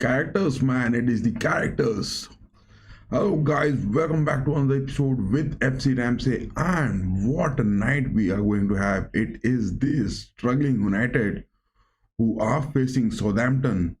characters, man. It is the characters. Hello, guys. Welcome back to another episode with FC RAMSAY. And what a night we are going to have. It is this struggling United who are facing Southampton.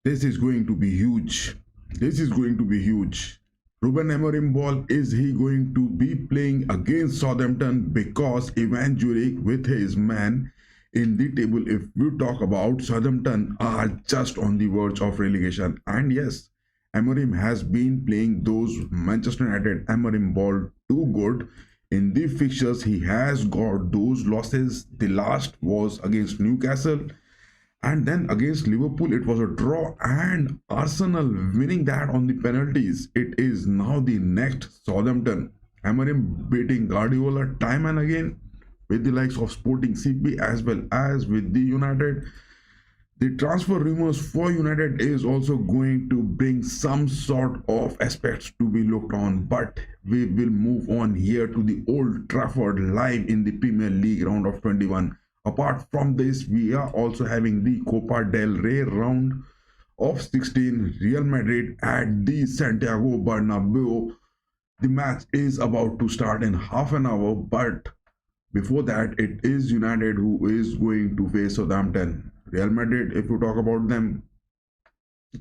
This is going to be huge. This is going to be huge. Ruben Amorim ball, is he going to be playing against Southampton? Because Ivan Juric with his man in the table, if we talk about Southampton, are just on the verge of relegation. And yes, Amorim has been playing those Manchester United Amorim ball too good. In the fixtures, he has got those losses. The last was against Newcastle, and then against Liverpool it was a draw, and Arsenal winning that on the penalties. It is now the next Southampton. Amorim beating Guardiola time and again with the likes of Sporting CP as well as with the United. The transfer rumors for United is also going to bring some sort of aspects to be looked on, but we will move on here to the Old Trafford live in the Premier League round of 21. Apart from this, we are also having the Copa del Rey round of 16, Real Madrid at the Santiago Bernabeu. The match is about to start in half an hour, but before that, it is United who is going to face Southampton. Real Madrid, if you talk about them,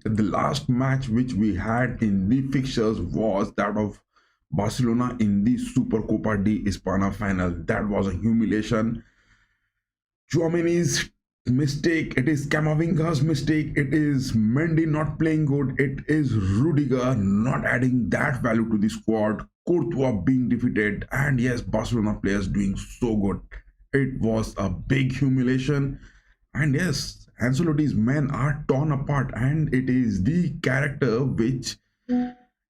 the last match which we had in the fixtures was that of Barcelona in the Supercopa de España final. That was a humiliation. Tchouaméni's mistake, it is Camavinga's mistake, it is Mendy not playing good, it is Rudiger not adding that value to the squad, Courtois being defeated, and yes, Barcelona players doing so good. It was a big humiliation, and yes, Ancelotti's men are torn apart, and it is the character which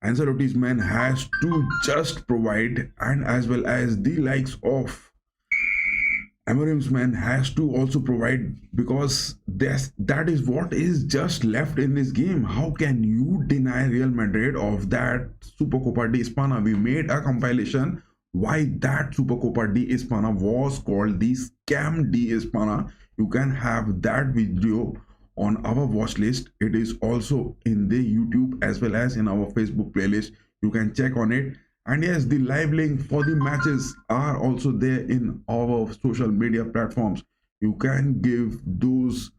Ancelotti's men has to just provide, and as well as the likes of Amorim's man has to also provide, because that is what is just left in this game. How can you deny Real Madrid of that Supercopa de España? We made a compilation why that Supercopa de España was called the Scam de España. You can have that video on our watch list. It is also in the YouTube as well as in our Facebook playlist. You can check on it. And yes, the live link for the matches are also there in our social media platforms. You can give those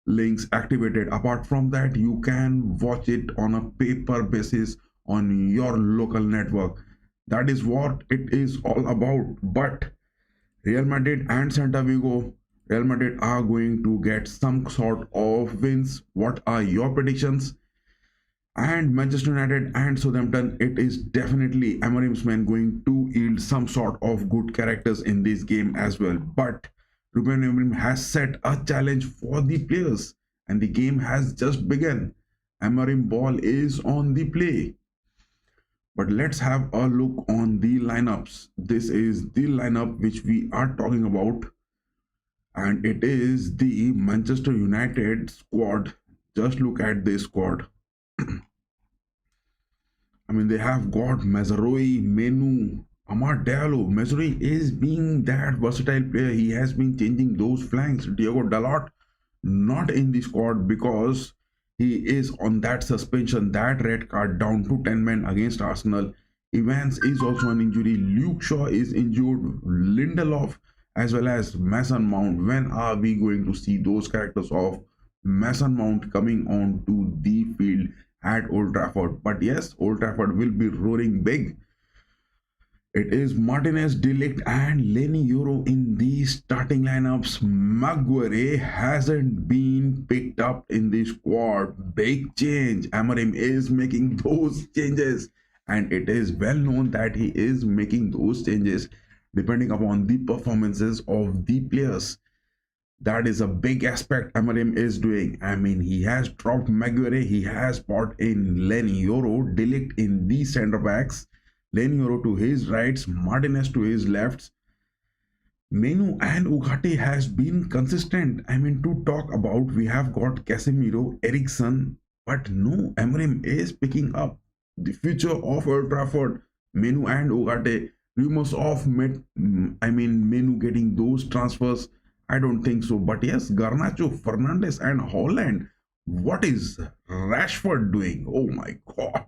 links activated. Apart from that, you can watch it on a paper basis on your local network. That is what it is all about. But Real Madrid and Celta Vigo, Real Madrid are going to get some sort of wins. What are your predictions? And Manchester United and Southampton, it is definitely Amorim's men going to yield some sort of good characters in this game as well. But Ruben Amorim has set a challenge for the players, and the game has just begun. Amorim ball is on the play. But let's have a look on the lineups. This is the lineup which we are talking about, and it is the Manchester United squad. Just look at this squad. I mean, they have got Mazraoui, Menu, Amad Diallo. Mazraoui is being that versatile player. He has been changing those flanks. Diogo Dalot not in the squad because he is on that suspension, that red card, down to 10 men against Arsenal. Evans is also an injury. Luke Shaw is injured. Lindelof as well as Mason Mount. When are we going to see those characters of Mason Mount coming on to the field at Old Trafford? But yes, Old Trafford will be roaring big. It is Martinez, De Ligt and Lenny Euro in the starting lineups. Maguire hasn't been picked up in the squad. Big change. Amorim is making those changes, and it is well known that he is making those changes depending upon the performances of the players. That is a big aspect Amorim is doing. I mean, he has dropped Maguire, he has brought in Lenny Euro, De Ligt in the centre backs, Lenny Euro to his rights, Martinez to his lefts. Menu and Ugarte has been consistent. I mean, to talk about, we have got Casemiro, Ericsson, but no, Amorim is picking up the future of Old Trafford. Menu and Ugarte, rumors of Menu getting those transfers. I don't think so. But yes, Garnacho, Fernandes and Holland, What is Rashford doing? Oh my god.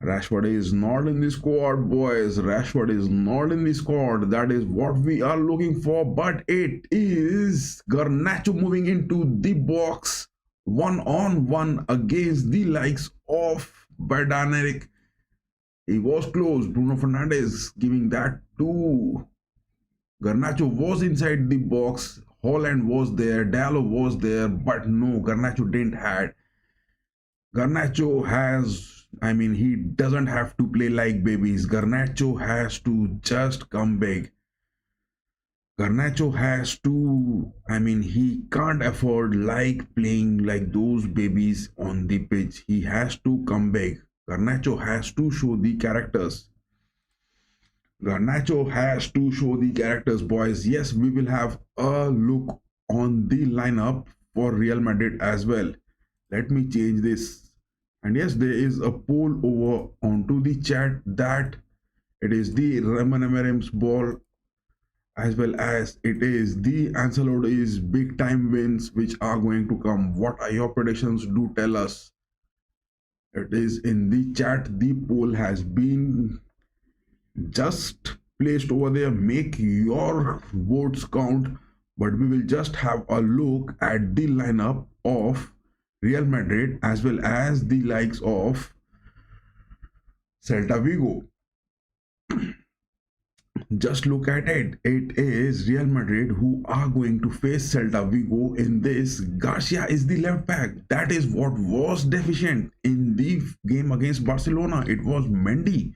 Rashford is not in the squad, boys. Rashford is not in the squad. That is what we are looking for. But it is Garnacho moving into the box one on one against the likes of Badanerik. He was close. Bruno Fernandes giving that to Garnacho was inside the box. Holland was there. Diallo was there. But no, Garnacho didn't had. Garnacho has, I mean, he doesn't have to play like babies. Garnacho has to just come big. Garnacho has to, I mean, he can't afford like playing like those babies on the pitch. He has to come big. Garnacho has to show the characters. Garnacho has to show the characters, boys. Yes, we will have a look on the lineup for Real Madrid as well. Let me change this. And yes, there is a poll over onto the chat that it is the Roman Emirates ball as well as it is the Ancelotti's big time wins which are going to come. What are your predictions? Do tell us. It is in the chat. The poll has been just placed over there. Make your votes count. But we will just have a look at the lineup of Real Madrid as well as the likes of Celta Vigo. Just look at it. It is Real Madrid who are going to face Celta Vigo in this. Garcia is the left back. That is what was deficient in the game against Barcelona. It was Mendy,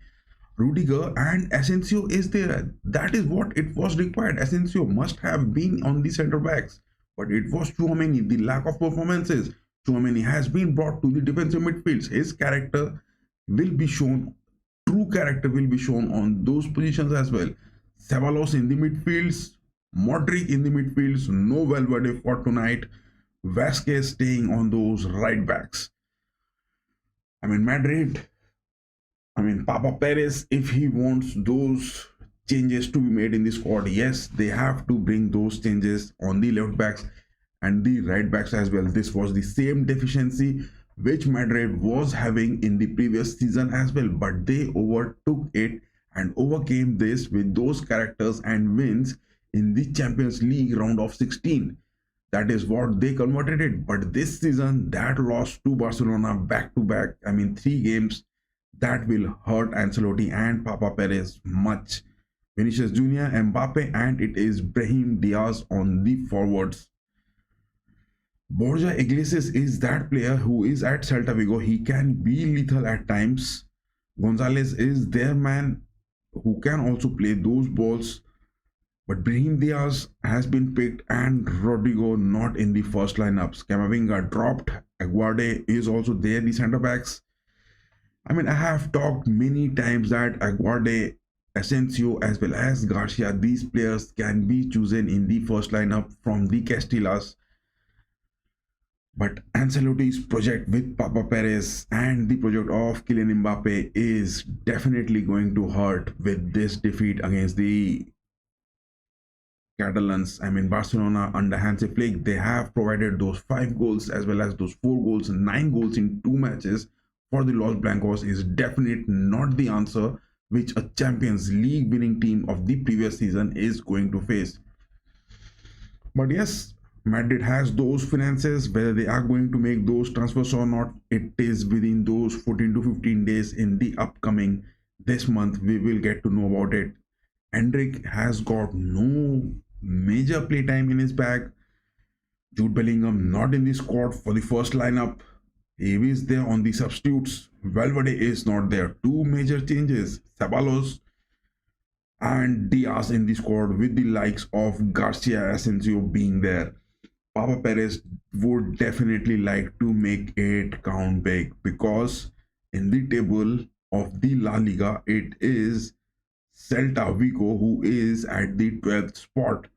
Rudiger and Asensio is there. That is what it was required. Asensio must have been on the centre backs. But it was Tchouaméni, the lack of performances. Tchouaméni has been brought to the defensive midfields. His character will be shown, true character will be shown on those positions as well. Ceballos in the midfields, Modric in the midfields, no Valverde for tonight. Vasquez staying on those right backs. I mean, Madrid, I mean, Papa Perez, if he wants those changes to be made in the squad, yes, they have to bring those changes on the left backs and the right backs as well. This was the same deficiency which Madrid was having in the previous season as well, but they overtook it and overcame this with those characters and wins in the Champions League round of 16. That is what they converted it. But this season, that loss to Barcelona back to back, I mean 3 games, that will hurt Ancelotti and Papa Perez much. Vinicius Junior, Mbappe, and it is Brahim Diaz on the forwards. Borja Iglesias is that player who is at Celta Vigo. He can be lethal at times. Gonzalez is their man who can also play those balls. But Brahim Diaz has been picked and Rodrigo not in the first lineups. Camavinga dropped. Aguade is also there, the centre backs. I mean, I have talked many times that Aguade, Asensio as well as Garcia, these players can be chosen in the first lineup from the Castillas. But Ancelotti's project with Papa Perez and the project of Kylian Mbappe is definitely going to hurt with this defeat against the Catalans. I mean, Barcelona under Hansi Flick, they have provided those 5 goals as well as those 4 goals, 9 goals in 2 matches for the Los Blancos is definitely not the answer which a Champions League winning team of the previous season is going to face. But yes, Madrid has those finances. Whether they are going to make those transfers or not, it is within those 14 to 15 days in the upcoming this month we will get to know about it. Endrick has got no major playtime in his bag. Jude Bellingham not in the squad for the first lineup. He is there on the substitutes. Valverde is not there. 2 major changes. Ceballos and Diaz in the squad with the likes of Garcia, Asensio being there. Papa Perez would definitely like to make it count big because in the table of the La Liga, it is Celta Vigo who is at the 12th spot.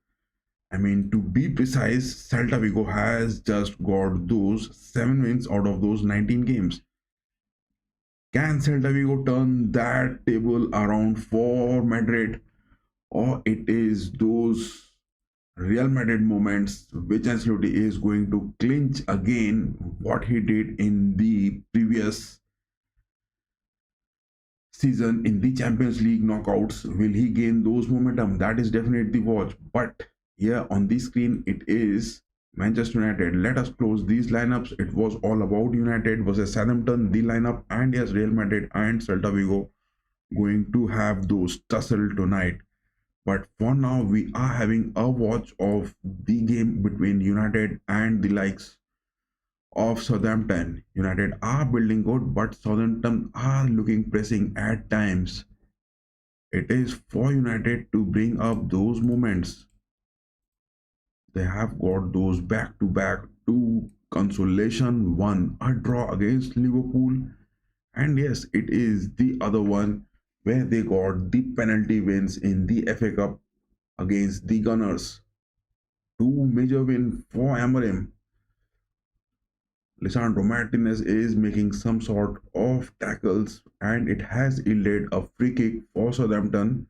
I mean, to be precise, Celta Vigo has just got those 7 wins out of those 19 games. Can Celta Vigo turn that table around for Madrid? Or it is those Real Madrid moments, which Ancelotti is going to clinch again what he did in the previous season in the Champions League knockouts. Will he gain those momentum? That is definitely watch. But here on the screen, it is Manchester United. Let us close these lineups. It was all about United versus Southampton, the lineup, and yes, Real Madrid and Celta Vigo going to have those tussle tonight. But for now, we are having a watch of the game between United and the likes of Southampton. United are building good, but Southampton are looking pressing at times. It is for United to bring up those moments. They have got those back to back two consolation, one a draw against Liverpool, and yes, it is the other one where they got the penalty wins in the FA Cup against the Gunners. Two major wins for Amorim. Lisandro Martinez is making some sort of tackles and it has yielded a free kick for Southampton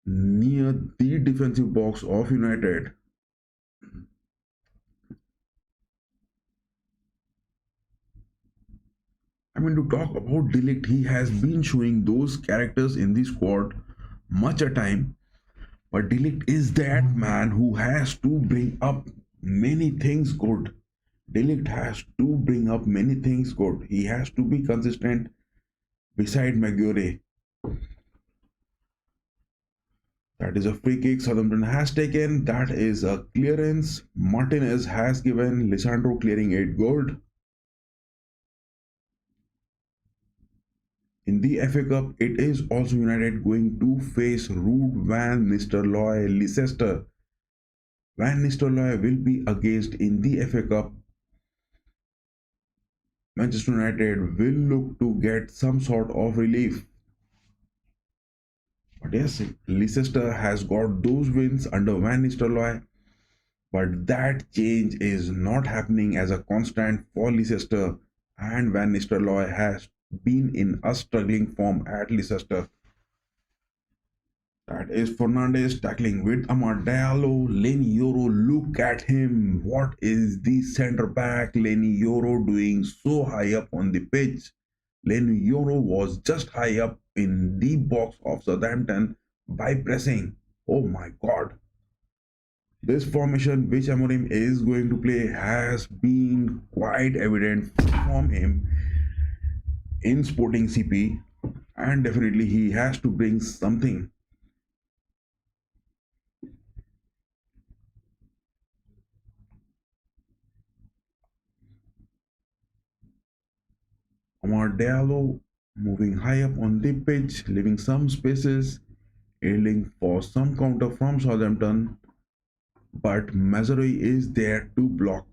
near the defensive box of United. I mean, to talk about Delict, he has been showing those characters in the squad much a time, but Delict is that man who has to bring up many things good. Delict has to bring up many things good. He has to be consistent beside Maguire. That is a free kick Southampton has taken. That is a clearance. Martinez has given Lisandro clearing it good. In the FA Cup, it is also United going to face Ruud van Nistelrooy Leicester. Van Nistelrooy will be against in the FA Cup. Manchester United will look to get some sort of relief. But yes, Leicester has got those wins under Van Nistelrooy. But that change is not happening as a constant for Leicester, and Van Nistelrooy has been in a struggling form at Leicester. That is Fernandes tackling with Amad Diallo. Lenny Yoro, look at him. What is the centre back Lenny Yoro doing so high up on the pitch? Lenny Yoro was just high up in the box of Southampton by pressing. Oh my god. This formation which Amorim is going to play has been quite evident from him in Sporting CP, and definitely he has to bring something. Amar Diallo moving high up on the pitch, leaving some spaces, aiming for some counter from Southampton, but Mazzarri is there to block.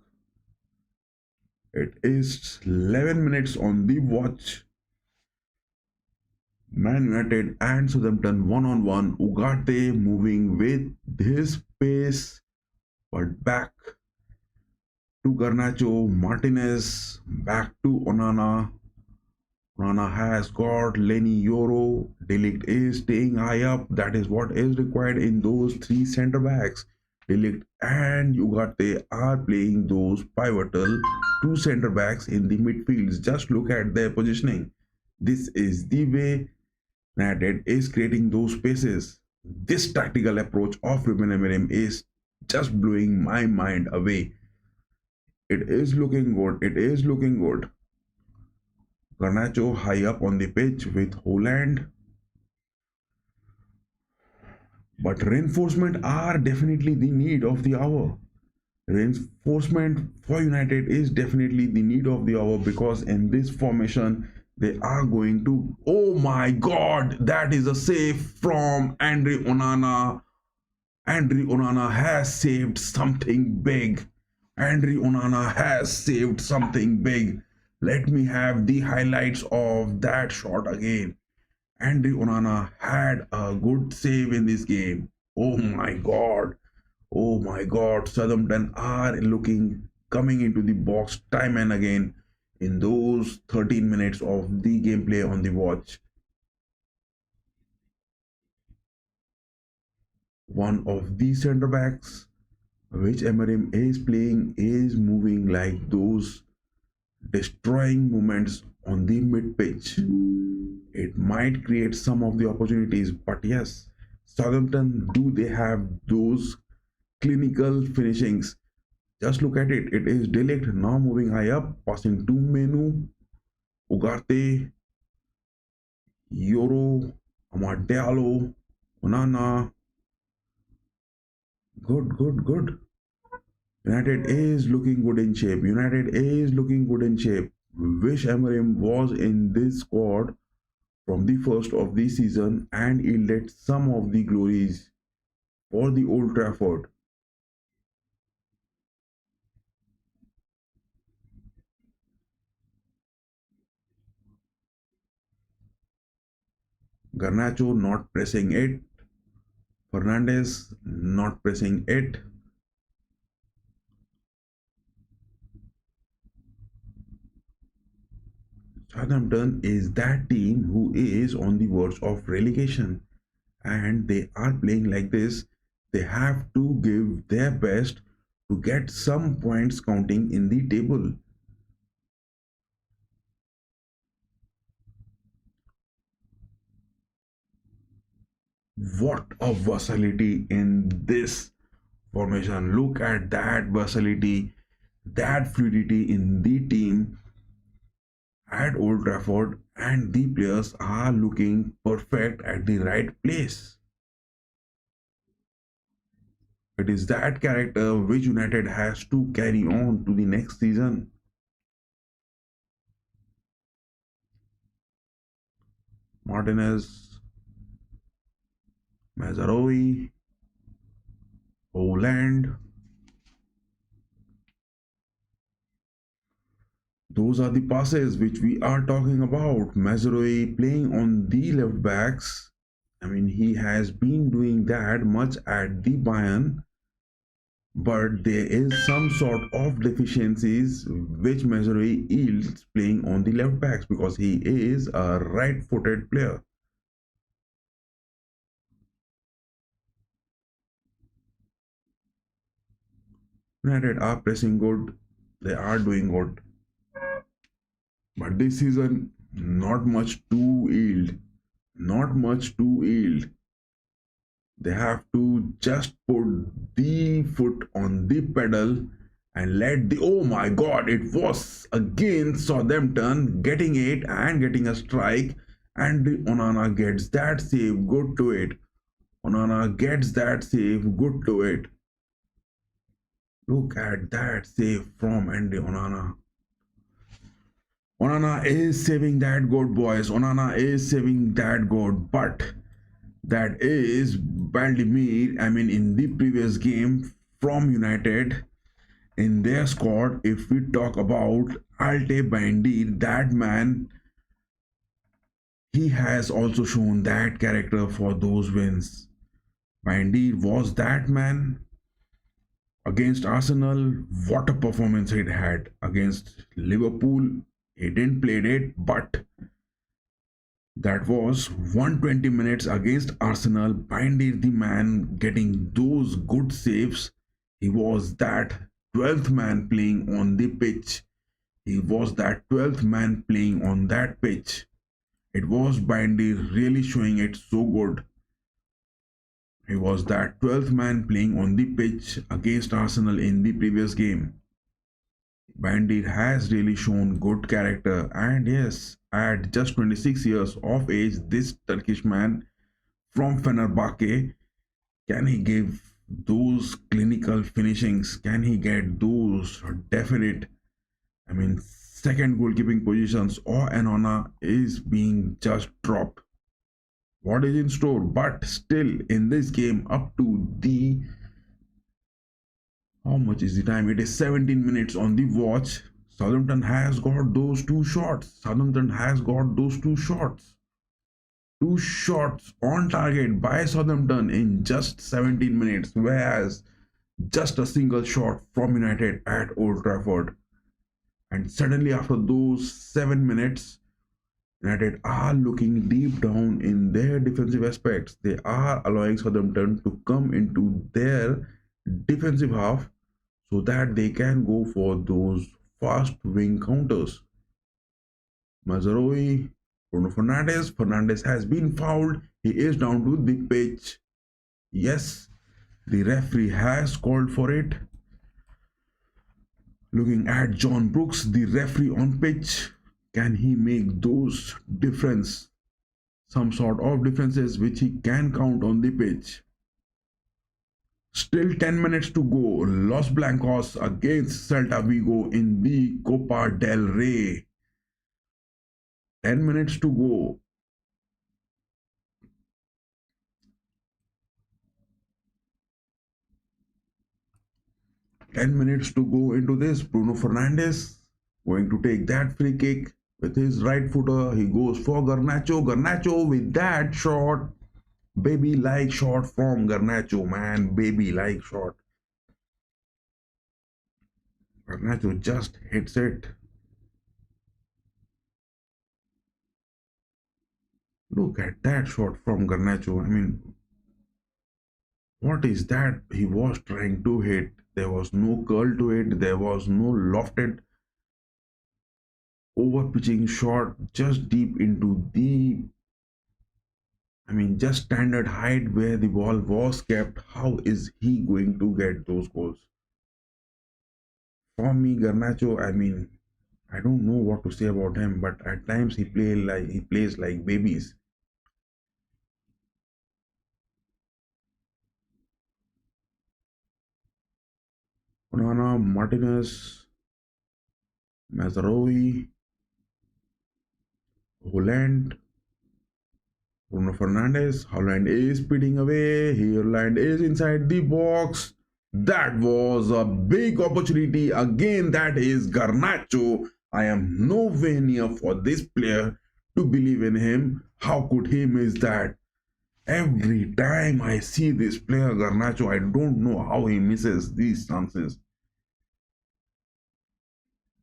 It is 11 minutes on the watch. Man United and Southampton one on one. Ugarte moving with his pace, but back to Garnacho. Martinez back to Onana. Onana has got Lenny Yoro. Delict is staying high up. That is what is required in those three centre backs. Delict and Ugarte are playing those pivotal two centre backs in the midfields. Just look at their positioning. This is the way United is creating those spaces. This tactical approach of Ruben Amorim is just blowing my mind away. It is looking good. It is looking good. Garnacho high up on the pitch with Holland. But reinforcement are definitely the need of the hour. Reinforcement for United is definitely the need of the hour because in this formation they are going to. Oh my god, that is a save from Andre Onana. Andre Onana has saved something big. Andre Onana has saved something big. Let me have the highlights of that shot again. Andre Onana had a good save in this game. Oh my god. Oh my god. Southampton are looking coming into the box time and again in those 13 minutes of the gameplay on the watch. One of the centre backs which Emerim is playing is moving like those destroying moments on the mid pitch. It might create some of the opportunities, but yes, Southampton, do they have those clinical finishings? Just look at it. It is Delict now moving high up, passing to Menu, Ugarte, Yoro, Amadealo, Onana. Good, good, good. United is looking good in shape. United is looking good in shape. Wish Emerim was in this squad from the first of the season and yielded some of the glories for the Old Trafford. Garnacho not pressing it. Fernandez not pressing it. Southampton is that team who is on the verge of relegation and they are playing like this. They have to give their best to get some points counting in the table. What a versatility in this formation. Look at that versatility, that fluidity in the team at Old Trafford, and the players are looking perfect at the right place. It is that character which United has to carry on to the next season. Martinez, Mazaroi, Poland. Those are the passes which we are talking about. Mazaroi playing on the left backs. I mean, he has been doing that much at the Bayern, but there is some sort of deficiencies which Mazaroi yields playing on the left backs because he is a right-footed player. United are pressing good, they are doing good, but this season not much to yield, not much to yield. They have to just put the foot on the pedal and let the, oh my god, it was again Southampton getting it and getting a strike, and Onana gets that save, good to it. Onana gets that save, good to it. Look at that save from Andy Onana. Onana is saving that good, boys. Onana is saving that good, but that is Vladimir. I mean, in the previous game from United, in their squad, if we talk about Alte Bandir, that man, he has also shown that character for those wins. Bandir was that man against Arsenal. What a performance he had against Liverpool. He didn't play it, but that was 120 minutes against Arsenal. Bindy, the man, getting those good saves. He was that 12th man playing on the pitch. He was that 12th man playing on that pitch. It was Bindy really showing it so good. He was that 12th man playing on the pitch against Arsenal in the previous game. Bandit has really shown good character, and yes, at just 26 years of age, this Turkish man from Fenerbahce, can he give those clinical finishings? Can he get those definite, I mean, second goalkeeping positions, or Anona is being just dropped? What is in store? But still, in this game, up to the, how much is the time? It is 17 minutes on the watch. Southampton has got those two shots. Southampton has got those two shots. Two shots on target by Southampton in just 17 minutes, whereas just a single shot from United at Old Trafford. And suddenly, after those 7 minutes, United are looking deep down in their defensive aspects. They are allowing Southampton to come into their defensive half so that they can go for those fast wing counters. Mazaroi, Bruno Fernandes. Fernandes has been fouled. He is down to the pitch. Yes, the referee has called for it. Looking at John Brooks, the referee on pitch, can he make those difference? Some sort of differences which he can count on the pitch. Still 10 minutes to go. Los Blancos against Celta Vigo in the Copa del Rey. 10 minutes to go. Ten minutes to go into this. Bruno Fernandes going to take that free kick with his right footer. He goes for Garnacho. Garnacho with that shot. Baby like shot from Garnacho, man. Baby like shot. Garnacho just hits it. Look at that shot from Garnacho. I mean, what is that he was trying to hit? There was no curl to it. There was no lofted over pitching shot, just deep into the, just standard height where the ball was kept. How is he going to get those goals? For me, Garnacho, I don't know what to say about him, but at times he plays like babies. Onana, Martinez, Mazraoui, Holland, Bruno Fernandes. Holland is speeding away. Holland is inside the box. That was a big opportunity. Again, that is Garnacho. I am nowhere near for this player to believe in him. How could he miss that? Every time I see this player, Garnacho, I don't know how he misses these chances.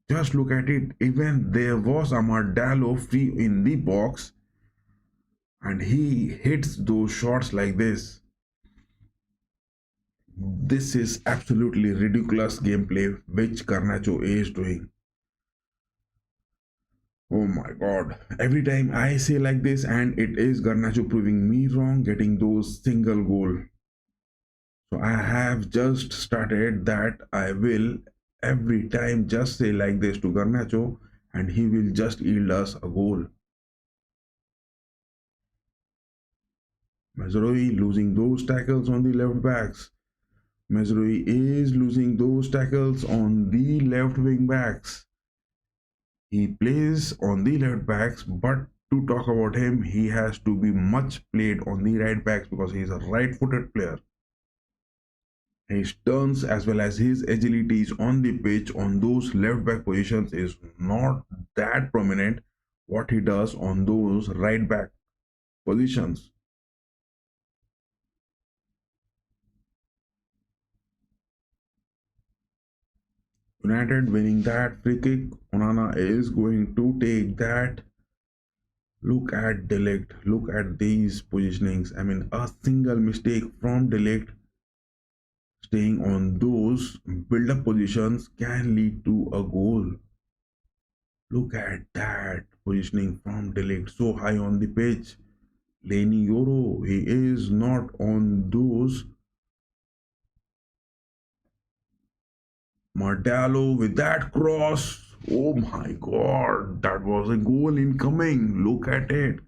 Just look at it. Even there was Amardalo free in the box, and he hits those shots like this. This is absolutely ridiculous gameplay which Garnacho is doing. Oh my god. Every time I say like this, and it is Garnacho proving me wrong, getting those single goal. So I have just started that I will every time just say like this to Garnacho, and he will just yield us a goal. Mazraoui losing those tackles on the left backs. Mazraoui is losing those tackles on the left wing backs. He plays on the left backs, but to talk about him, he has to be much played on the right backs because he is a right-footed player. His turns as well as his agilities on the pitch on those left back positions is not that prominent what he does on those right back positions. United winning that free kick. Onana is going to take that. Look at De Ligt. Look at these positionings. A single mistake from De Ligt staying on those build-up positions can lead to a goal. Look at that positioning from De Ligt, so high on the pitch. Lenny Yoro, he is not on those. Mardalo with that cross. Oh my god, that was a goal incoming. Look at it.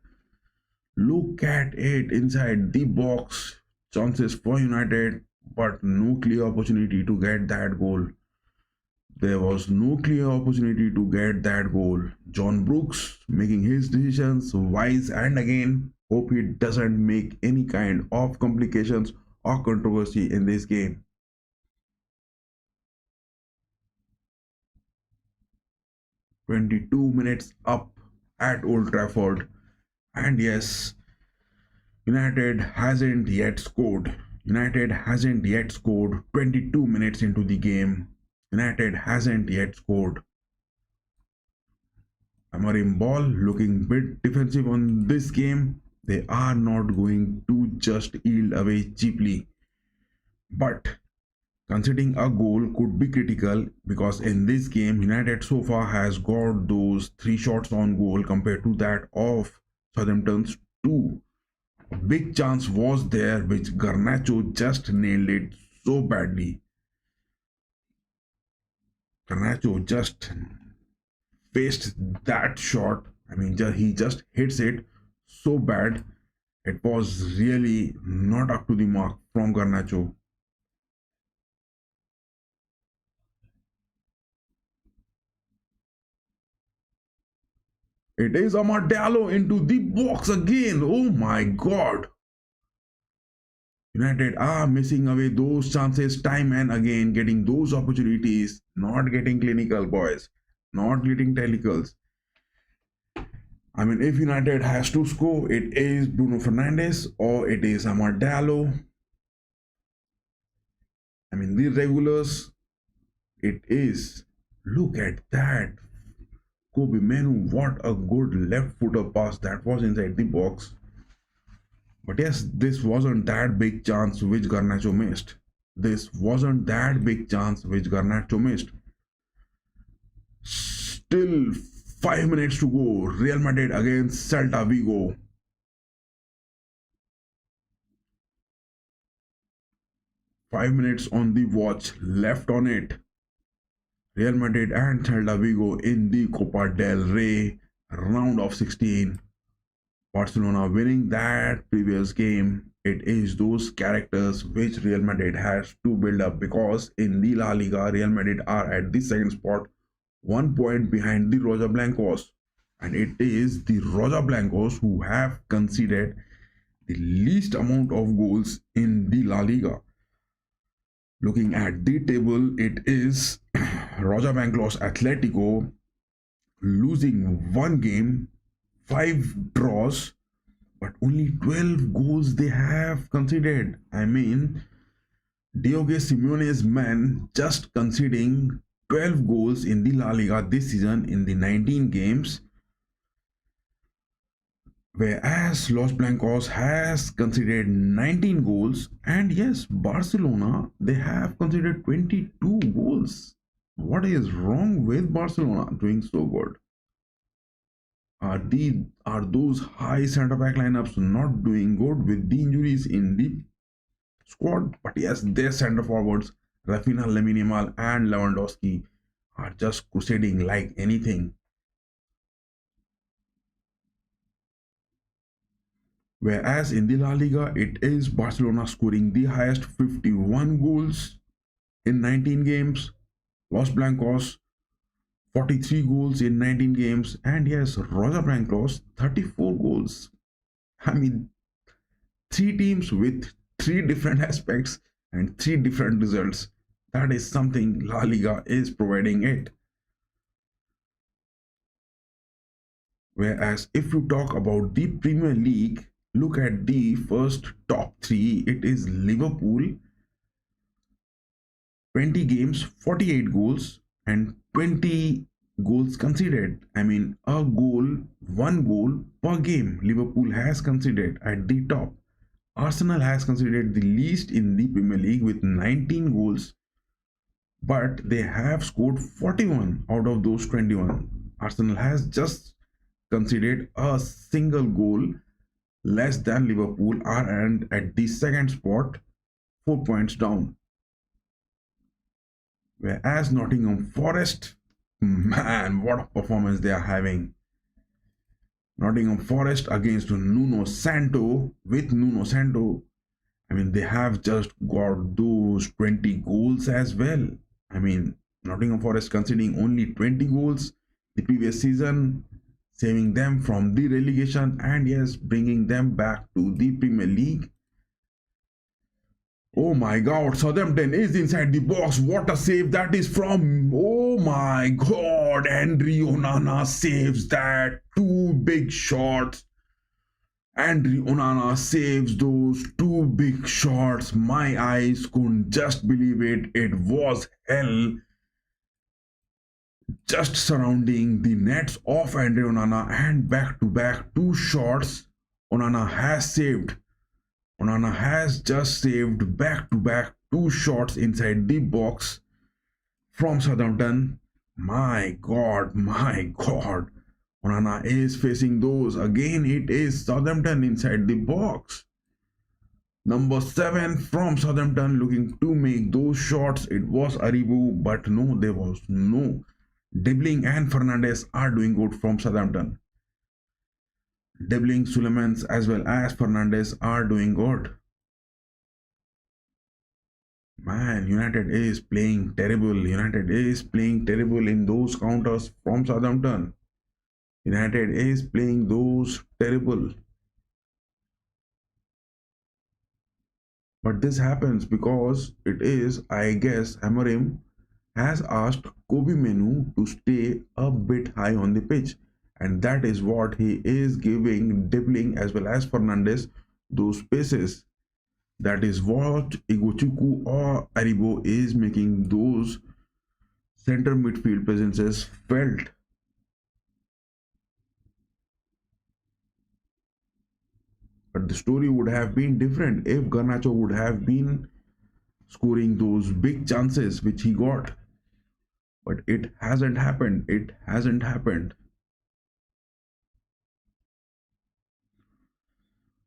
Look at it inside the box. Chances for United, but no clear opportunity to get that goal. There was no clear opportunity to get that goal. John Brooks making his decisions wise, and again, hope he doesn't make any kind of complications or controversy in this game. 22 minutes up at Old Trafford, and yes, United hasn't yet scored. United hasn't yet scored. 22 minutes into the game, United hasn't yet scored. Amarim Ball looking bit defensive on this game. They are not going to just yield away cheaply. But conceding a goal could be critical because in this game United so far has got those 3 shots on goal compared to that of Southampton's 2. A big chance was there which Garnacho just nailed it so badly. Garnacho just faced that shot. I mean, he just hits it so bad. It was really not up to the mark from Garnacho. It is Amartalo into the box again. Oh my god. United are missing away those chances time and again, getting those opportunities, not getting clinical, boys, not getting technicals. I mean, if United has to score, it is Bruno Fernandes or it is Amartalo. I mean, the regulars, it is. Look at that. Kobe Menu, what a good left footer pass that was inside the box. But yes, this wasn't that big chance which Garnacho missed. This wasn't that big chance which Garnacho missed. Still 5 minutes to go. Real Madrid against Celta Vigo. Five minutes on the watch left on it. Real Madrid and Celta Vigo in the Copa del Rey round of 16. Barcelona winning that previous game. It is those characters which Real Madrid has to build up because in the La Liga, Real Madrid are at the second spot, 1 point behind the Roja Blancos. And it is the Roja Blancos who have conceded the least amount of goals in the La Liga. Looking at the table, it is Roja Blancos Atletico losing 1 game, 5 draws, but only 12 goals they have conceded. I mean, Diogo Simeone's men just conceding 12 goals in the La Liga this season in the 19 games, whereas Los Blancos has conceded 19 goals, and yes, Barcelona, they have conceded 22 goals. What is wrong with Barcelona doing so good? Are those high centre back lineups not doing good with the injuries in the squad? But yes, their centre forwards Rafinha, Lamine Yamal and Lewandowski are just crusading like anything. Whereas in the La Liga, it is Barcelona scoring the highest 51 goals in 19 games. Los Blancos 43 goals in 19 games, and yes, Roja Blancos 34 goals. I mean, 3 teams with 3 different aspects and 3 different results. That is something La Liga is providing it. Whereas if you talk about the Premier League, look at the first top 3. It is Liverpool, 20 games, 48 goals, and 20 goals conceded. I mean, 1 goal per game Liverpool has conceded at the top. Arsenal has conceded the least in the Premier League with 19 goals, but they have scored 41 out of those 21. Arsenal has just conceded a single goal less than Liverpool are and at the second spot, 4 points down. Whereas Nottingham Forest, man, what a performance they are having. Nottingham Forest against Nuno Santo. With Nuno Santo, I mean, they have just got those 20 goals as well. I mean, Nottingham Forest conceding only 20 goals the previous season, saving them from the relegation and yes, bringing them back to the Premier League. Oh my god, Southampton is inside the box. What a save that is from. Oh my god, Andre Onana saves that. 2 big shots. Andre Onana saves those 2 big shots. My eyes couldn't just believe it. It was hell. just surrounding the nets of Andre Onana, and back to back two shots. Onana has saved. Onana has just saved back to back two shots inside the box from Southampton. My God, my God. Onana is facing those. Again, it is Southampton inside the box. Number 7 from Southampton looking to make those shots. It was Aribo, but no, there was no. Dibling and Fernandez are doing good from Southampton. Dibling, Sulemans as well as Fernandez are doing good. Man, United is playing terrible. United is playing terrible in those counters from Southampton. United is playing those terrible. But this happens because it is, I guess, Amorim has asked Kobe Menu to stay a bit high on the pitch, and that is what he is giving Dibling as well as Fernandez those spaces. That is what Igochuku or Aribo is making those center midfield presences felt. But the story would have been different if Garnacho would have been scoring those big chances which he got. But it hasn't happened. It hasn't happened.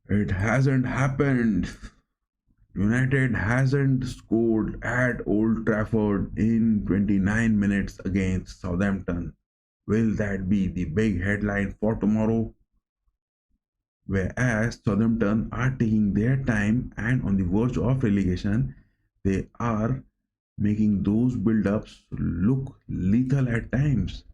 It hasn't happened. United hasn't scored at Old Trafford in 29 minutes against Southampton. Will that be the big headline for tomorrow? Whereas Southampton are taking their time and on the verge of relegation, they are making those build-ups look lethal at times.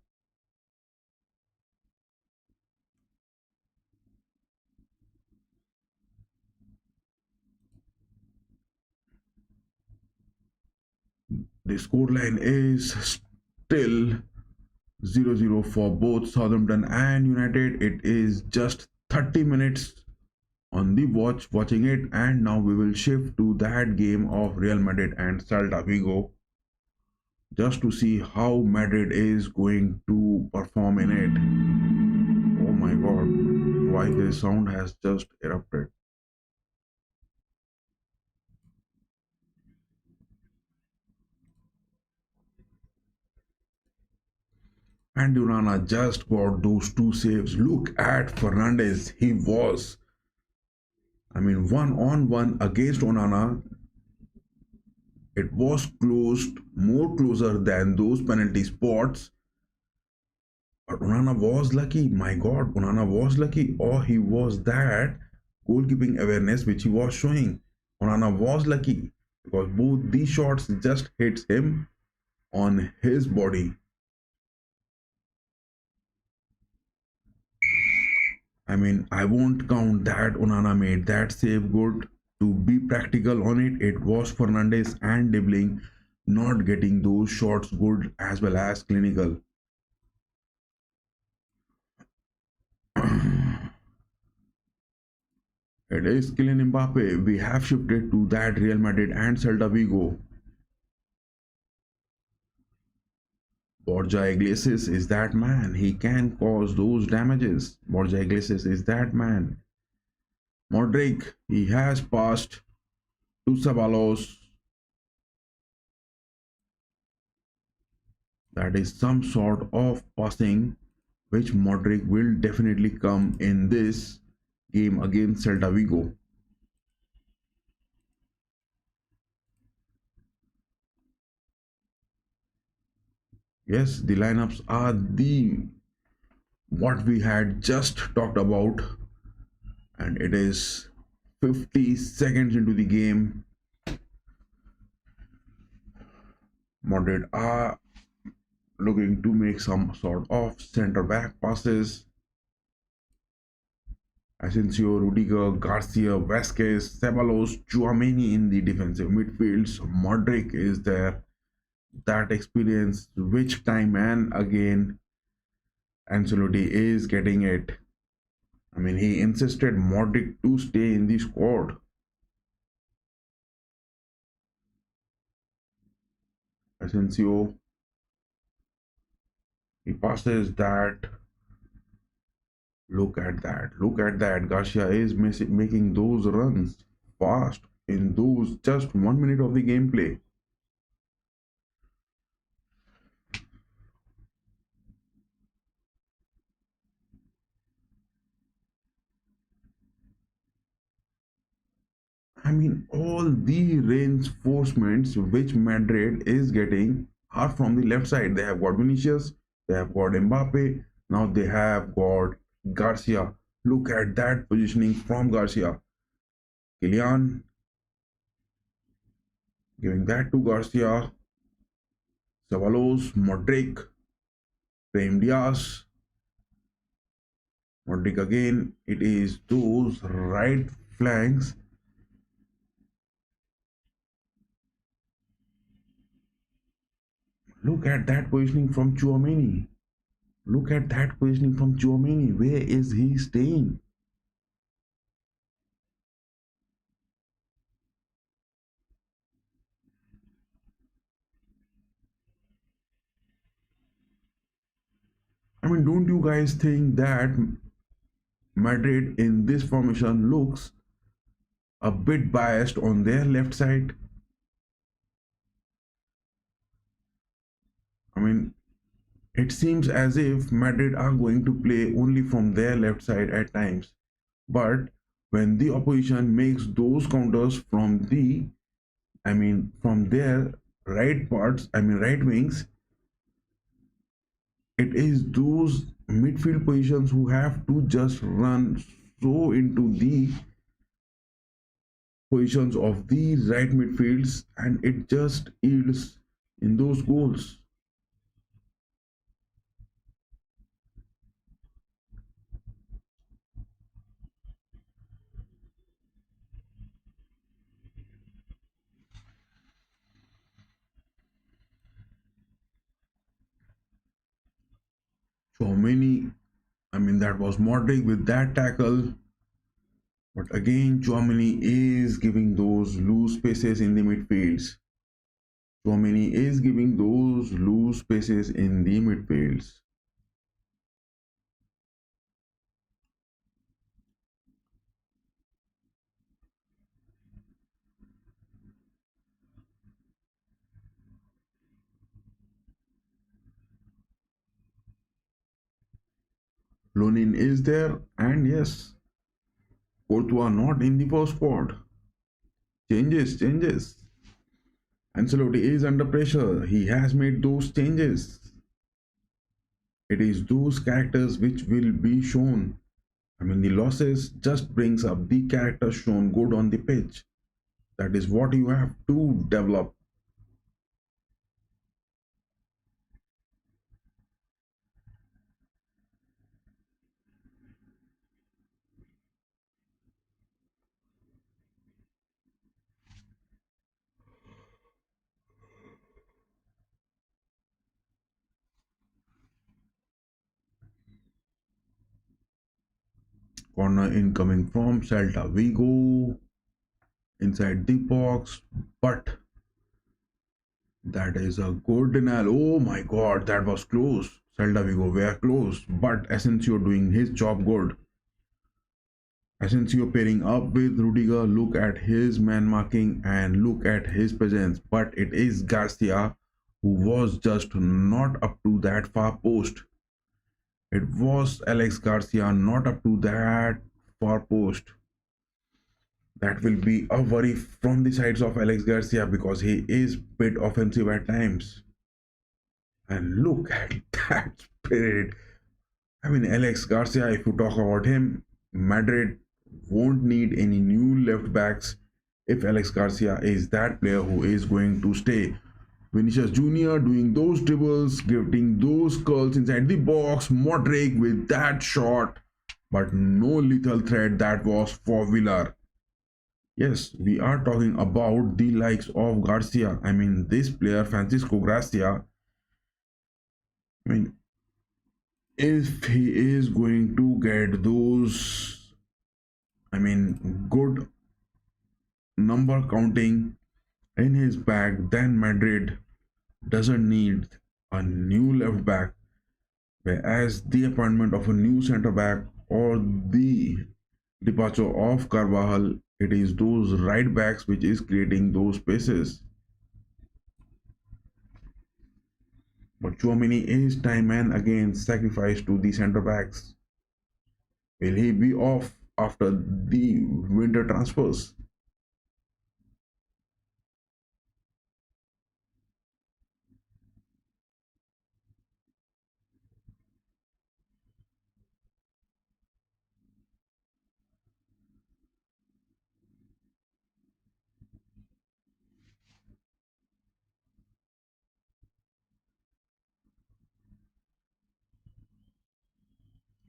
The scoreline is still 0-0 for both Southampton and United. It is just 30 minutes on the watching it, and now we will shift to that game of Real Madrid and Celta Vigo just to see how Madrid is going to perform in it. Oh my god, why this sound has just erupted. And Durana just got those two saves. Look at Fernandez. He was, I mean, one on one against Onana. It was closed, more closer than those penalty spots. But Onana was lucky. My God, Onana was lucky. Or he was that goalkeeping awareness which he was showing. Onana was lucky because both these shots just hits him on his body. I mean, I won't count that Onana made that save good. To be practical on it, it was Fernandez and Dibling not getting those shots good as well as clinical. It is Kylian Mbappe. We have shifted to that Real Madrid and Celta Vigo. Borja Iglesias is that man. He can cause those damages. Borja Iglesias is that man. Modric, he has passed to Sabalos. That is some sort of passing which Modric will definitely come in this game against Celta Vigo. Yes, the lineups are the what we had just talked about, and it is 50 seconds into the game. Madrid are looking to make some sort of center back passes. Asensio, Rudiger, Garcia, Vasquez, Ceballos, Chouameni in the defensive midfields. Modric is there. That experience, which time and again Ancelotti is getting it. I mean, he insisted Modric to stay in the squad. Asensio, He passes that. Look at that. Look at that. Garcia is making those runs fast in those just 1 minute of the gameplay. I mean, all the reinforcements which Madrid is getting are from the left side. They have got Vinicius, they have got Mbappe, now they have got Garcia. Look at that positioning from Garcia. Kylian giving that to Garcia. Ceballos, Modric, Brahim Diaz, Modric again. It is those right flanks. Look at that positioning from Chouameni. Look at that positioning from Chouameni. Where is he staying? I mean, don't you guys think that Madrid in this formation looks a bit biased on their left side? I mean, it seems as if Madrid are going to play only from their left side at times. But when the opposition makes those counters from from their right parts, right wings, it is those midfield positions who have to just run so into the positions of the right midfields, and it just yields in those goals. So many, that was Modric with that tackle, but again, Chouameni is giving those loose spaces in the midfields. Chouameni is giving those loose spaces in the midfields. Lonin is there, and yes, Courtois not in the first squad. Changes. Ancelotti is under pressure. He has made those changes. It is those characters which will be shown. The losses just brings up the characters shown good on the pitch. That is what you have to develop. Corner incoming from Celta Vigo inside the box, but that is a good denial. Oh my god, that was close. Celta Vigo were close, but Asensio doing his job good. Asensio pairing up with Rudiger, look at his man marking and look at his presence. But it is Garcia who was just not up to that far post. It was Alex Garcia not up to that far post. That will be a worry from the sides of Alex Garcia because he is bit offensive at times. And look at that spirit. Alex Garcia, if you talk about him, Madrid won't need any new left backs if Alex Garcia is that player who is going to stay. Vinicius Jr. doing those dribbles, getting those curls inside the box. Modric with that shot, but no lethal threat. That was for Villar. Yes, we are talking about the likes of Garcia. This player, Francisco Garcia. If he is going to get those, good number counting in his bag, then Madrid doesn't need a new left back. whereas the appointment of a new centre back or the departure of Carvajal, it is those right backs which is creating those spaces. But Chouameni is time and again sacrificed to the centre backs. Will he be off after the winter transfers?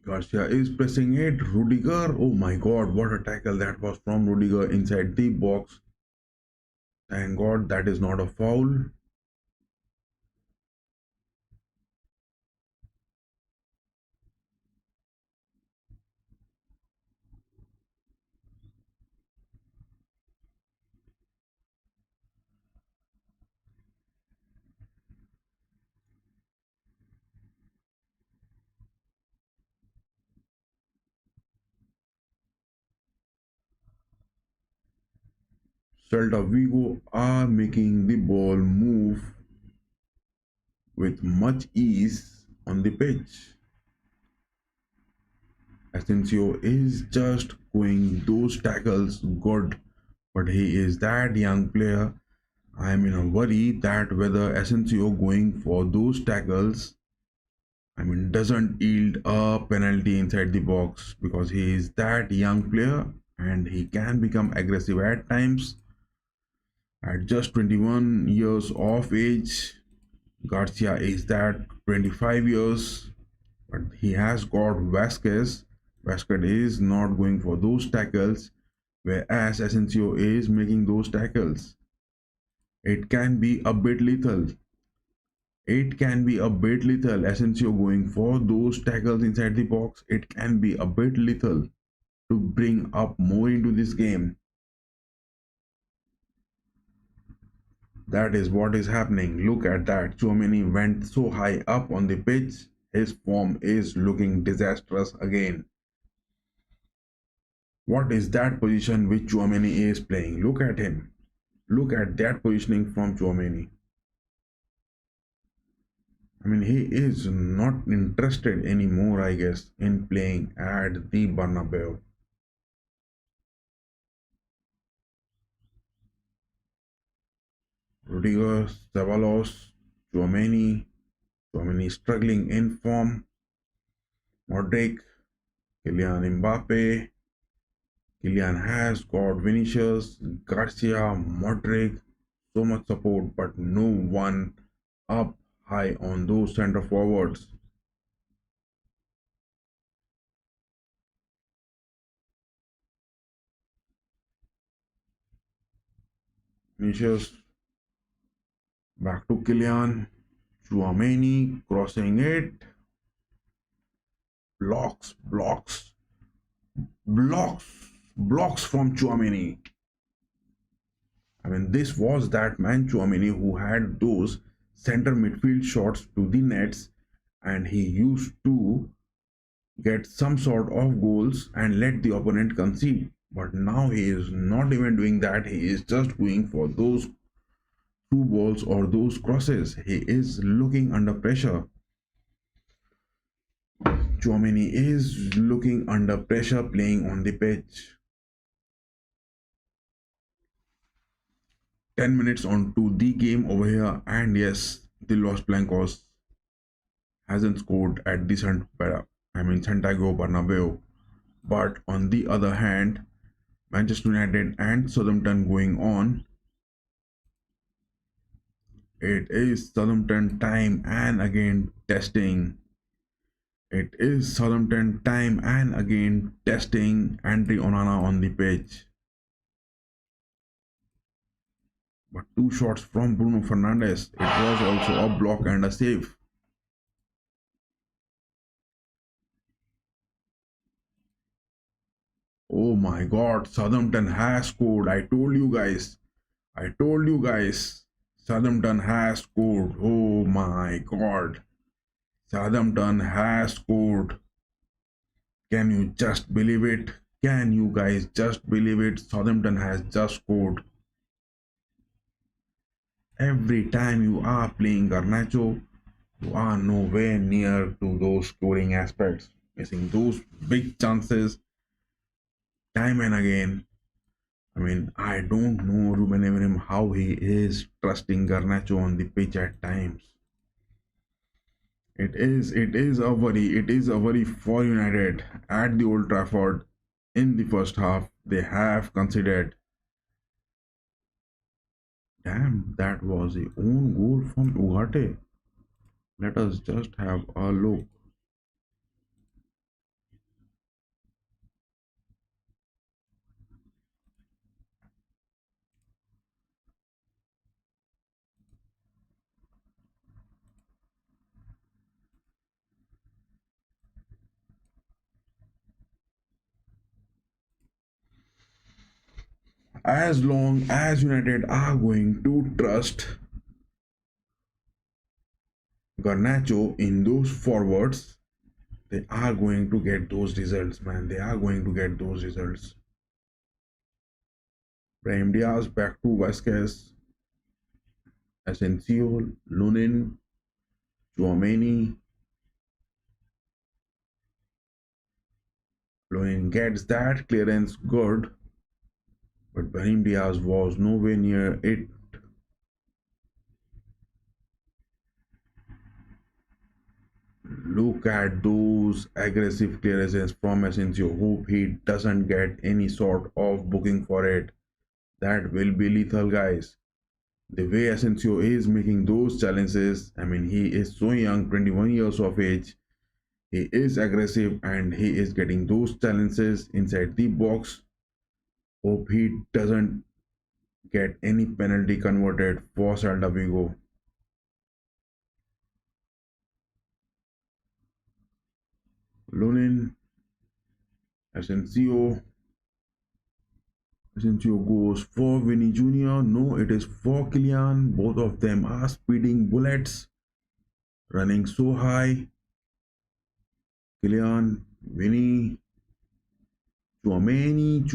Garcia is pressing it. Rudiger, oh my god, what a tackle that was from Rudiger inside the box. Thank god that is not a foul. Celta Vigo are making the ball move with much ease on the pitch. Asensio is just going those tackles good, but he is that young player. I am in a worry that whether Asensio going for those tackles, doesn't yield a penalty inside the box because he is that young player and he can become aggressive at times. At just 21 years of age, Garcia is that 25 years, but he has got Vasquez. Vasquez is not going for those tackles, whereas Asensio is making those tackles. It can be a bit lethal. It can be a bit lethal. Asensio going for those tackles inside the box. It can be a bit lethal to bring up more into this game. That is what is happening. Look at that. Chouameni went so high up on the pitch. His form is looking disastrous again. What is that position which Chouameni is playing? Look at him. Look at that positioning from Chouameni. He is not interested anymore, I guess, in playing at the Bernabeu. Rudiger, Ceballos, Chouameni. Chouameni struggling in form. Modric, Kylian Mbappe. Kylian has got Vinicius, Garcia, Modric. So much support, but no one up high on those center forwards. Vinicius back to Kylian. Chouameni crossing it. Blocks, blocks, blocks, blocks from Chouameni. This was that man Chouameni who had those center midfield shots to the nets, and he used to get some sort of goals and let the opponent concede. But now he is not even doing that. He is just going for those through balls or those crosses. He is looking under pressure. Chouameni is looking under pressure playing on the pitch. 10 minutes on to the game over here, and yes, the Los Blancos hasn't scored at the Santiago Bernabeu. But on the other hand, Manchester United and Southampton going on. It is Southampton time and again testing. It is Southampton time and again testing Andre Onana on the pitch. But two shots from Bruno Fernandes. It was also a block and a save. Oh my god, Southampton has scored. I told you guys. Southampton has scored. Oh my god. Southampton has scored. Can you just believe it? Can you guys just believe it? Southampton has just scored. Every time you are playing Garnacho, you are nowhere near to those scoring aspects, missing those big chances time and again. I mean, I don't know Ruben Amorim how he is trusting Garnacho on the pitch at times. It is a worry for United at the Old Trafford. In the first half, they have considered. Damn, that was a own goal from Ugarte. Let us just have a look. As long as United are going to trust Garnacho in those forwards, they are going to get those results, man. They are going to get those results. Brahim Diaz back to Vasquez, Asensio, Lunin, Chouameni. Lunin gets that clearance good, but Brahim Diaz was nowhere near it. Look at those aggressive clearances from Asensio. Hope he doesn't get any sort of booking for it. That will be lethal, guys. The way Asensio is making those challenges, I mean, he is so young, 21 years of age. He is aggressive and he is getting those challenges inside the box. Hope he doesn't get any penalty converted for Celta Vigo. Lunin, Asensio. Asensio goes for Vinny Jr. No, it is for Kylian. Both of them are speeding bullets, running so high. Kylian, Vinny, Chouameni.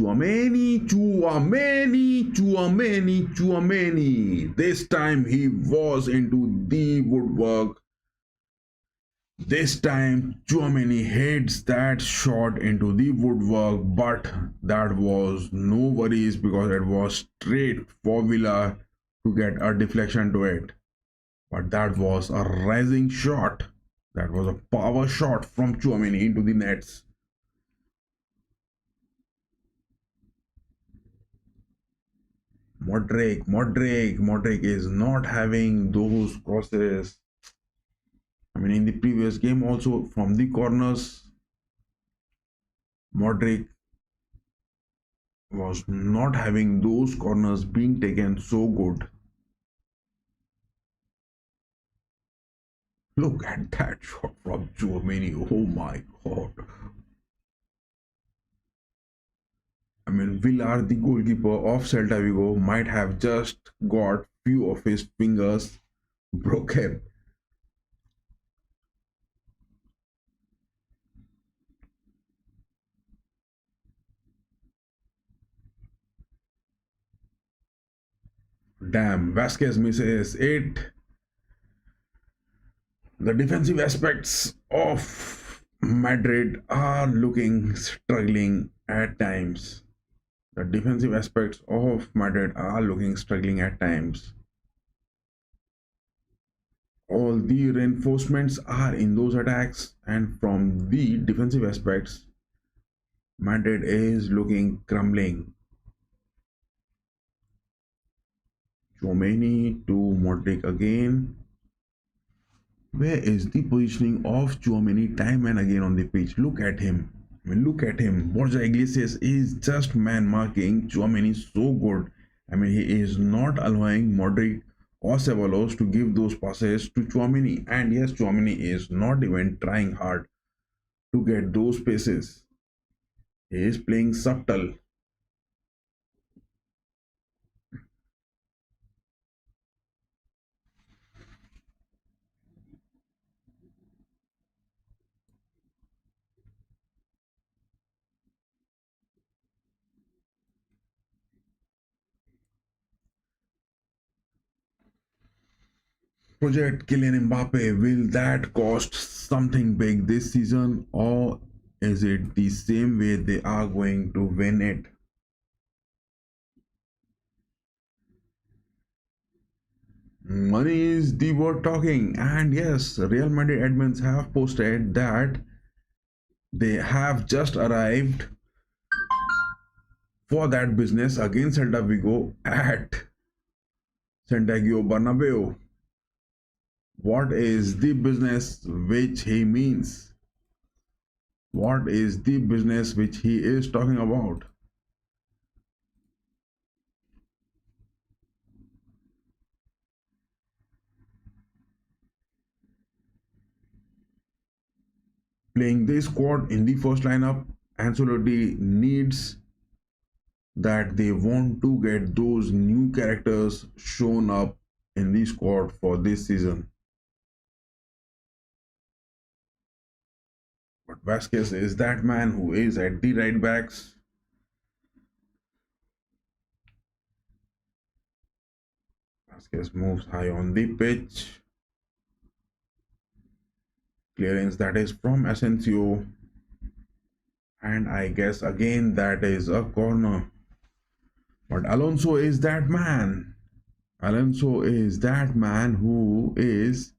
This time he was into the woodwork. This time Chouameni hits that shot into the woodwork, but that was no worries because it was straight for Villa to get a deflection to it. But that was a rising shot. That was a power shot from Chouameni into the nets. Modric is not having those crosses. I mean, in the previous game also from the corners, Modric was not having those corners being taken so good. Look at that shot from Chouameni. Oh my god. I mean, Villar, the goalkeeper of Celta Vigo, might have just got few of his fingers broken. Damn, Vasquez misses it. The defensive aspects of Madrid are looking struggling at times. The defensive aspects of Madrid are looking struggling at times. All the reinforcements are in those attacks, and from the defensive aspects, Madrid is looking crumbling. Chouameni to Modric again. Where is the positioning of Chouameni time and again on the pitch? Look at him. I mean, look at him. Borja Iglesias is just man marking Chouameni so good. I mean, he is not allowing Modric or Ceballos to give those passes to Chouameni. And yes, Chouameni is not even trying hard to get those passes. He is playing subtle. Project Kylian Mbappe, will that cost something big this season, or is it the same way they are going to win it? Money is the word talking, and yes, Real Madrid admins have posted that they have just arrived for that business against Celta Vigo at Santiago Bernabeu. What is the business which he means? What is the business which he is talking about? Playing this squad in the first lineup, Ancelotti needs that they want to get those new characters shown up in the squad for this season. But Vasquez is that man who is at the right backs. Vasquez moves high on the pitch. Clearance that is from Asensio. And I guess again that is a corner. But Alonso is that man. Alonso is that man who is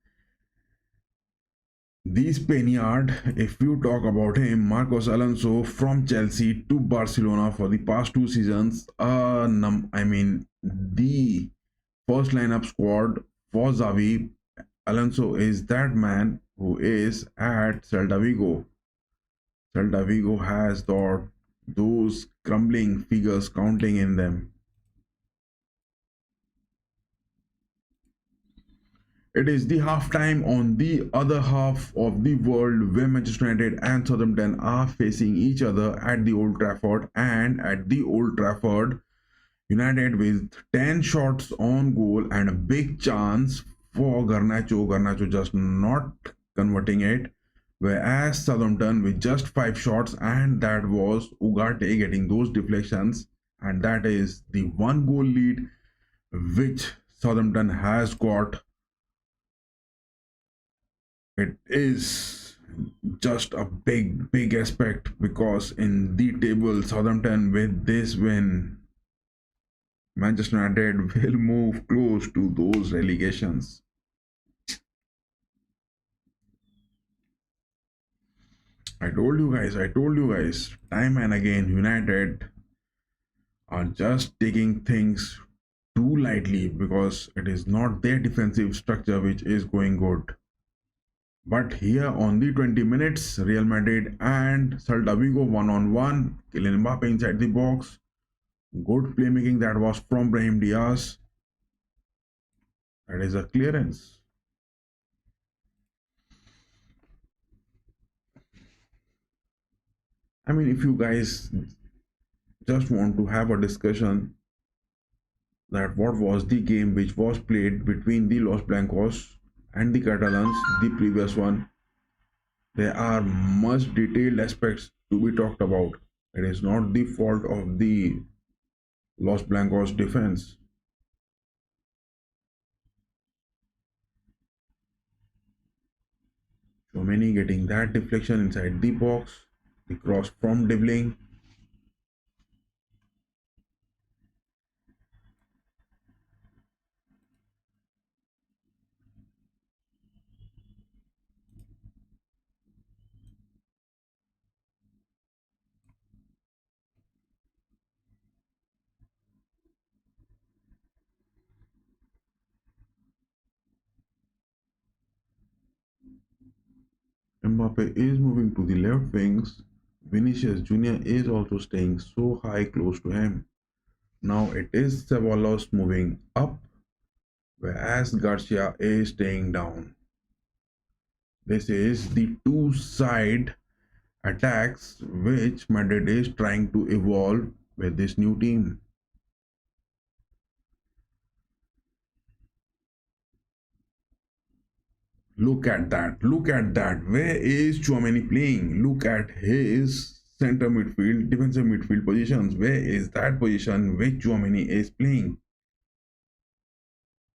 the Spaniard. If you talk about him, Marcos Alonso from Chelsea to Barcelona for the past 2 seasons. The first lineup squad for Xavi. Alonso is that man who is at Celta Vigo. Celta Vigo has those crumbling figures counting in them. It is the halftime on the other half of the world where Manchester United and Southampton are facing each other at the Old Trafford, and at the Old Trafford, United with 10 shots on goal and a big chance for Garnacho. Garnacho just not converting it. Whereas Southampton with just 5 shots, and that was Ugarte getting those deflections, and that is the one goal lead which Southampton has got. It is just a big aspect because in the table, Southampton with this win, Manchester United will move close to those relegations. I told you guys, time and again, United are just taking things too lightly because it is not their defensive structure which is going good. But here on the 20 minutes, Real Madrid and Celta Vigo one-on-one. Kylian Mbappe inside the box. Good playmaking that was from Brahim Diaz. That is a clearance. I mean, if you guys just want to have a discussion that what was the game which was played between the Los Blancos and the Catalans, the previous one, there are much detailed aspects to be talked about. It is not the fault of the Los Blancos defense. Chouameni getting that deflection inside the box. The cross from Dibling. Mbappe is moving to the left wings. Vinicius Jr. is also staying so high close to him. Now it is Ceballos moving up, whereas Garcia is staying down. This is the two-side attacks which Madrid is trying to evolve with this new team. Look at that. Look at that. Where is Chouameni playing? Look at his center midfield, defensive midfield positions. Where is that position which Chouameni is playing?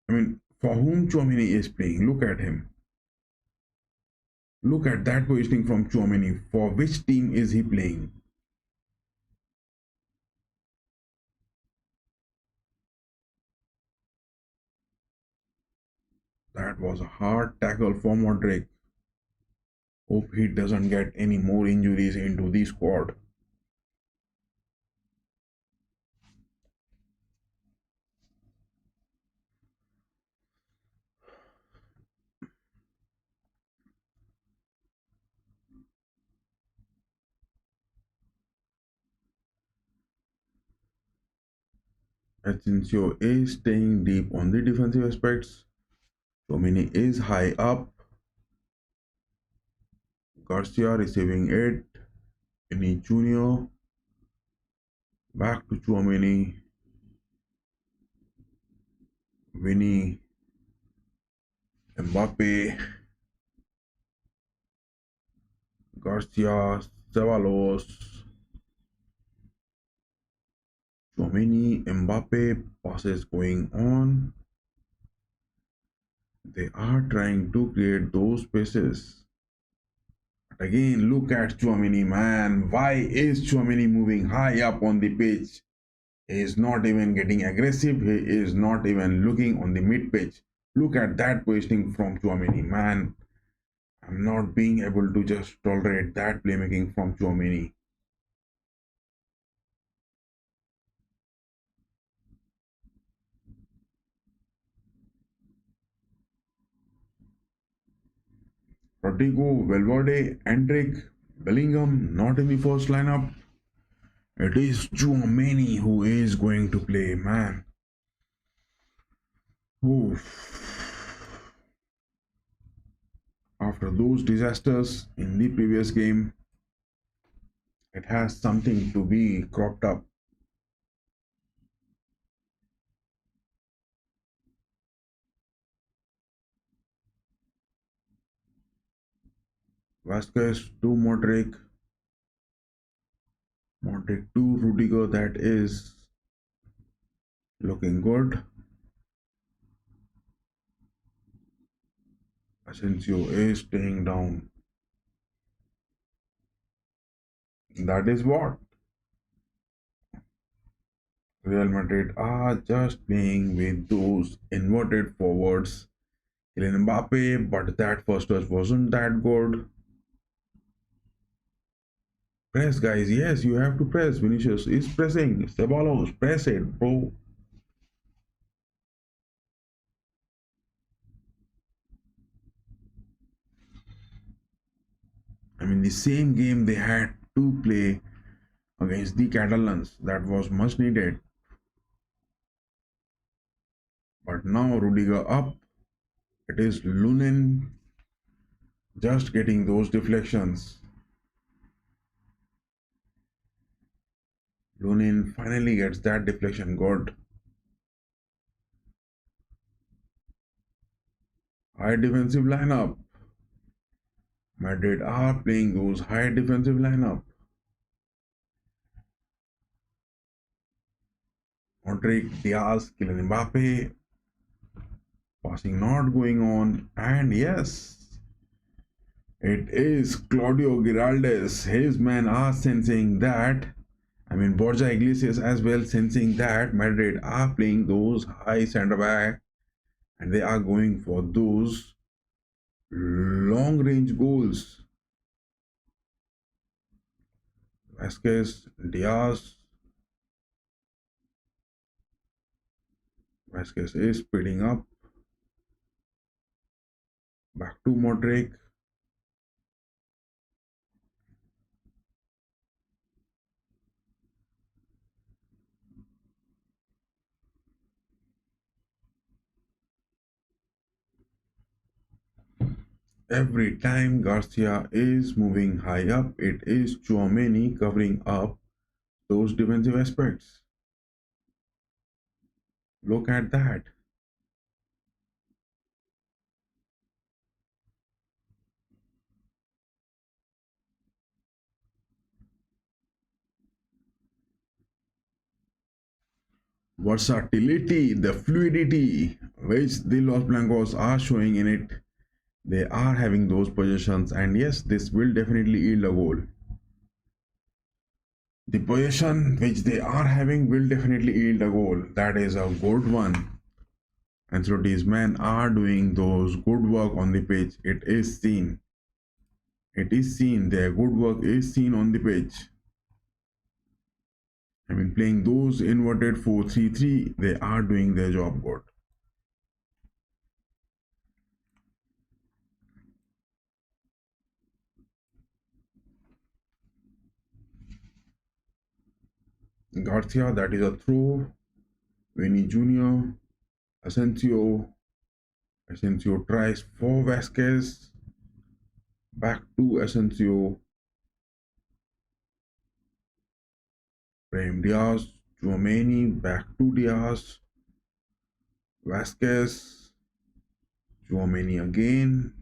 I mean, For whom Chouameni is playing? Look at him. Look at that positioning from Chouameni. For which team is he playing? That was a hard tackle for Modric. Hope he doesn't get any more injuries into the squad. Asensio is staying deep on the defensive aspects. Chouameni is high up. Garcia receiving it. Any Junior. Back to Chouameni. Vinny. Mbappe. Garcia. Ceballos. Chouameni. Mbappe. Passes going on. They are trying to create those spaces. But again, look at Chouameni, man. Why is Chouameni moving high up on the pitch? He is not even getting aggressive. He is not even looking on the mid pitch. Look at that positioning from Chouameni, man. I'm not being able to just tolerate that playmaking from Chouameni. Rodrigo, Valverde, Endrick, Bellingham not in the first lineup. It is Chouameni who is going to play, man. Oof. After those disasters in the previous game, it has something to be cropped up. Vasquez to Modric, Modric to Rudiger, that is looking good. Asensio is staying down. That is what Real Madrid are just playing with those inverted forwards. Kylian Mbappe, but that first touch wasn't that good. Press, guys. Yes, you have to press. Vinicius is pressing. Ceballos, press it, bro. I mean, the same game they had to play against the Catalans. That was much needed. But now Rudiger up. It is Lunin just getting those deflections. Lunin finally gets that deflection good. High defensive lineup. Madrid are playing those high defensive lineup. Modric, Diaz, Kylian Mbappe. Passing not going on. And yes, it is Claudio Giraldes. His men are sensing that. I mean, Borja Iglesias as well sensing that Madrid are playing those high centre back and they are going for those long range goals. Vasquez, Diaz. Vasquez is speeding up. Back to Modric. Every time Garcia is moving high up, it is Chouameni covering up those defensive aspects. Look at that. versatility, the fluidity which the Los Blancos are showing in it. They are having those possessions, and yes, this will definitely yield a goal. The possession which they are having will definitely yield a goal. That is a good one. And so these men are doing those good work on the pitch. It is seen. It is seen. Their good work is seen on the pitch. I mean, playing those inverted 4-3-3, they are doing their job good. Garcia, that is a throw. Vinny Jr., Asensio. Asensio tries for Vasquez. Back to Asensio. Brahim Diaz. Tchouaméni. Back to Diaz. Vasquez. Tchouaméni again.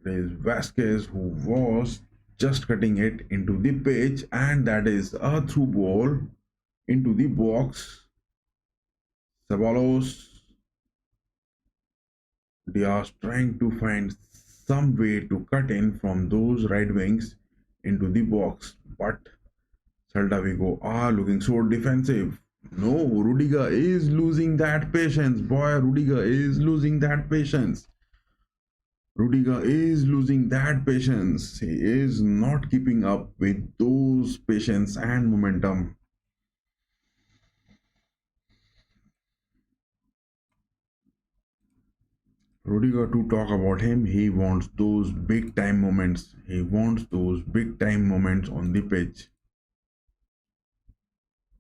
It is Vasquez who was just cutting it into the pitch, and that is a through ball into the box. Ceballos. Diaz trying to find some way to cut in from those right wings into the box, but Celta Vigo are looking so defensive. No, Rudiger is losing that patience. Boy, Rudiger is losing that patience. Rudiger is losing that patience. He is not keeping up with those patience and momentum. Rudiger, to talk about him, he wants those big time moments. He wants those big time moments on the pitch.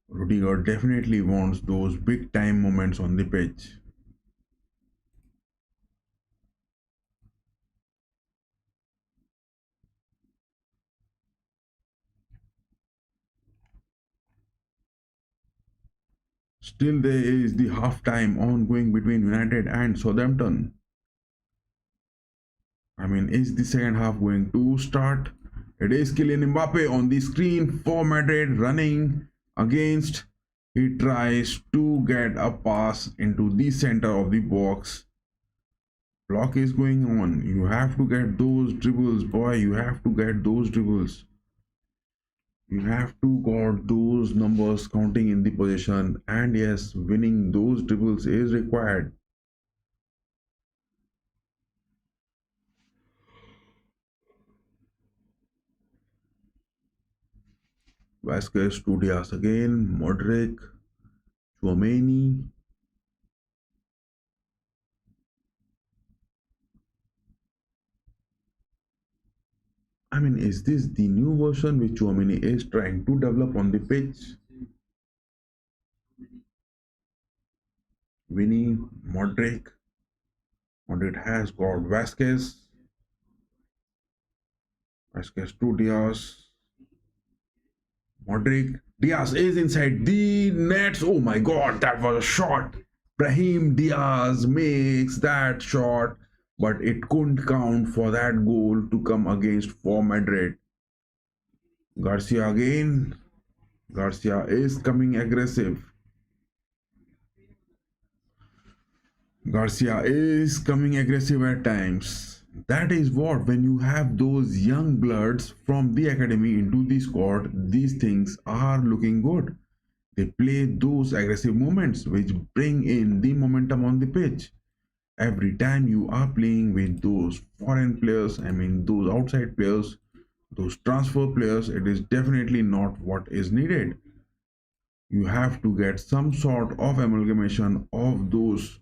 Rudiger definitely wants those big time moments on the pitch. Still, there is the half time ongoing between United and Southampton. I mean, is the second half going to start? It is Kylian Mbappe on the screen for Madrid running against. He tries to get a pass into the center of the box. Block is going on. You have to get those dribbles, boy. You have to get those dribbles. You have to got those numbers counting in the position, and yes, winning those dribbles is required. Vasquez to Diaz again, Modric, Tchouaméni. I mean, is this the new version which Tchouaméni is trying to develop on the pitch? Vinny, Modric. Modric has got Vasquez. Vasquez to Diaz. Modric. Diaz is inside the nets. Oh my god, that was a shot. Brahim Diaz makes that shot, but it couldn't count for that goal to come against for Madrid. Garcia again. Garcia is coming aggressive. Garcia is coming aggressive at times. That is what, when you have those young bloods from the academy into the squad, these things are looking good. They play those aggressive movements which bring in the momentum on the pitch. Every time you are playing with those foreign players, I mean those outside players, those transfer players, it is definitely not what is needed. You have to get some sort of amalgamation of those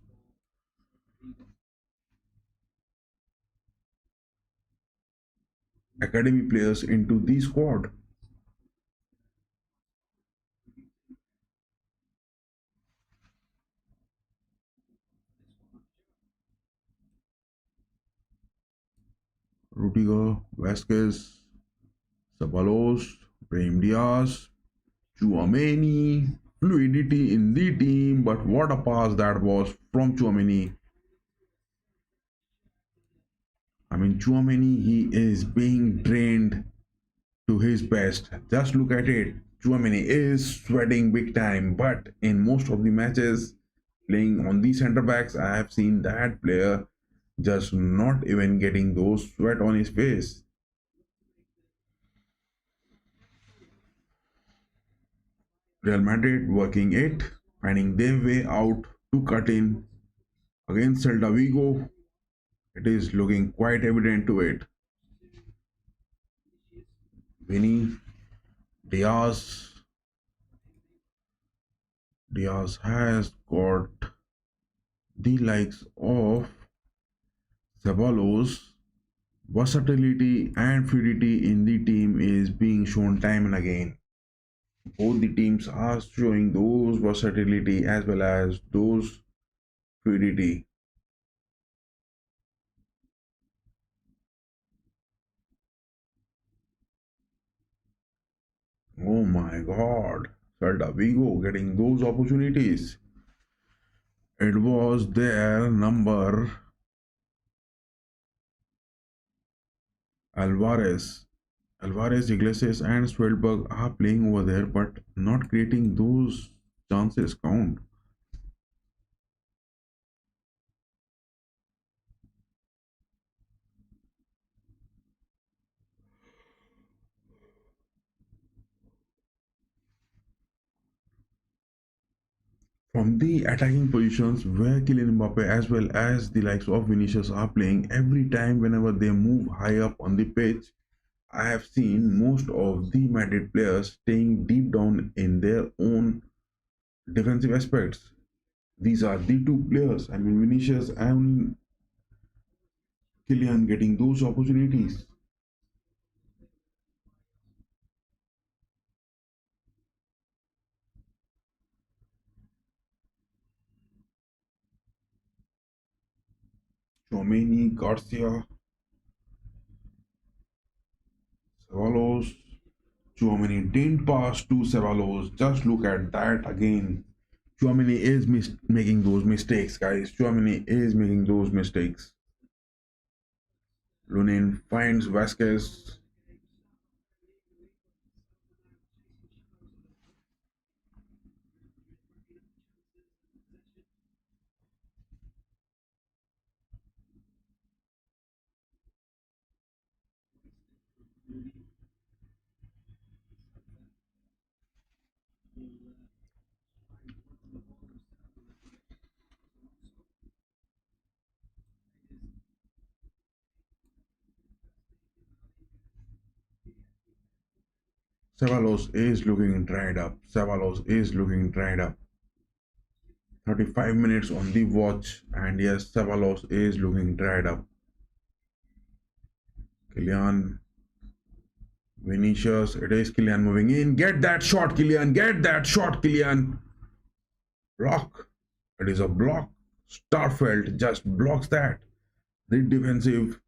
academy players into the squad. Rudiger, Vasquez, Ceballos, Brahim Diaz, Tchouaméni, fluidity in the team, but what a pass that was from Tchouaméni. I mean, Tchouaméni, he is being drained to his best. Just look at it. Chouameni is sweating big time, but in most of the matches playing on the center backs, I have seen that player just not even getting those sweat on his face. Real Madrid working it, finding their way out to cut in against Celta Vigo. It is looking quite evident to it. Vinny, Diaz, Diaz has got the likes of Ceballos. Versatility and fluidity in the team is being shown time and again. Both the teams are showing those versatility as well as those fluidity. Oh my god, Celta Vigo getting those opportunities. It was their number Alvarez. Alvarez, Iglesias, and Swelberg are playing over there but not creating those chances count. From the attacking positions where Kylian Mbappe as well as the likes of Vinicius are playing, every time whenever they move high up on the pitch, I have seen most of the Madrid players staying deep down in their own defensive aspects. These are the two players, I mean Vinicius and Kylian getting those opportunities. Chomeni, Garcia, Ceballos. Chouameni didn't pass to Ceballos. Just look at that again. Chouameni is making those mistakes, guys. Chouameni is making those mistakes. Lunin finds Vasquez. Ceballos is looking dried up. Ceballos is looking dried up. 35 minutes on the watch, and yes, Ceballos is looking dried up. Kylian, Vinicius, it is Kylian moving in. Get that shot, Kylian. Get that shot, Kylian. Block. It is a block. Starfelt just blocks that. The defensive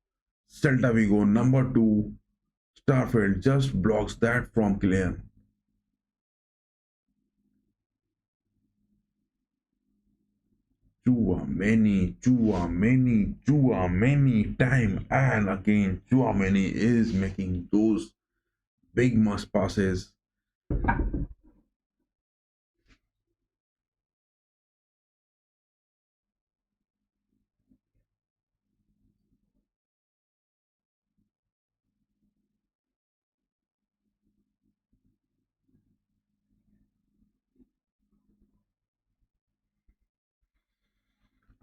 Celta Vigo number 2 Starfelt just blocks that from Kylian. Chua many time and again. Chua is making those big must passes.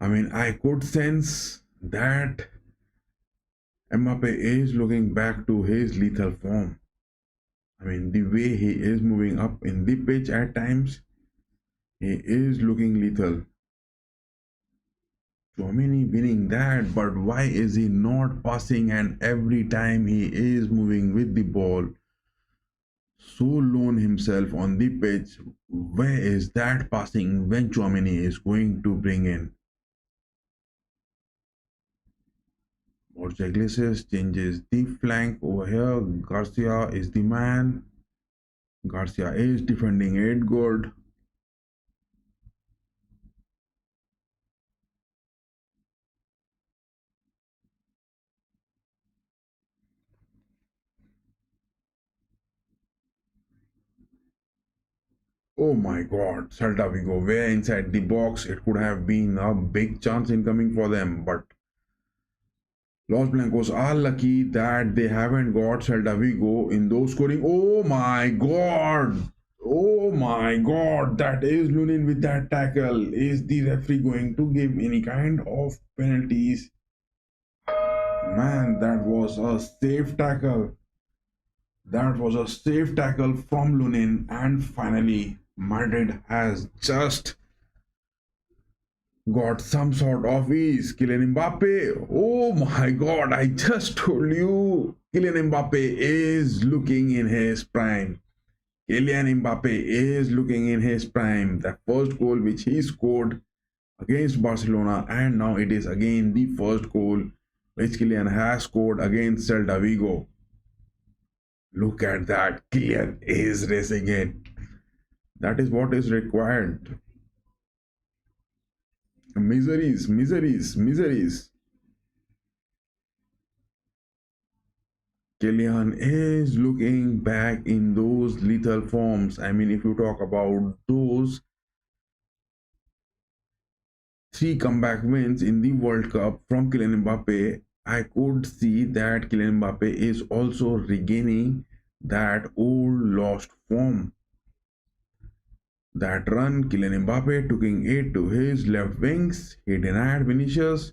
I mean, I could sense that Mbappe is looking back to his lethal form. I mean, the way he is moving up in the pitch at times, he is looking lethal. Chouameni winning that, but why is he not passing? And every time he is moving with the ball, so lone himself on the pitch, where is that passing when Chouameni is going to bring in? Borja Iglesias changes the flank over here. Garcia is the man. Garcia is defending it good. Oh my god, Celta Vigo were inside the box. It could have been a big chance incoming for them, but Los Blancos are lucky that they haven't got Celta Vigo in those scoring. Oh my god! Oh my god! That is Lunin with that tackle. Is the referee going to give any kind of penalties? Man, that was a safe tackle. That was a safe tackle from Lunin, and finally, Madrid has just got some sort of ease. Kylian Mbappe, oh my god, I just told you, Kylian Mbappe is looking in his prime. Kylian Mbappe is looking in his prime. The first goal which he scored against Barcelona, and now it is again the first goal which Kylian has scored against Celta Vigo. Look at that, Kylian is racing it. That is what is required. Miseries, miseries, miseries. Killian is looking back in those lethal forms. I mean, if you talk about those three comeback wins in the World Cup from Kylian Mbappe, I could see that Kylian Mbappe is also regaining that old lost form. That run, Kylian Mbappe taking it to his left wings, he denied Vinicius.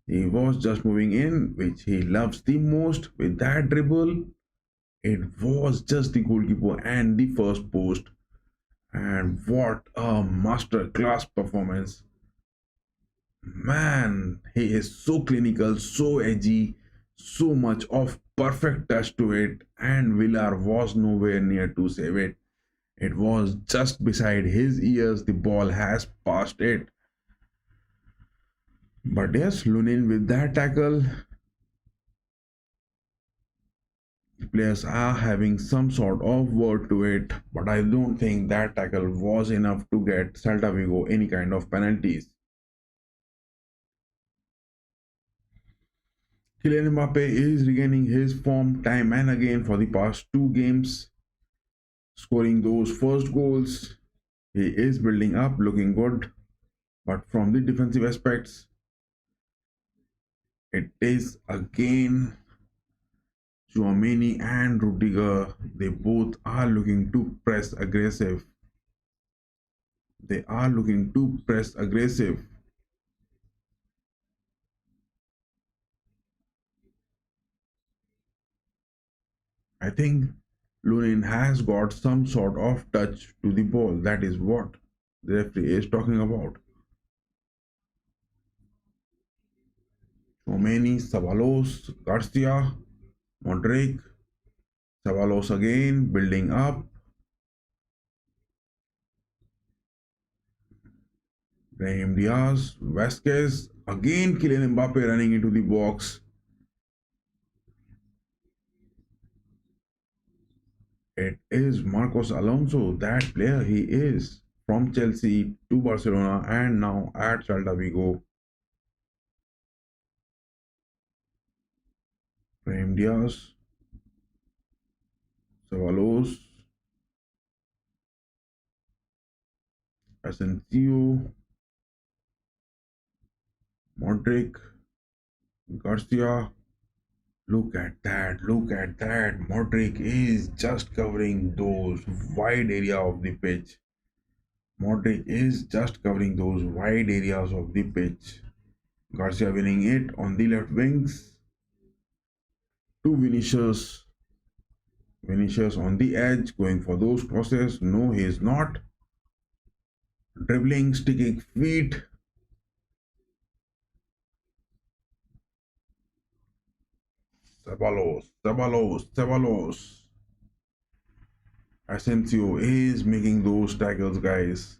He was just moving in, which he loves the most with that dribble. It was just the goalkeeper and the first post. And what a master class performance. Man, he is so clinical, so edgy, so much of perfect touch to it, and Villar was nowhere near to save it. It was just beside his ears, the ball has passed it. But yes, Lunin with that tackle, the players are having some sort of word to it, but I don't think that tackle was enough to get Celta Vigo any kind of penalties. Kylian Mbappe is regaining his form time and again for the past two games, scoring those first goals. He is building up, looking good, but from the defensive aspects, it is again Chouameni and Rudiger. They both are looking to press aggressive. They are looking to press aggressive. I think Lunin has got some sort of touch to the ball. That is what the referee is talking about. Chouameni, Ceballos, Garcia, Modric, Ceballos again, building up. Brahim Diaz, Vasquez, again Kylian Mbappe running into the box. It is Marcos Alonso, that player he is from Chelsea to Barcelona and now at Celta Vigo. Brahim Diaz, Ceballos, Asensio, Modric, Garcia. Look at that, look at that. Modric is just covering those wide area of the pitch. Modric is just covering those wide areas of the pitch. Garcia winning it on the left wings to Vinicius. Vinicius on the edge going for those crosses. No, he is not. Dribbling, sticking feet. Ceballos, Ceballos, Ceballos. Asensio is making those tackles, guys.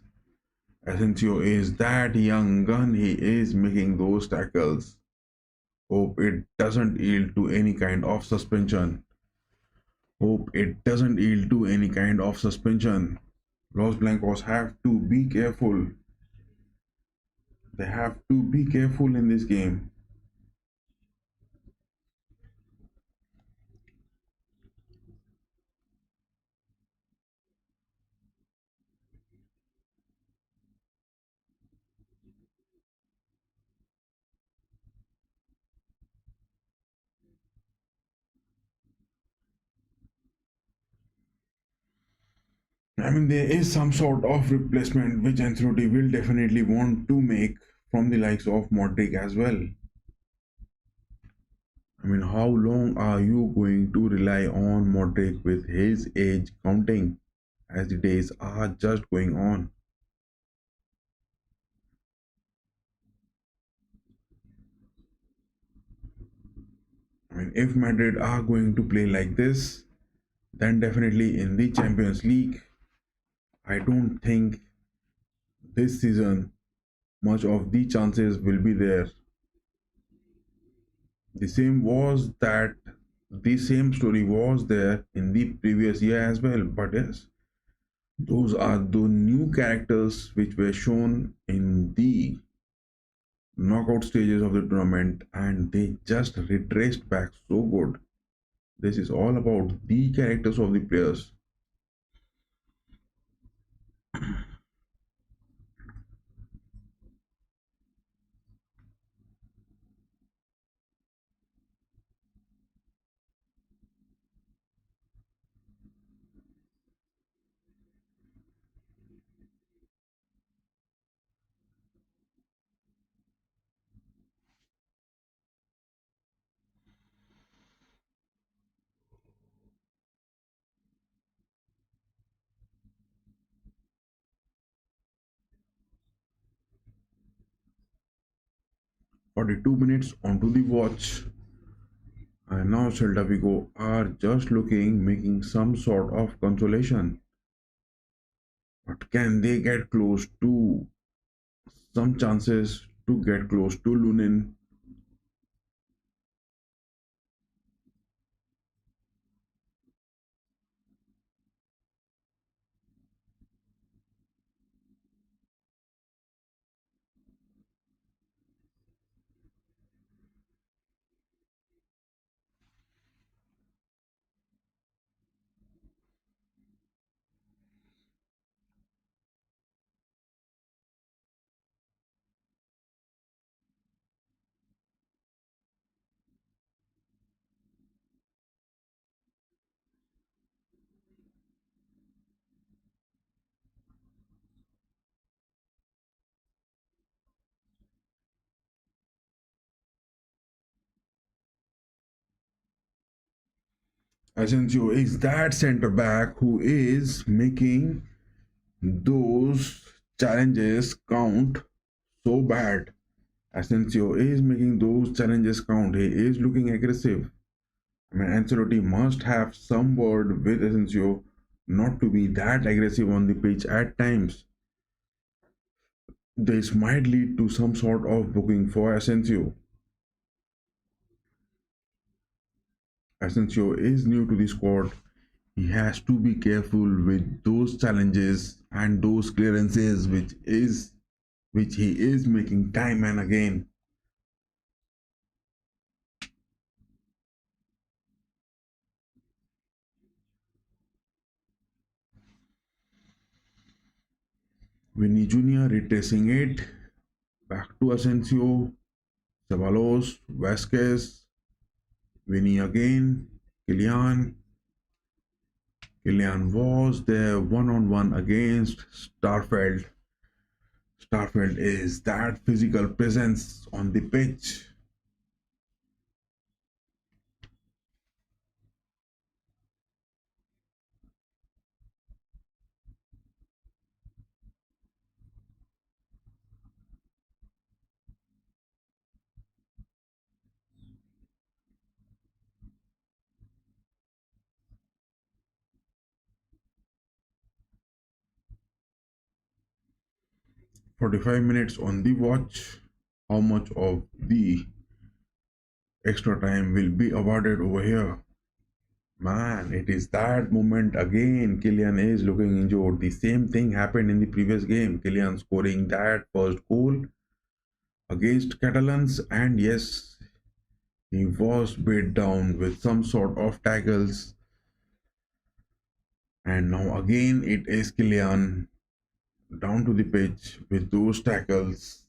Asensio is that young gun. He is making those tackles. Hope it doesn't yield to any kind of suspension. Hope it doesn't yield to any kind of suspension. Los Blancos have to be careful. They have to be careful in this game. I mean, there is some sort of replacement which Ancelotti will definitely want to make from the likes of Modric as well. I mean, how long are you going to rely on Modric with his age counting as the days are just going on? I mean, if Madrid are going to play like this, then definitely in the Champions League, I don't think this season much of the chances will be there. The same was that the same story was there in the previous year as well. But yes, those are the new characters which were shown in the knockout stages of the tournament and they just retraced back so good. This is all about the characters of the players. 42 minutes onto the watch, and now Celta Vigo are just looking, making some sort of consolation. But can they get close to some chances to get close to Lunin? 'Asensio is that centre back who is making those challenges count so bad. Asensio is making those challenges count. He is looking aggressive. I mean, Ancelotti must have some word with Asensio not to be that aggressive on the pitch at times. This might lead to some sort of booking for Asensio. Asensio is new to the squad. He has to be careful with those challenges and those clearances which he is making time and again. Vinny Jr. retracing it back to Asensio, Ceballos, Vasquez, Vinny again, Kylian. Kylian was there one on one against Starfelt. Starfelt is that physical presence on the pitch. 45 minutes on the watch. How much of the extra time will be awarded over here? Man, it is that moment again. Kylian is looking injured. The same thing happened in the previous game. Kylian scoring that first goal against Catalans, and yes, he was beat down with some sort of tackles. And now again, it is Kylian down to the pitch with those tackles.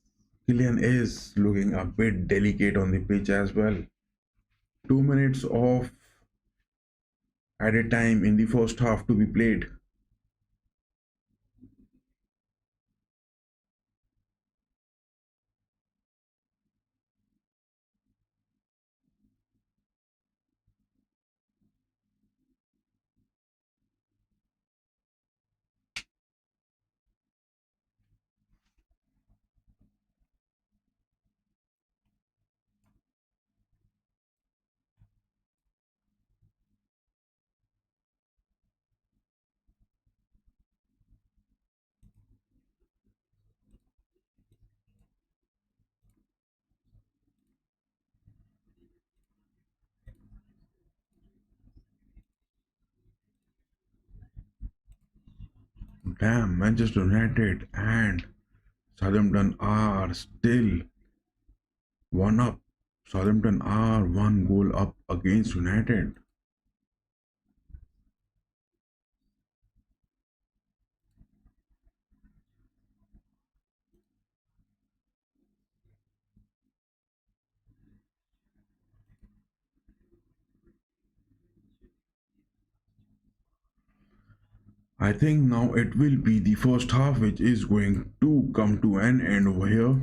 Kylian is looking a bit delicate on the pitch as well. 2 minutes of added time in the first half to be played. Damn, Manchester United and Southampton are still one up. Southampton are one goal up against United. I think now it will be the first half which is going to come to an end over here.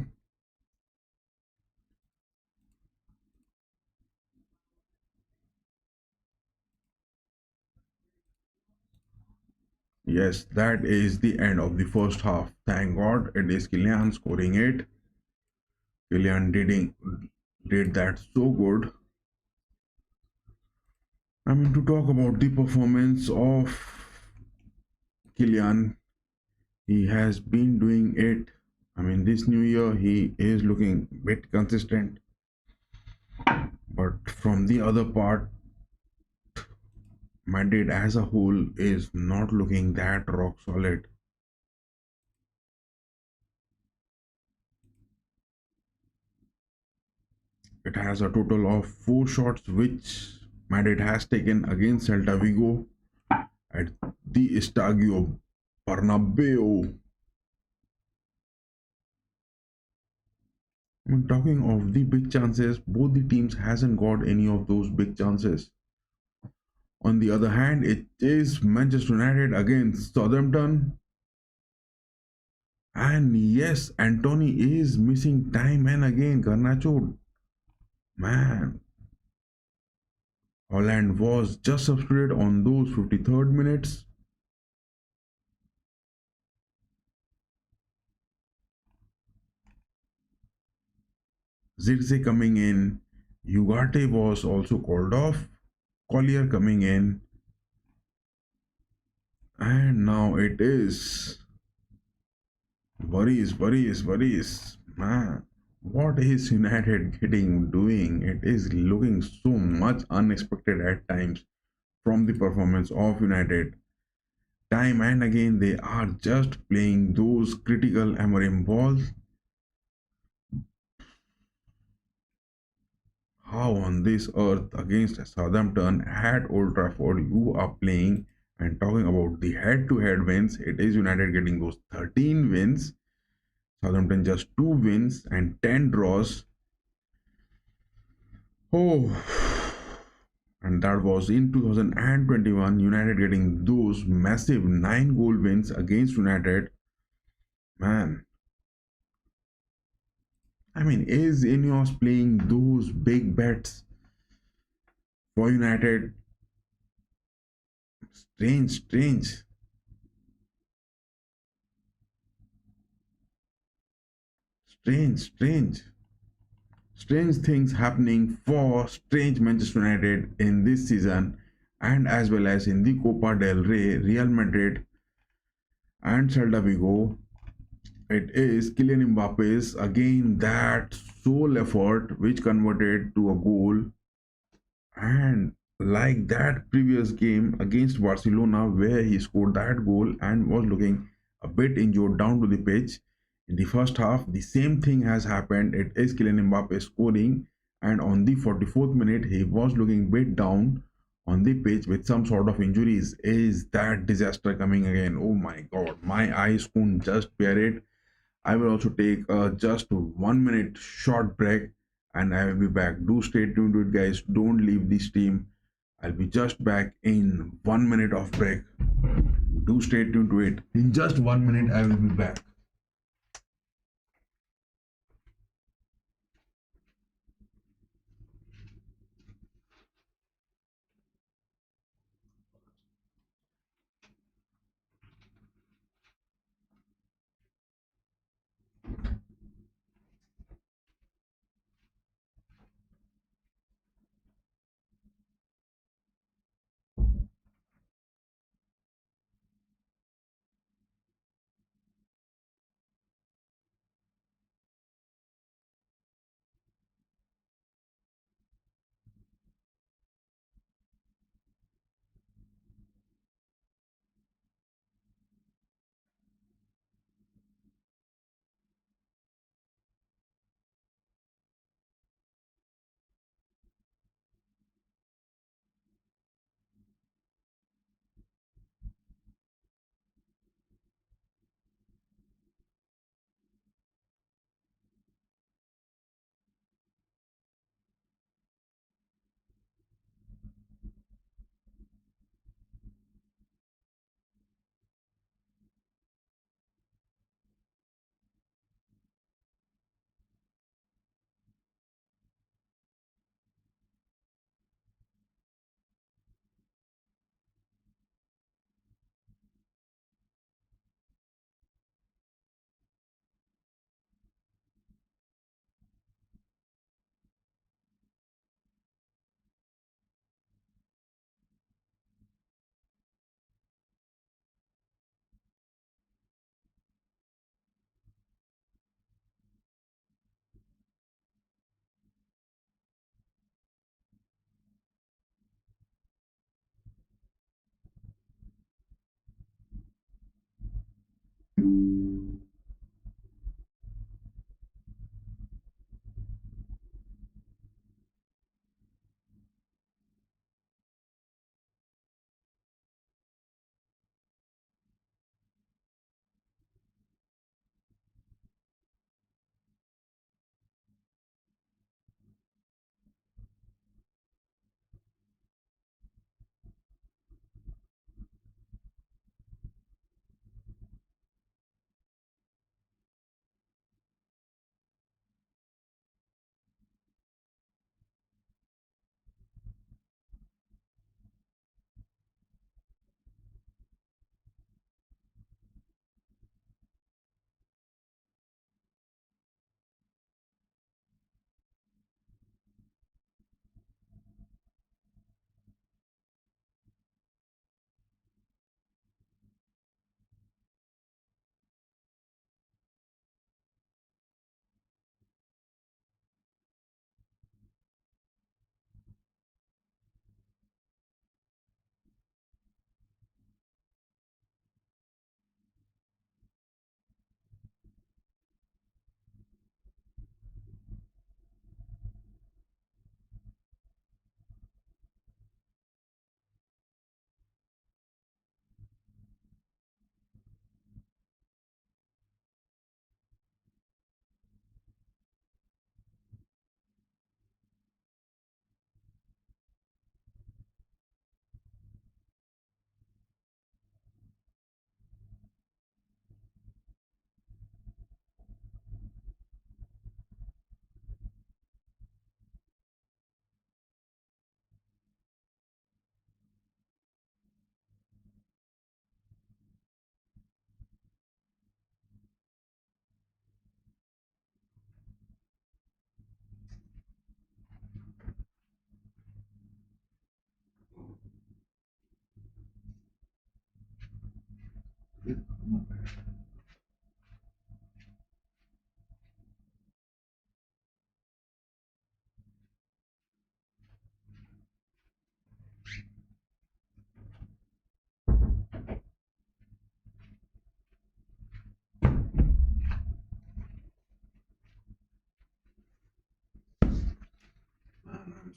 Yes, that is the end of the first half. Thank God it is Kylian scoring it. Kylian did that so good. I mean, to talk about the performance of Kylian, he has been doing it. I mean, this new year he is looking a bit consistent, but from the other part, Madrid as a whole is not looking that rock solid. It has a total of 4 shots which Madrid has taken against Celta Vigo at the Estadio Bernabeu. I mean, talking of the big chances, both the teams hasn't got any of those big chances. On the other hand, it is Manchester United against Southampton. And yes, Anthony is missing time and again. Garnacho, man, Holland was just substituted on those 53rd minutes. Zirze coming in. Ugarte was also called off. Collier coming in. And now it is worries. Man, what is United getting doing? It is looking so much unexpected at times from the performance of United. Time and again, they are just playing those critical Amorim balls. How on this earth against Southampton at Old Trafford you are playing and talking about the head-to-head wins? It is United getting those 13 wins, Southampton just 2 wins and 10 draws. Oh, and that was in 2021. United getting those massive 9 goal wins against United. Man, I mean, is Ineos playing those big bets for United? Strange, strange. Strange things happening for strange Manchester United in this season and as well as in the Copa del Rey, Real Madrid and Celta Vigo. It is Kylian Mbappe's again that sole effort which converted to a goal, and like that previous game against Barcelona where he scored that goal and was looking a bit injured down to the pitch in the first half, the same thing has happened. It is Kylian Mbappe scoring, and on the 44th minute he was looking bit down on the pitch with some sort of injuries. Is that disaster coming again? Oh my god, my eyes couldn't just bear it. I will also take just 1 minute short break and I will be back. Do stay tuned to it, guys. Don't leave the stream. I'll be just back in 1 minute of break. Do stay tuned to it. In just 1 minute, I will be back.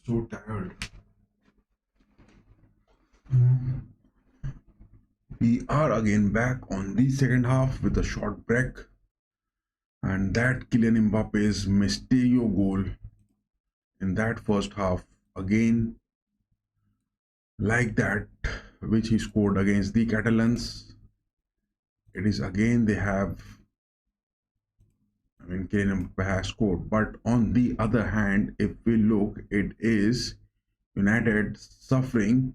So tired. We are again back on the second half with a short break, and that Kylian Mbappe's Mysterio goal in that first half again, like that which he scored against the Catalans. It is again they have. Kylian Mbappe has scored, but on the other hand, if we look, it is United suffering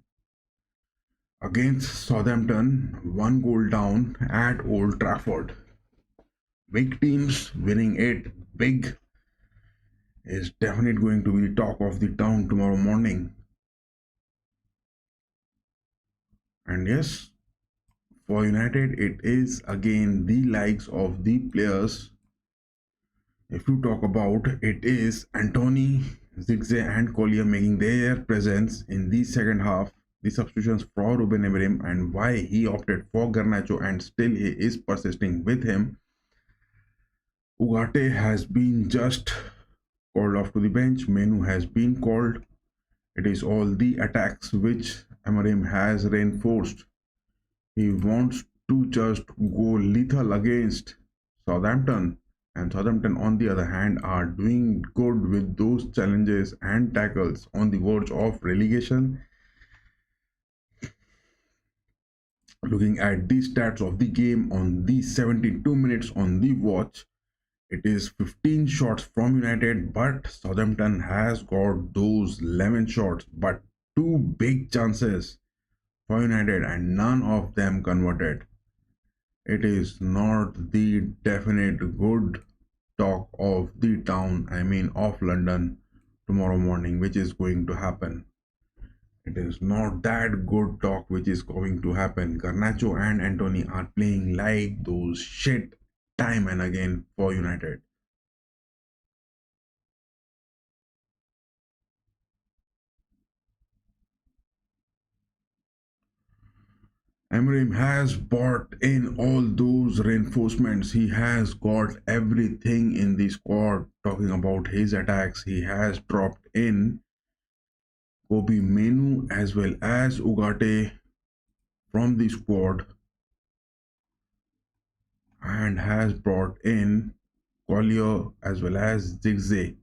against Southampton, one goal down at Old Trafford. Big teams winning it big is definitely going to be the talk of the town tomorrow morning. And yes, for United, it is again the likes of the players. If you talk about it, is Anthony, Zigze, and Collier making their presence in the second half. The substitutions for Ruben Amorim and why he opted for Garnacho and still he is persisting with him. Ugarte has been just called off to the bench. Menu has been called. It is all the attacks which Amorim has reinforced. He wants to just go lethal against Southampton, and Southampton on the other hand are doing good with those challenges and tackles on the verge of relegation. Looking at the stats of the game on the 72 minutes on the watch, it is 15 shots from United, but Southampton has got those 11 shots, but two big chances for United and none of them converted. It is not the definite good talk of the town, of London tomorrow morning, which is going to happen. It is not that good talk which is going to happen. Garnacho and Anthony are playing like those shit time and again for United. Amorim has brought in all those reinforcements. He has got everything in the squad. Talking about his attacks, he has dropped in Kobe Menu as well as Ugarte from the squad and has brought in Collier as well as Zigze.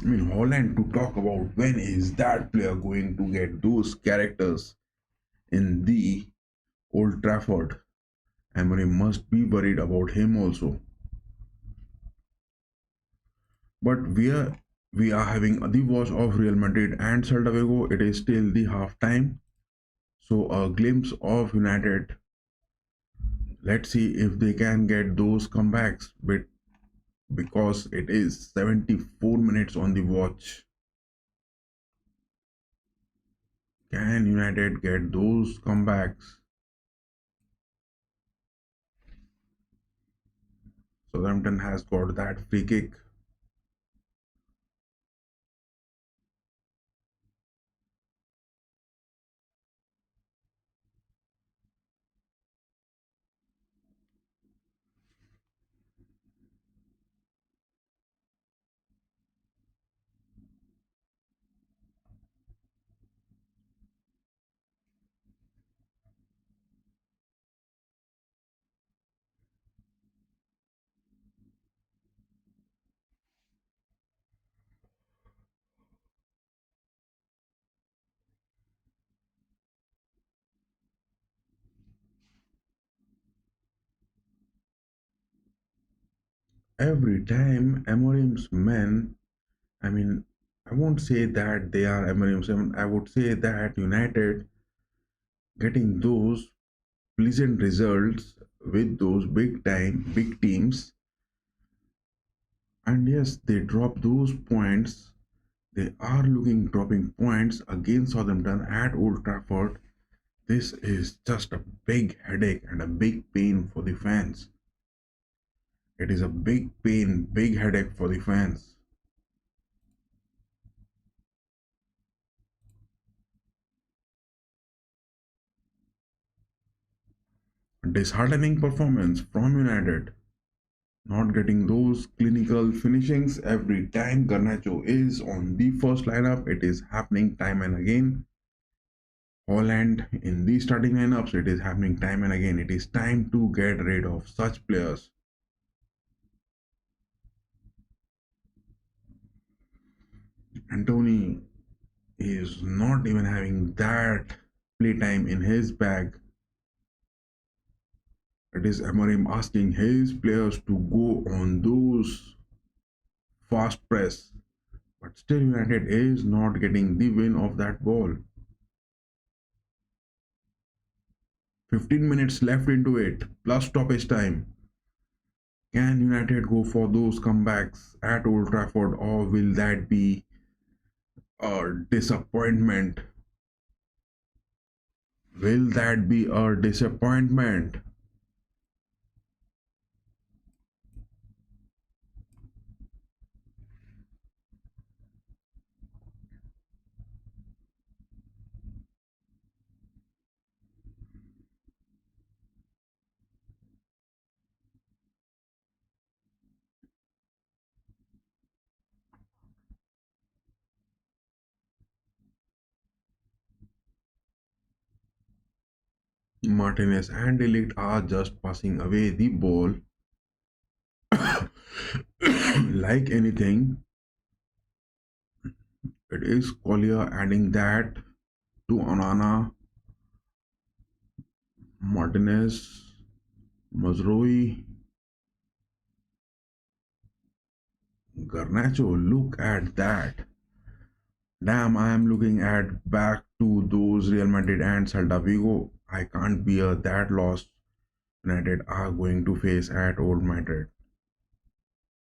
Holland to talk about when is that player going to get those characters in the Old Trafford. Amorim must be worried about him also. But we are having the watch of Real Madrid and Celta Vigo. It is still the half time. So a glimpse of United. Let's see if they can get those comebacks because it is 74 minutes on the watch. Can United get those comebacks? Southampton has got that free kick. Every time Amorim's men, I mean, I won't say that they are Amorim's men, I would say that United getting those pleasant results with those big teams, and yes, they drop those points. They are looking dropping points against Southampton at Old Trafford. This is just a big headache and a big pain for the fans. It is a big pain, big headache for the fans. Disheartening performance from United. Not getting those clinical finishings every time Garnacho is on the first lineup. It is happening time and again. Holland in the starting lineups, it is happening time and again. It is time to get rid of such players. Anthony is not even having that playtime in his bag. It is Amorim asking his players to go on those fast press, but still United is not getting the win of that ball. 15 minutes left into it, plus stoppage time. Can United go for those comebacks at Old Trafford, or will that be a disappointment? Will that be a disappointment? Martinez and De Ligt are just passing away the ball like anything. It is Collier adding that to Onana, Martinez, Mazrui, Garnacho. Look at that. Damn, I am looking at back to those Real Madrid and Celta Vigo. I can't bear that loss United are going to face at Old Madrid.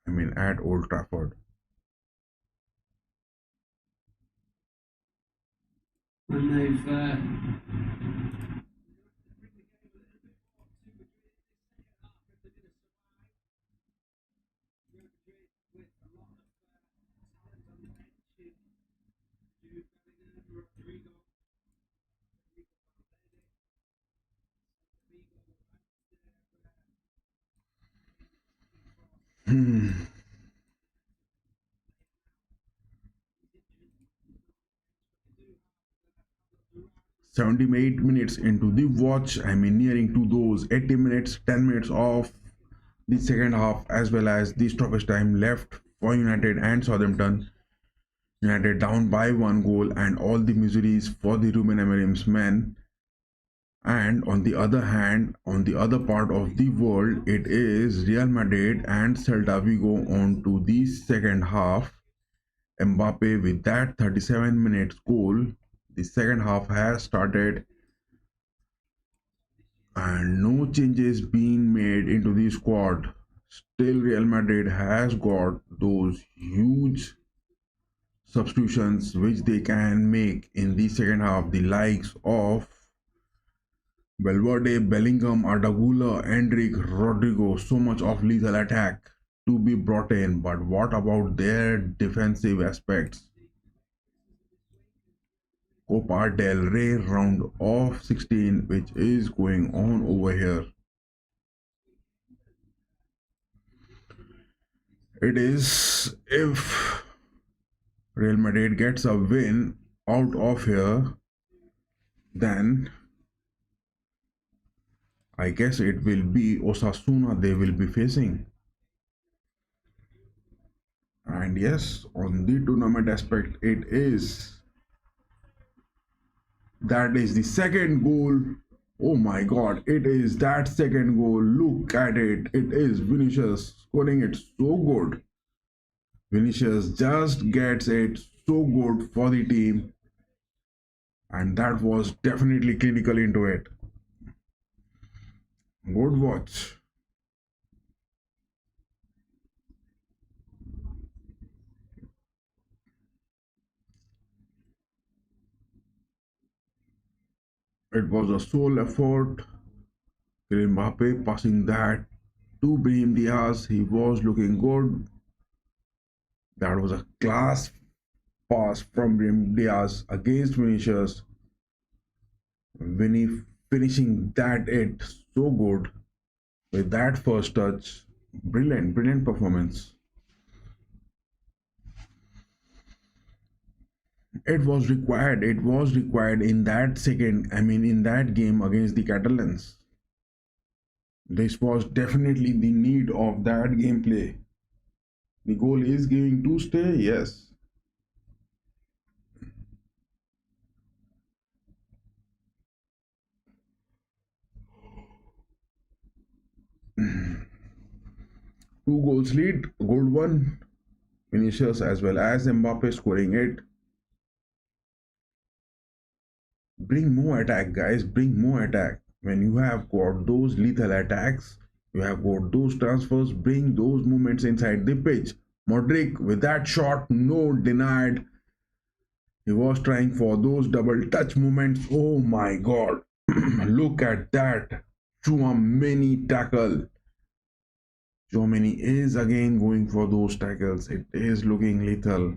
I mean, at Old Trafford. And they've Hmm. 78 minutes into the watch, I mean, nearing to those 80 minutes, 10 minutes of the second half, as well as the stoppage time left for United and Southampton. United down by one goal, and all the miseries for the Ruben Amorim's men. And on the other hand, on the other part of the world, it is Real Madrid and Celta Vigo on to the second half. Mbappe with that 37 minutes goal. The second half has started and no changes being made into the squad. Still, Real Madrid has got those huge substitutions which they can make in the second half. The likes of Belverde, Bellingham, Ardagula, Endrick, Rodrigo, so much of lethal attack to be brought in. But what about their defensive aspects? Copa del Rey round of 16, which is going on over here. It is, if Real Madrid gets a win out of here, then I guess it will be Osasuna they will be facing. And yes, on the tournament aspect, it is. That is the second goal. Oh my god, it is that second goal. Look at it. It is Vinicius scoring it so good. Vinicius just gets it so good for the team. And that was definitely clinical into it. Good watch. It was a sole effort. Mbappe passing that to Brahim Diaz. He was looking good. That was a class pass from Brahim Diaz against Vinicius. Vinny finishing that it so good with that first touch. Brilliant, brilliant performance. It was required in that second, I mean, in that game against the Catalans. This was definitely the need of that gameplay. The goal is going to stay, yes. Two goals lead, goal one. Vinicius as well as Mbappe scoring it. Bring more attack, guys. Bring more attack. When you have got those lethal attacks, you have got those transfers, bring those movements inside the pitch. Modric with that shot, no denied. He was trying for those double touch movements. Oh my god. Look at that. Chouameni tackle. Chouameni is again going for those tackles. It is looking lethal.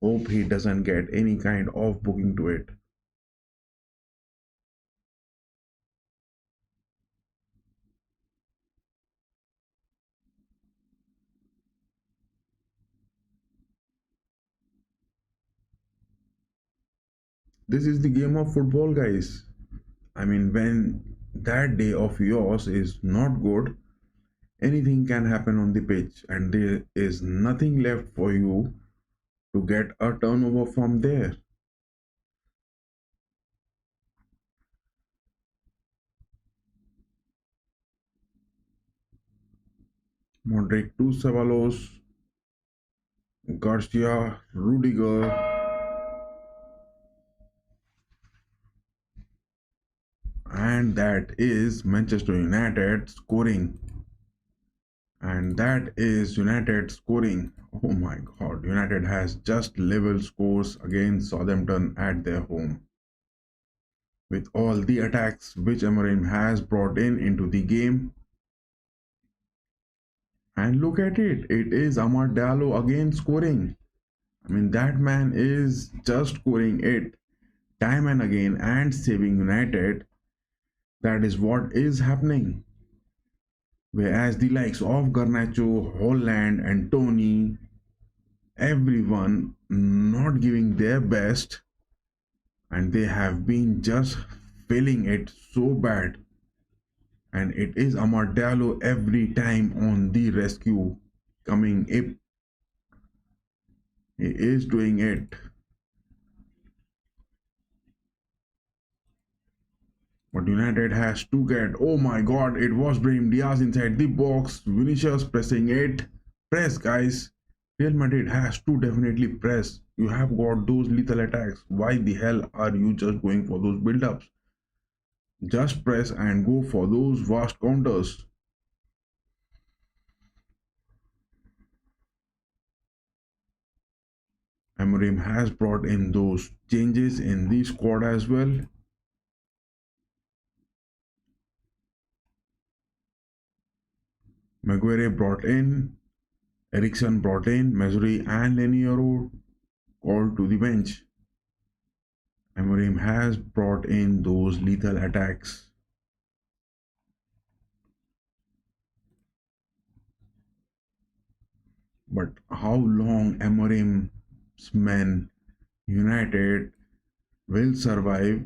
Hope he doesn't get any kind of booking to it. This is the game of football, guys. I mean, when that day of yours is not good, anything can happen on the pitch, and there is nothing left for you to get a turnover from there. Modric to Ceballos, Garcia, Rudiger, and that is Manchester United scoring. And that is United scoring. Oh my god, United has just level scores against Southampton at their home. With all the attacks which Amorim has brought in into the game. And look at it, it is Amad Diallo again scoring. I mean, that man is just scoring it time and again and saving United. That is what is happening. Whereas the likes of Garnacho, Holland, and Tony, everyone not giving their best, and they have been just failing it so bad. And it is Amad Diallo every time on the rescue coming up. He is doing it. But United has to get. Oh my god, it was Brahim Diaz inside the box. Vinicius pressing it. Press, guys. Real Madrid has to definitely press. You have got those lethal attacks. Why the hell are you just going for those build-ups? Just press and go for those vast counters. Amorim has brought in those changes in the squad as well. Maguire brought in, Ericsson brought in, Mesri and Leniero called to the bench. Amorim has brought in those lethal attacks. But how long Amorim's men United will survive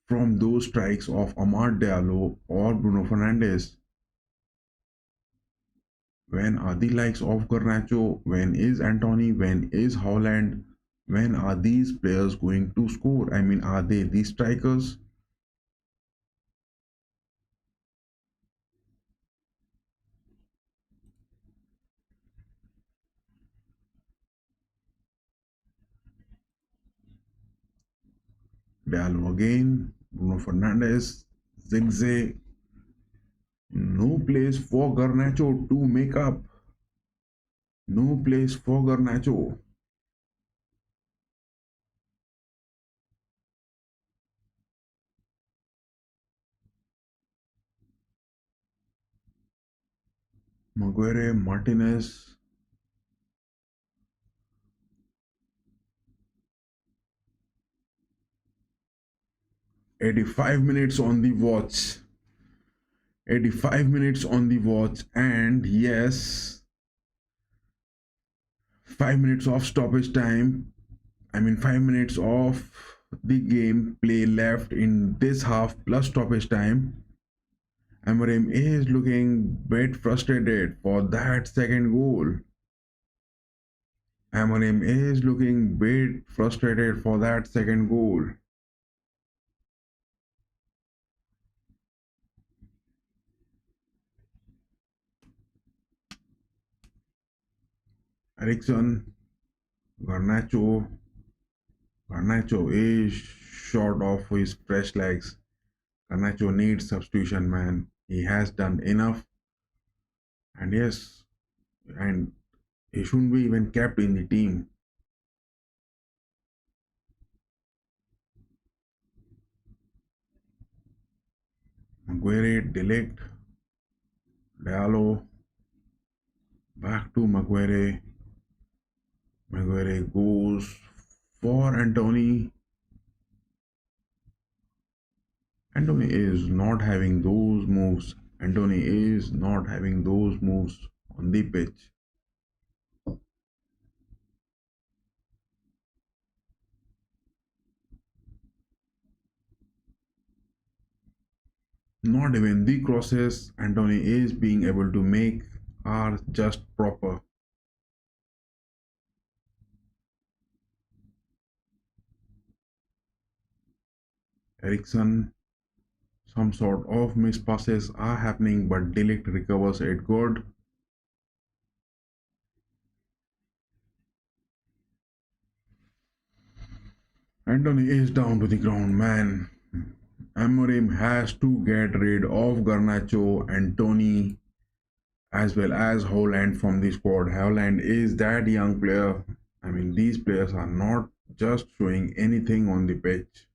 from those strikes of Amad Diallo or Bruno Fernandes? When are the likes of Garnacho? When is Antony? When is Holland? When are these players going to score? I mean, are they the strikers? Diallo again, Bruno Fernandes, Zigzag. No place for Garnacho to make up. No place for Garnacho. Maguire, Martinez. 85 minutes on the watch. 85 minutes on the watch, and yes, 5 minutes of stoppage time. 5 minutes of the game play left in this half plus stoppage time. Amorim is looking bit frustrated for that second goal. Amorim is looking bit frustrated for that second goal. Ericsson, Garnacho. Garnacho is short of his fresh legs. Garnacho needs substitution, man. He has done enough. And yes, and he shouldn't be even kept in the team. Maguire, Delict, Diallo, back to Maguire. Maguire goes for Anthony. Anthony is not having those moves. Anthony is not having those moves on the pitch. Not even the crosses Anthony is being able to make are just proper. Ericsson, some sort of missed passes are happening, but Delict recovers it good. Anthony is down to the ground, man. Amorim has to get rid of Garnacho and Tony as well as Holland from the squad. Holland is that young player. These players are not just showing anything on the pitch.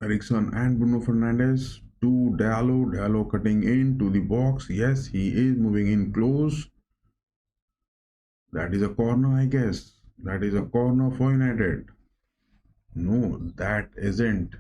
Ericsson and Bruno Fernandes to Diallo. Diallo cutting into the box. Yes, he is moving in close. That is a corner, I guess. That is a corner for United. No, that isn't.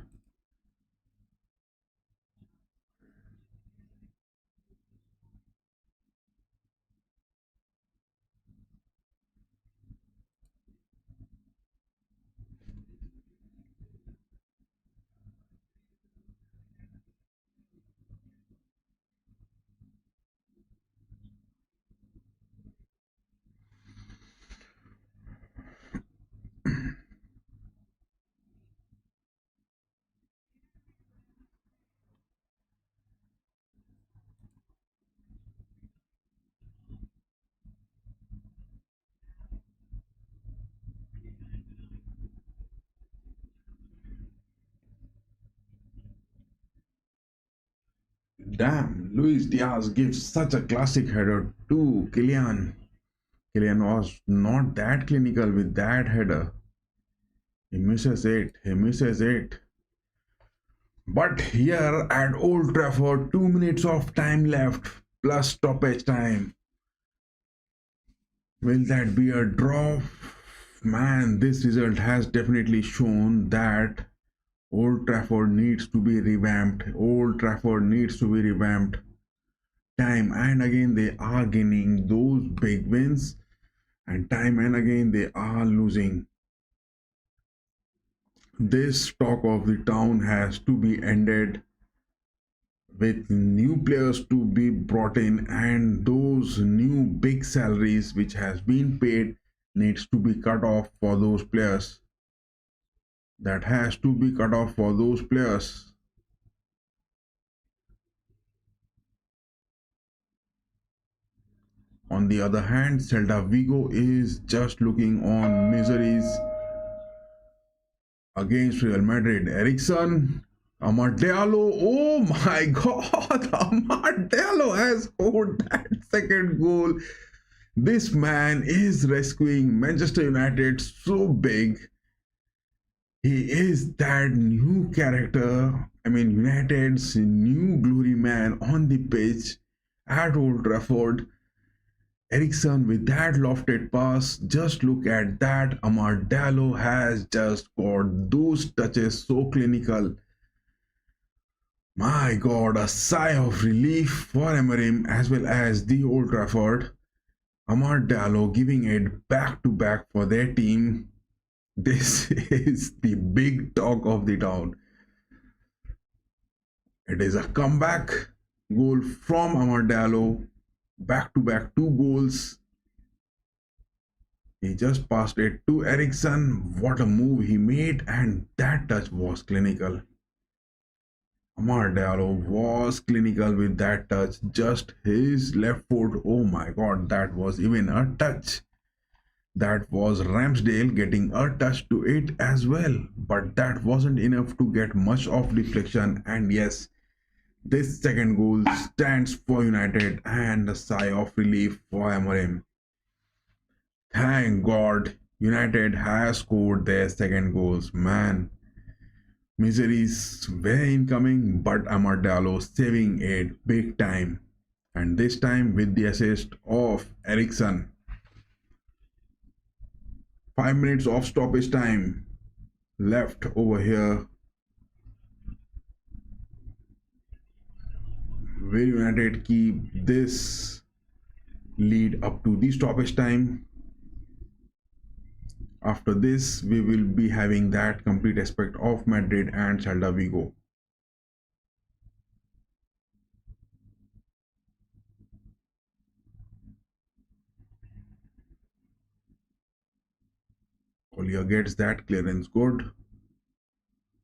Damn, Luis Diaz gives such a classic header to Kylian. Kylian was not that clinical with that header. He misses it. He misses it. But here at Old Trafford, 2 minutes of time left plus stoppage time. Will that be a draw? Man, this result has definitely shown that Old Trafford needs to be revamped. Old Trafford needs to be revamped. Time and again they are gaining those big wins, and time and again they are losing. This talk of the town has to be ended with new players to be brought in, and those new big salaries which has been paid needs to be cut off for those players. That has to be cut off for those players. On the other hand, Celta Vigo is just looking on miseries against Real Madrid. Ericsson, Amad Diallo, oh my god, Amad Diallo has scored that second goal. This man is rescuing Manchester United so big. He is that new character. United's new glory man on the pitch at Old Trafford. Ericsson with that lofted pass. Just look at that. Amar Diallo has just got those touches so clinical. My God, a sigh of relief for Emerim as well as the Old Trafford. Amar Diallo giving it back to back for their team. This is the big talk of the town. It is a comeback goal from Amar Diallo. Back to back two goals. He just passed it to Ericsson. What a move he made, and that touch was clinical. Amar Diallo was clinical with that touch. Just his left foot. Oh my God, that was even a touch. That was Ramsdale getting a touch to it as well. But that wasn't enough to get much of deflection. And yes, this second goal stands for United and a sigh of relief for Amorim. Thank God United has scored their second goals. Man, miseries were incoming, but Amar Diallo saving it big time. And this time with the assist of Ericsson. 5 minutes of stoppage time left over here. Will United keep this lead up to the stoppage time? After this, we will be having that complete aspect of Madrid and Celta Vigo. Collier gets that clearance good,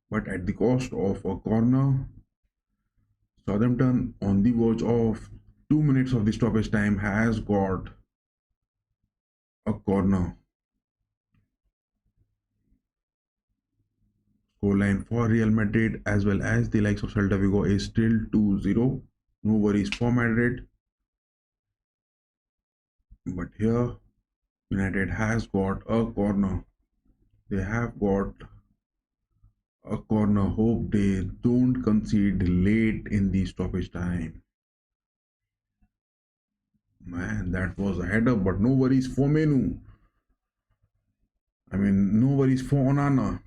but at the cost of a corner. Southampton on the verge of 2 minutes of the stoppage time has got a corner. Scoreline for Real Madrid as well as the likes of Celta Vigo is still 2-0. No worries for Madrid. But here United has got a corner. They have got a corner. Hope they don't concede late in the stoppage time. Man, that was a header, but no worries for Menu. I mean, no worries for Onana.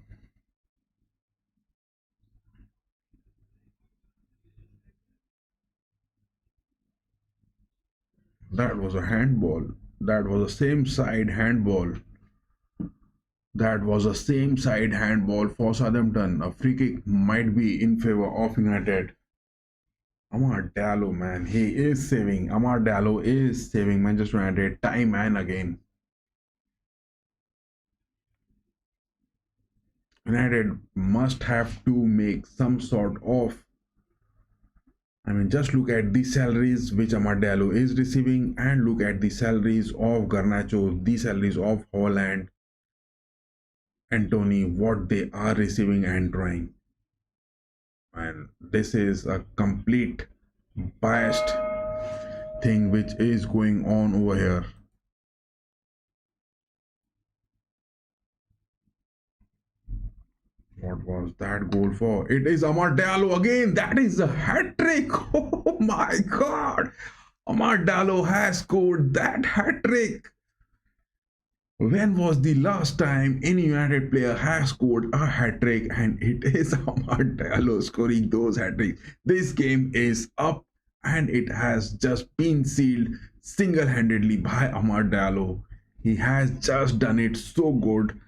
That was a handball. That was a same side handball. That was a same side handball for Southampton. A free kick might be in favor of United. Amar Diallo, man, he is saving. Amar Diallo is saving Manchester United time and again. United must have to make some sort of, I mean, just look at the salaries which Amar Diallo is receiving and look at the salaries of Garnacho, the salaries of Holland, Anthony, what they are receiving and drawing. And this is a complete biased thing which is going on over here. What was that goal for? It is Amar Diallo again. That is a hat trick. Oh my God. Amar Diallo has scored that hat trick. When was the last time any United player has scored a hat trick? And it is Amar Diallo scoring those hat tricks. This game is up and it has just been sealed single-handedly by Amar Diallo. He has just done it so good.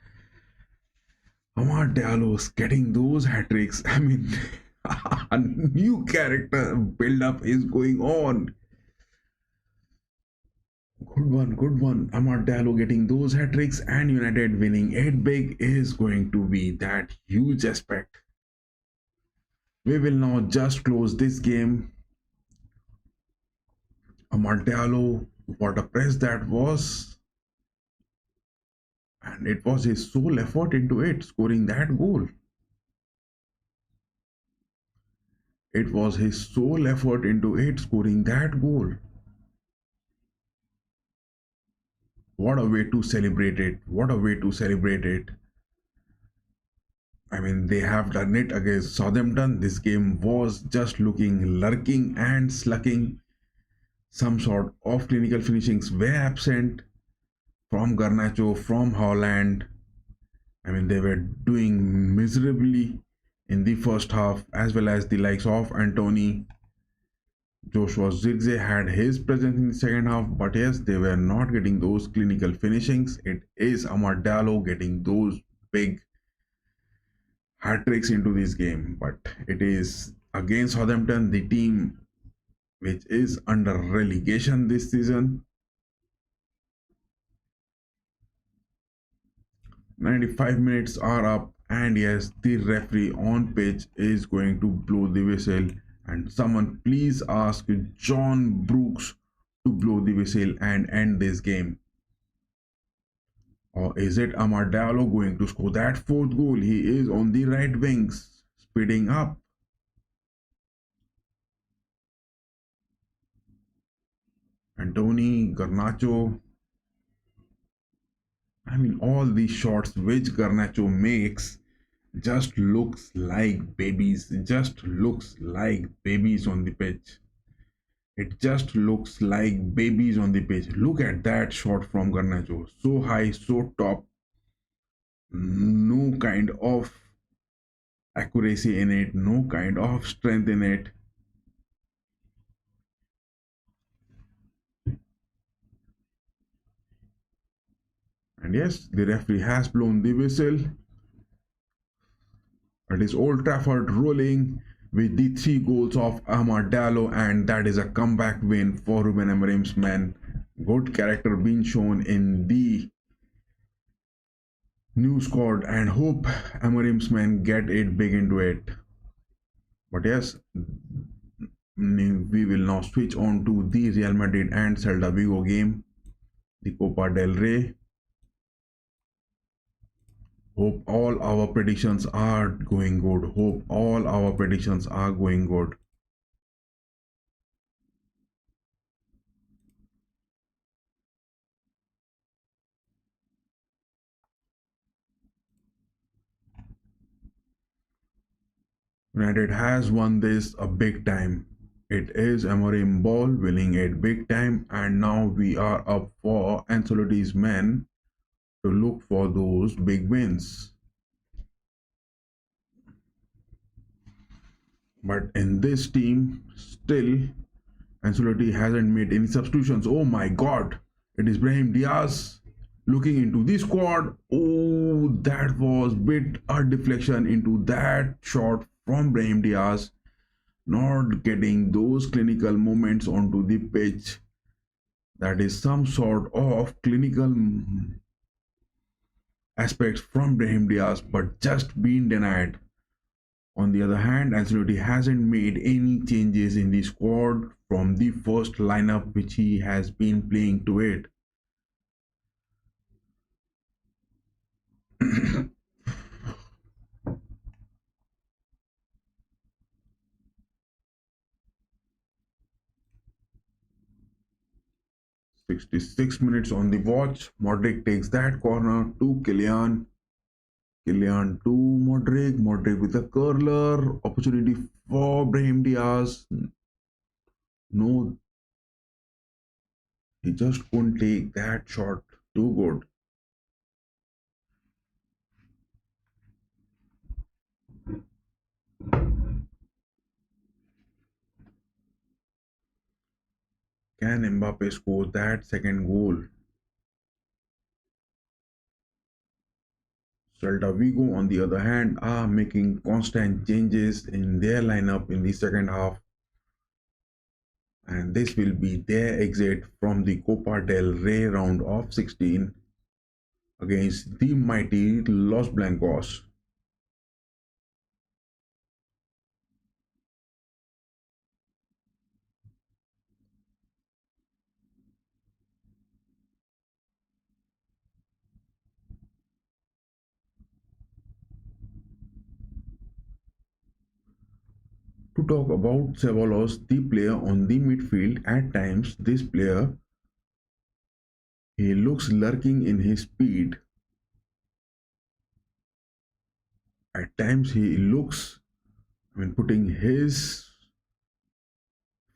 Amar Diallo's getting those hat tricks. I mean, a new character build-up is going on. Good one. Amar Diallo getting those hat tricks and United winning it big is going to be that huge aspect. We will now just close this game. Amar Diallo, what a press that was. And it was his sole effort into it, scoring that goal. It was his sole effort into it, scoring that goal. What a way to celebrate it. What a way to celebrate it. I mean, they have done it against Southampton. This game was just looking lurking and slacking. some sort of clinical finishings were absent from Garnacho, from Holland. I mean, they were doing miserably in the first half, as well as the likes of Antony. Joshua Zirkzee had his presence in the second half, but yes, they were not getting those clinical finishings. It is Amar Diallo getting those big hat tricks into this game, but it is against Southampton, the team which is under relegation this season. 95 minutes are up, and yes, the referee on pitch is going to blow the whistle. And someone please ask John Brooks to blow the whistle and end this game. Or is it Amar Diallo going to score that fourth goal? He is on the right wings, speeding up. Antony, Garnacho. I mean, all these shots which Garnacho makes just looks like babies. It just looks like babies on the pitch. It just looks like babies on the pitch. Look at that shot from Garnacho. So high, so top. No kind of accuracy in it, no kind of strength in it. And yes, the referee has blown the whistle. It is Old Trafford rolling with the 3 goals of Amar Diallo, and that is a comeback win for Ruben Amorim's men. Good character being shown in the new squad, and hope Amorim's men get it big into it. But yes, we will now switch on to the Real Madrid and Celta Vigo game, the Copa del Rey. Hope all our predictions are going good. Hope all our predictions are going good. United has won this a big time. It is Amorim ball winning it big time, and now we are up for Ancelotti's men to look for those big wins. But in this team, still, Ancelotti hasn't made any substitutions. Oh my god, it is Brahim Diaz looking into the squad. Oh, that was bit a deflection into that shot from Brahim Diaz. Not getting those clinical moments onto the pitch. That is some sort of clinical aspects from Brahim Diaz, but just being denied. On the other hand, Ancelotti hasn't made any changes in the squad from the first lineup which he has been playing to it. 66 minutes on the watch. Modric takes that corner to Kylian. Kylian to Modric. Modric with a curler. Opportunity for Brahim Diaz. No, he just couldn't take that shot. Too good. Can Mbappe score that second goal? Celta Vigo, on the other hand, are making constant changes in their lineup in the second half, and this will be their exit from the Copa del Rey round of 16 against the mighty Los Blancos. To talk about Ceballos, the player on the midfield, at times this player, he looks lurking in his speed. At times he looks, putting his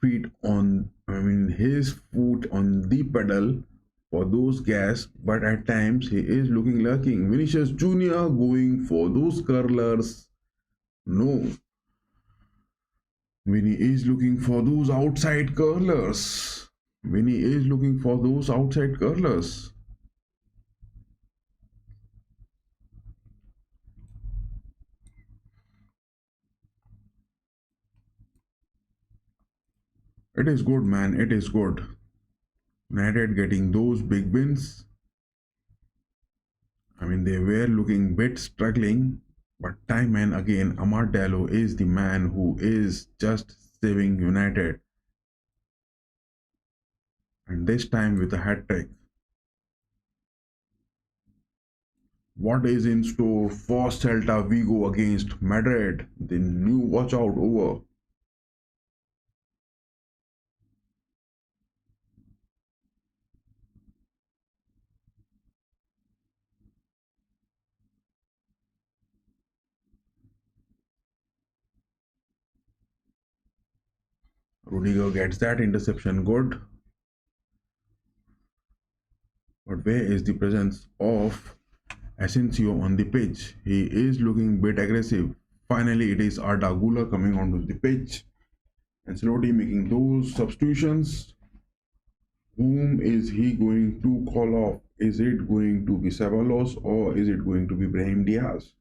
feet on, I mean, his foot on the pedal for those gas, but at times he is looking lurking. Vinicius Jr. going for those curlers. No, Vinny is looking for those outside curlers. Vinny is looking for those outside curlers. It is good, man. It is good. United getting those big wins. I mean, they were looking bit struggling, but time and again, Amar Diallo is the man who is just saving United, and this time with a hat trick. What is in store for Celta Vigo against Madrid? The new watch out over. Rudiger gets that interception good, but where is the presence of Asensio on the pitch? He is looking a bit aggressive. Finally, it is Arda Güler coming onto the pitch and slowly making those substitutions. Whom is he going to call off? Is it going to be Ceballos or is it going to be Brahim Diaz?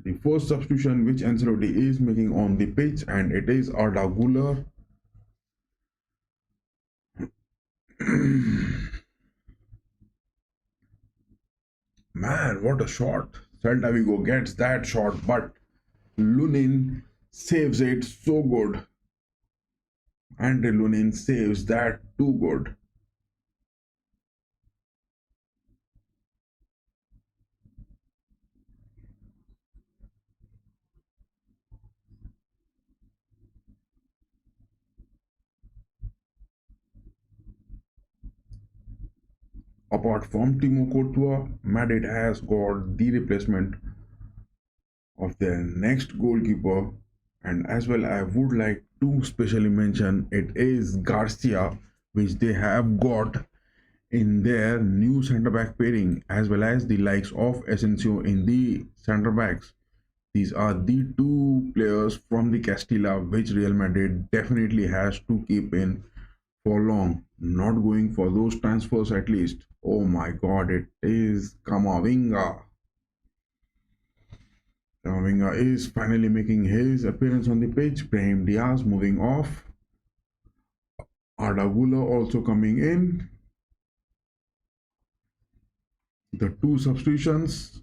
The first substitution which Ancelotti is making on the pitch, and it is Arda Güler. Man, what a shot! Celta Vigo gets that shot, but Lunin saves it so good. Andre Lunin saves that too good. Apart from Timo Courtois, Madrid has got the replacement of their next goalkeeper, and as well I would like to specially mention it is Garcia, which they have got in their new centre back pairing, as well as the likes of Asensio in the centre backs. These are the two players from the Castilla which Real Madrid definitely has to keep in for long, not going for those transfers at least. Oh my god, it is Camavinga. Camavinga is finally making his appearance on the pitch. Brahim Diaz moving off. Arda Güler also coming in. The two substitutions.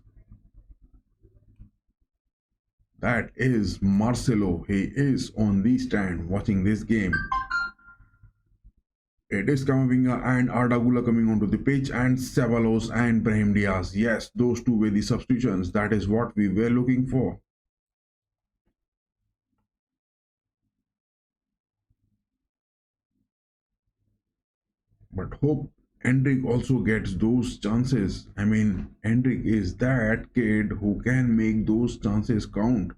That is Marcelo. He is on the stand watching this game. It is Camavinga and Arda Güler coming onto the pitch, and Ceballos and Brahim Diaz. Yes, those two were the substitutions. That is what we were looking for. But hope Hendrik also gets those chances. I mean, Hendrik is that kid who can make those chances count.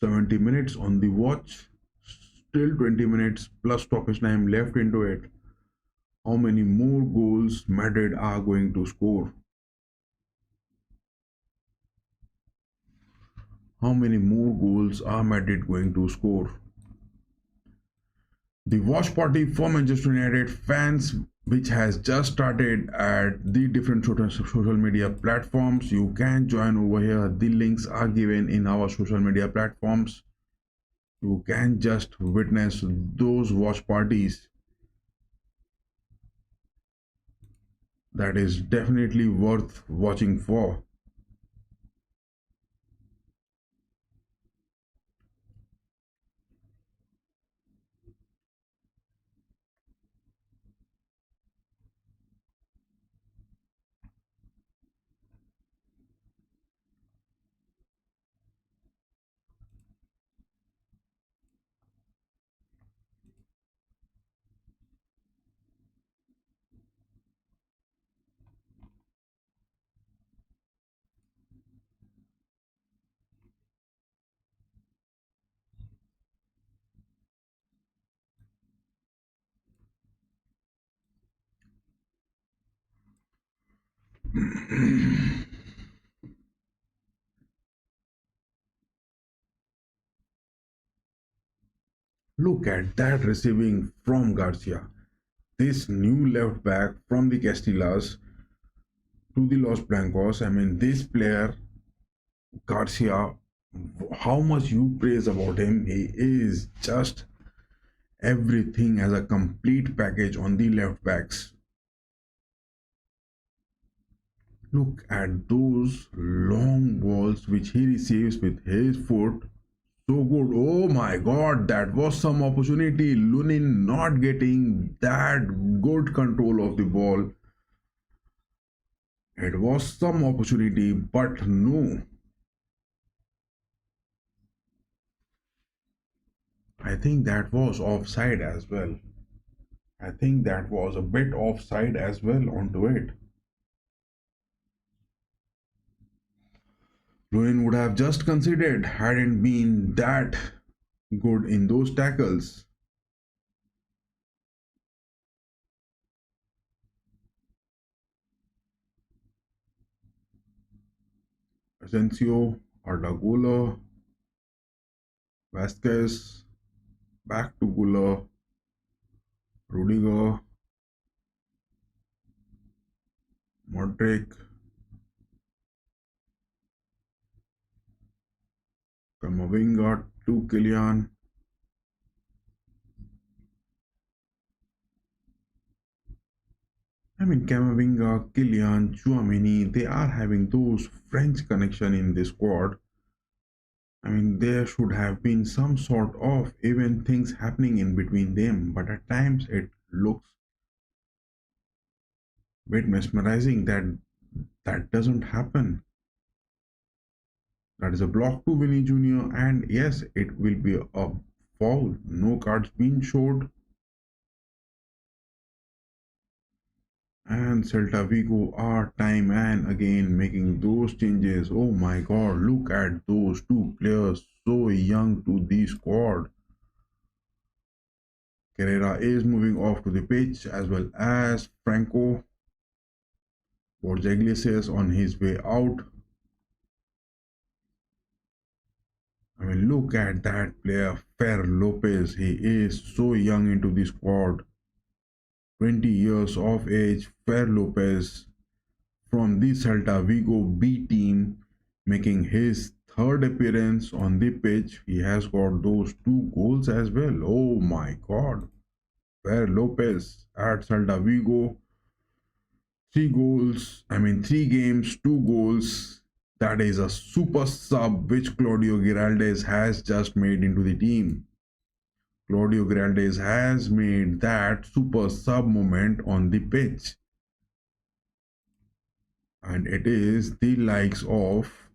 70 minutes on the watch, still 20 minutes plus stoppage time left into it. How many more goals Madrid are going to score? How many more goals are Madrid going to score? The watch party for Manchester United fans, which has just started at the different social media platforms. You can join over here. The links are given in our social media platforms. You can just witness those watch parties. That is definitely worth watching for. Look at that receiving from Garcia. This new left back from the Castillas to the Los Blancos. I mean, this player, Garcia, how much you praise about him, he is just everything as a complete package on the left backs. Look at those long balls which he receives with his foot. So good. Oh my god, that was some opportunity. Lunin not getting that good control of the ball. It was some opportunity, but no. I think that was offside as well. I think that was a bit offside as well onto it. Lunin would have just considered hadn't been that good in those tackles. Asensio, Arda Vasquez, back to Gula, Rudiger, Modric, Kamavinga to Kylian. I mean, Kamavinga, Kylian, Chouameni, they are having those French connection in the squad. I mean, there should have been some sort of even things happening in between them, but at times it looks a bit mesmerizing that that doesn't happen. That is a block to Vinny Jr. and yes, it will be a foul. No cards being showed. And Celta Vigo are time and again making those changes. Oh my god, look at those two players so young to the squad. Carrera is moving off to the pitch as well as Franco. Borja Iglesias on his way out. I mean, look at that player, Fer Lopez. He is so young into the squad. 20 years of age, Fer Lopez from the Celta Vigo B team, making his third appearance on the pitch. He has got those two goals as well. Oh my god. Fer Lopez at Celta Vigo. 3 goals, I mean 3 games, 2 goals. That is a super sub which Claudio Giraldes has just made into the team. Claudio Giraldes has made that super sub moment on the pitch. And it is the likes of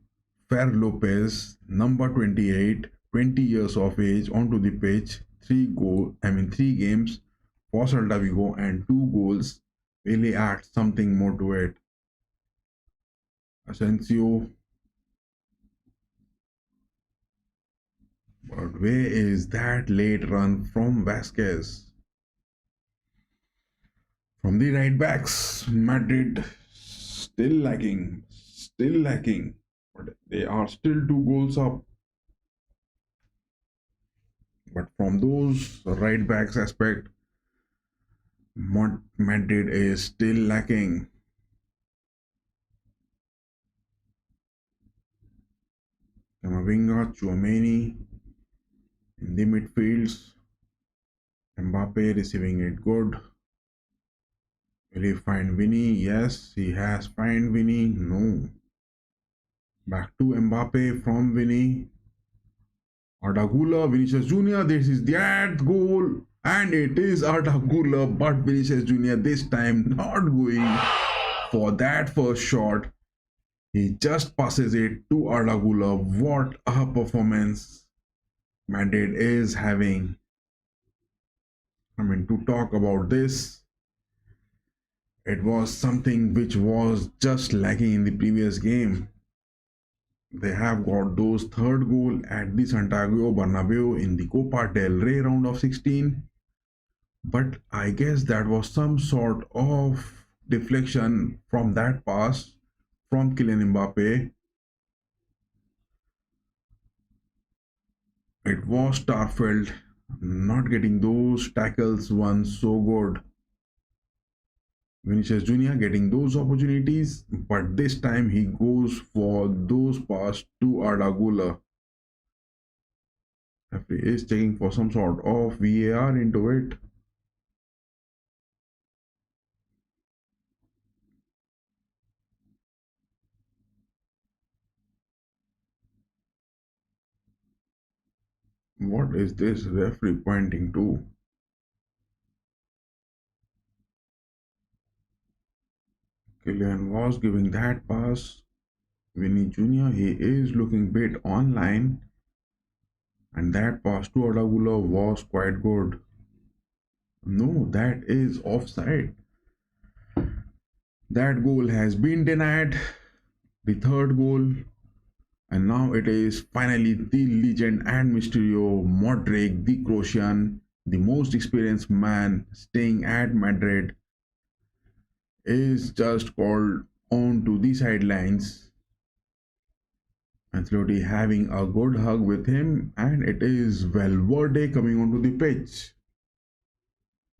Fer Lopez, number 28, 20 years of age onto the pitch, 3 games for Celta Vigo and 2 goals really add something more to it. Asensio. But where is that late run from Vasquez? From the right backs, Madrid still lacking, but they are still 2 goals up. But from those right backs aspect, Madrid is still lacking. Kamavinga, Chouameni in the midfields. Mbappe receiving it good. Will he find Vinny? Yes, he has found Vinny. No. Back to Mbappe from Vinny. Arda Vinicius Jr. This is that goal. And it is Arda but Vinicius Jr. this time not going for that first shot. He just passes it to Arda What a performance Madrid is having. I mean, to talk about this, it was something which was just lacking in the previous game. They have got those third goal at the Santiago Bernabeu in the Copa del Rey round of 16. But I guess that was some sort of deflection from that pass from Kylian Mbappe. It was Starfelt not getting those tackles once so good. Vinicius Jr. getting those opportunities, but this time he goes for those pass to Arda Güler. Referee is checking for some sort of VAR into it. What is this referee pointing to? Kylian was giving that pass. Vinny Jr. he is looking bit online, and that pass to Arda Güler was quite good. No, that is offside. That goal has been denied. The third goal, and now it is finally the legend and Mysterio Modric, the Croatian, the most experienced man staying at Madrid, is just called on to the sidelines. Ancelotti having a good hug with him, and it is Valverde coming onto the pitch.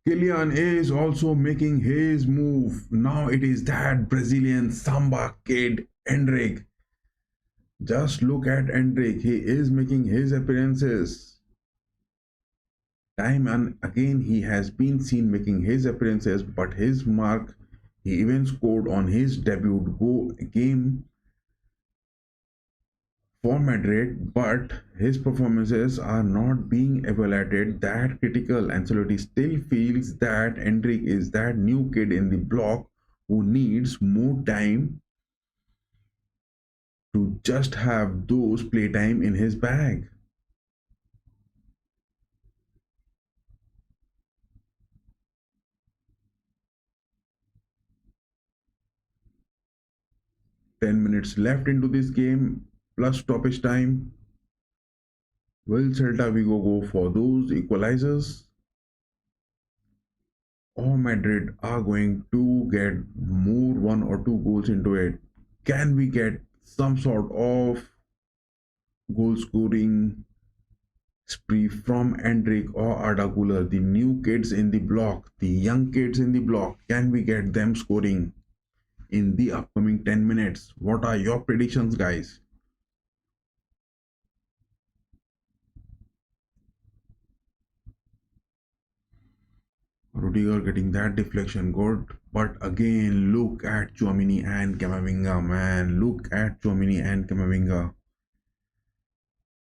Kylian is also making his move. Now it is that Brazilian Samba kid, Endrick. Just look at Endrick. He is making his appearances. Time and again he has been seen making his appearances, but his mark, he even scored on his debut game for Madrid, but his performances are not being evaluated that critical. Ancelotti still feels that Endrick is that new kid in the block who needs more time to just have those playtime in his bag. "10 minutes left into this game plus stoppage time. Will Celta Vigo go for those equalizers, or Madrid are going to get more one or two goals into it? Can we get some sort of goal scoring spree from Endrick or Arda Güler, the new kids in the block, the young kids in the block? Can we get them scoring in the upcoming 10 minutes? What are your predictions, guys? Rudiger getting that deflection good, but again, look at Chouamini and Camavinga, man. Look at Chouamini and Camavinga.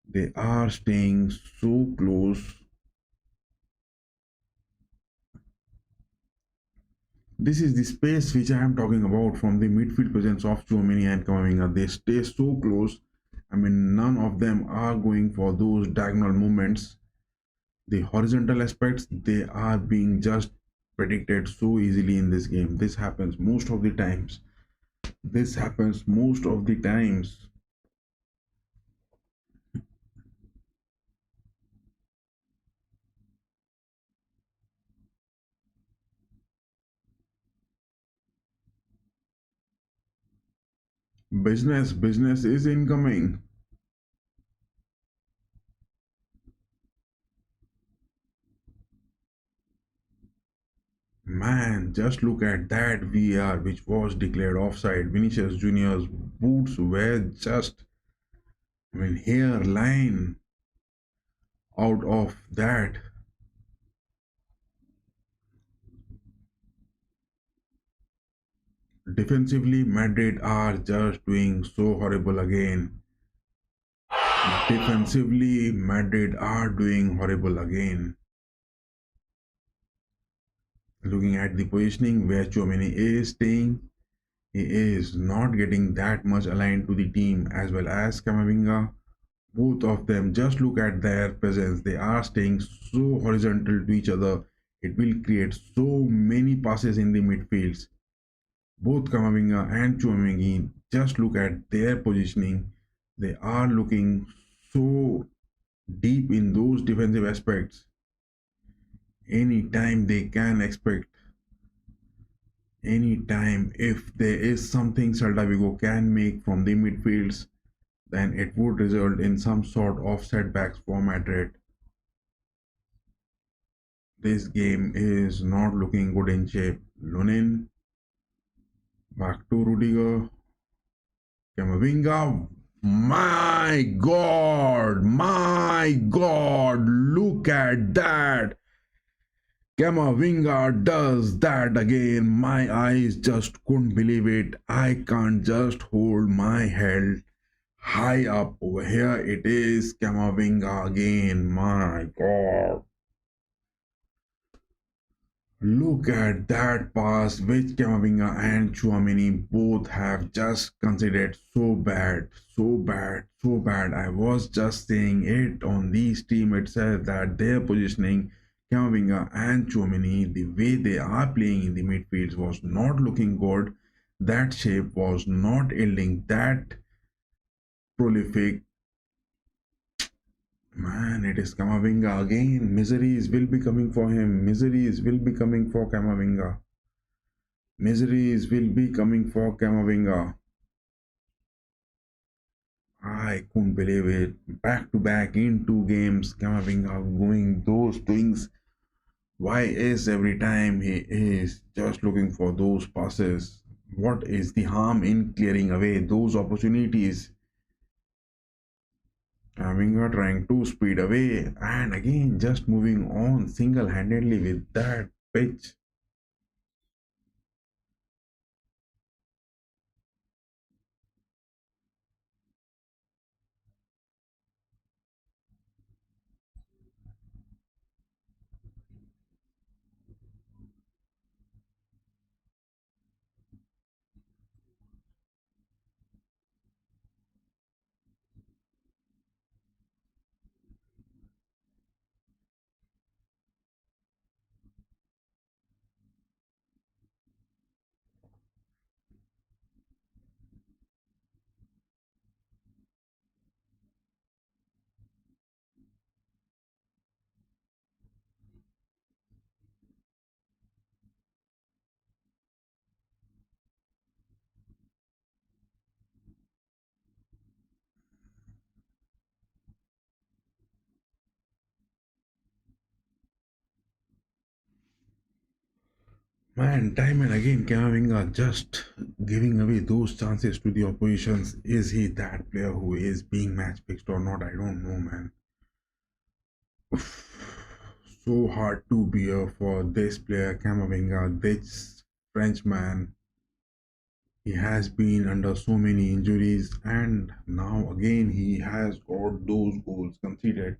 They are staying so close. This is the space which I am talking about from the midfield presence of Chouamini and Camavinga. They stay so close. I mean, none of them are going for those diagonal movements. The horizontal aspects, they are being just predicted so easily in this game. This happens most of the times. This happens most of the times. Business is incoming. Man, just look at that VAR which was declared offside. Vinicius Junior's boots were just, I mean, hairline out of that. Defensively, Madrid are just doing so horrible again. Defensively, Madrid are doing horrible again. Looking at the positioning where Chouameni is staying, he is not getting that much aligned to the team, as well as Camavinga. Both of them, just look at their presence. They are staying so horizontal to each other. It will create so many passes in the midfields. Both Camavinga and Chouameni, just look at their positioning. They are looking so deep in those defensive aspects. Anytime they can expect Anytime, if there is something Celta Vigo can make from the midfields, then it would result in some sort of setbacks for Madrid. This game is not looking good in shape. Lunin, back to Rudiger, Camavinga. My God, look at that. Camavinga does that again. My eyes just couldn't believe it. I can't just hold my head high up over here. It is Camavinga again. My God. Look at that pass which Camavinga and Chouameni both have just considered so bad, so bad, so bad. I was just saying it on the stream itself that their positioning, Camavinga and Chouameni, the way they are playing in the midfields was not looking good. That shape was not yielding that prolific. Man, it is Camavinga again. Miseries will be coming for him. Miseries will be coming for Camavinga. Miseries will be coming for Camavinga. I couldn't believe it. Back to back in 2 games, Camavinga doing those things. Why is every time he is just looking for those passes? What is the harm in clearing away those opportunities? Camavinga trying to speed away and again just moving on single-handedly with that pitch. Man, time and again, Camavinga just giving away those chances to the oppositions. Is he that player who is being match fixed or not? I don't know, man. So hard to bear for this player, Camavinga, this Frenchman. He has been under so many injuries, and now again he has got those goals conceded.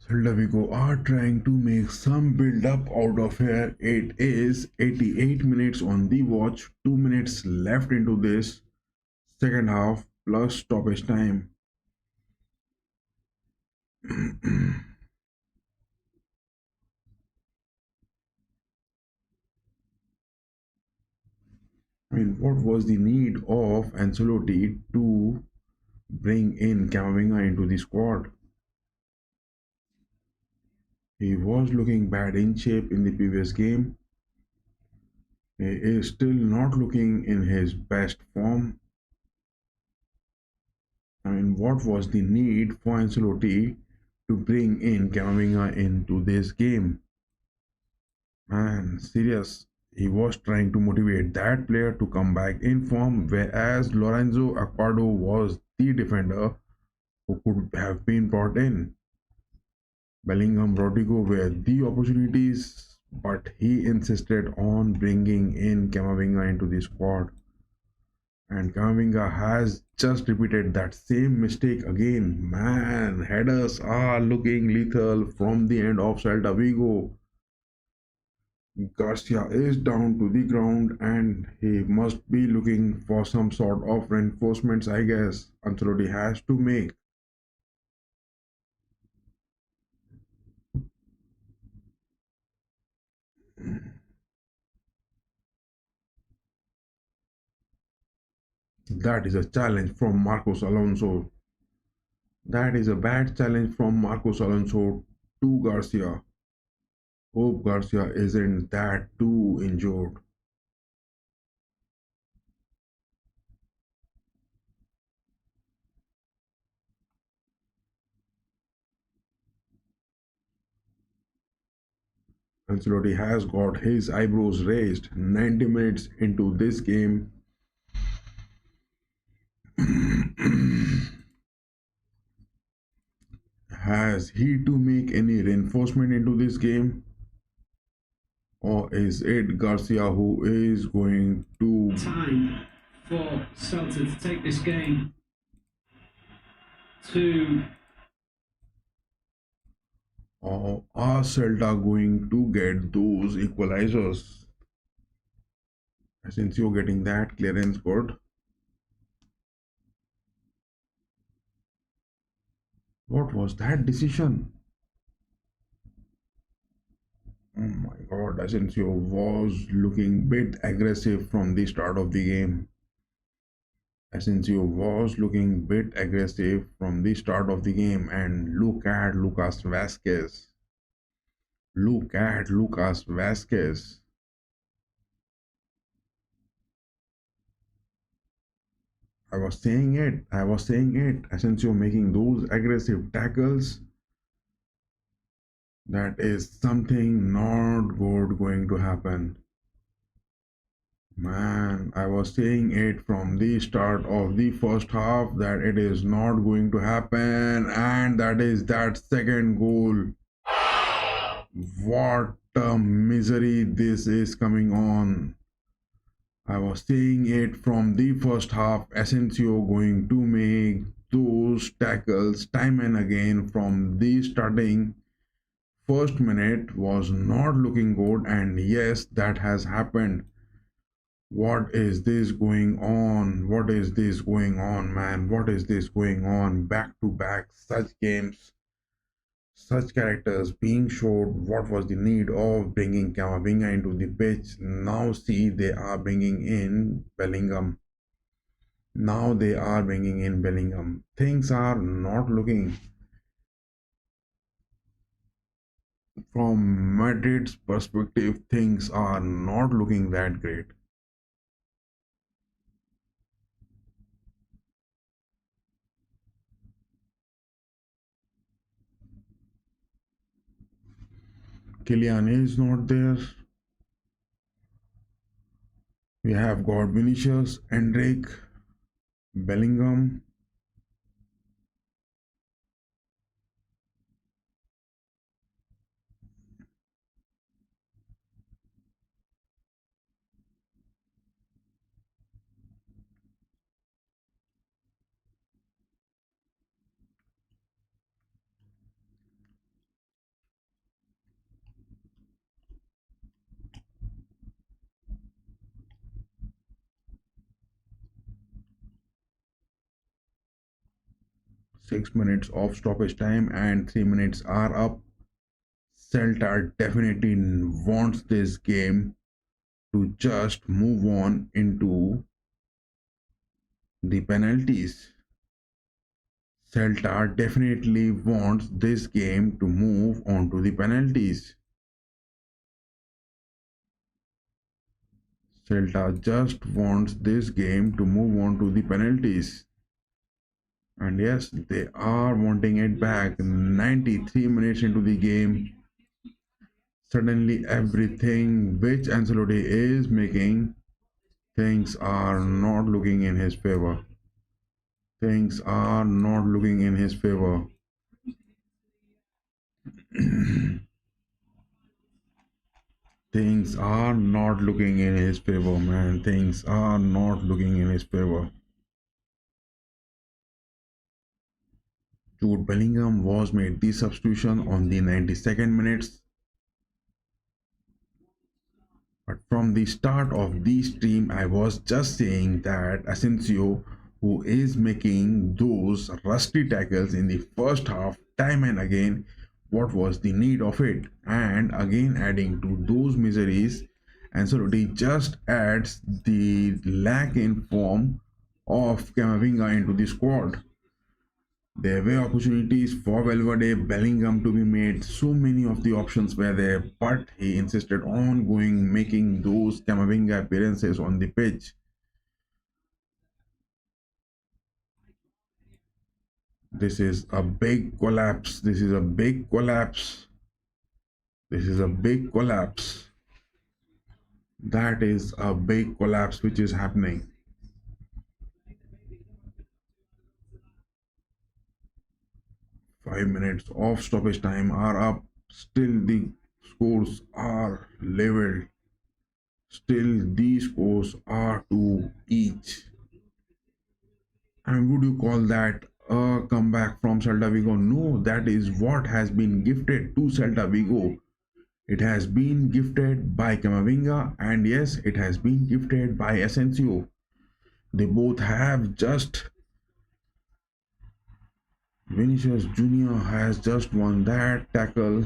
Celta Vigo are trying to make some build up out of here. It is 88 minutes on the watch, 2 minutes left into this second half plus stoppage time. I mean, what was the need of Ancelotti to bring in Camavinga into the squad? He was looking bad in shape in the previous game. He is still not looking in his best form. I mean, what was the need for Ancelotti to bring in Camavinga into this game? Man, serious. He was trying to motivate that player to come back in form, whereas Lorenzo Acquado was the defender who could have been brought in. Bellingham, Rodrigo were the opportunities, but he insisted on bringing in Camavinga into the squad. And Kamavinga has just repeated that same mistake again. Man, headers are looking lethal from the end of Celta Vigo. Garcia is down to the ground and he must be looking for some sort of reinforcements, I guess. Ancelotti has to make. That is a challenge from Marcos Alonso. That is a bad challenge from Marcos Alonso to Garcia. Hope Garcia isn't that too injured. Ancelotti has got his eyebrows raised 90 minutes into this game. Has he to make any reinforcement into this game? Or is it Garcia who is going to... Time for Celta to take this game to... Or are Celta going to get those equalizers? Since you're getting that clearance good. What was that decision? Oh my god, Asensio was looking bit aggressive from the start of the game. Asensio was looking bit aggressive from the start of the game, and look at Lucas Vasquez. Look at Lucas Vasquez. I was saying it. Asensio making those aggressive tackles. That is something not good going to happen. Man, I was saying it from the start of the first half that it is not going to happen, and that is that second goal. What a misery this is coming on. I was saying it from the first half. Asensio going to make those tackles time and again from the starting. First minute was not looking good, and yes, that has happened. What is this going on? What is this going on, man? What is this going on? Back to back, such games, such characters being showed. What was the need of bringing Camavinga into the pitch? Now, see, they are bringing in Bellingham. Now they are bringing in Bellingham. Things are not looking, from Madrid's perspective, things are not looking that great. Kylian is not there. We have got Vinicius, Endrick, Bellingham. 6 minutes of stoppage time and 3 minutes are up. Celta definitely wants this game to just move on into the penalties. Celta definitely wants this game to move on to the penalties. Celta just wants this game to move on to the penalties. And yes, they are wanting it back. 93 minutes into the game. Suddenly, everything which Ancelotti is making, things are not looking in his favor. Things are not looking in his favor. Things are not looking in his favor, man. Things are not looking in his favor. Jude Bellingham was made the substitution on the 92nd minutes. from the start of the stream, I was just saying that Asensio, who is making those rusty tackles in the first half time and again, what was the need of it? And again, adding to those miseries, Ancelotti just adds the lack in form of Camavinga into the squad. There were opportunities for Valverde, Bellingham to be made. So many of the options were there, but he insisted on going making those Camavinga appearances on the pitch. This is a big collapse. This is a big collapse. This is a big collapse. That is a big collapse which is happening. 5 minutes of stoppage time are up. Still the scores are leveled. Still the scores are 2 each. And would you call that a comeback from Celta Vigo? No, that is what has been gifted to Celta Vigo. It has been gifted by Camavinga, and yes, it has been gifted by Asensio. They both have just. Vinicius Jr. has just won that tackle.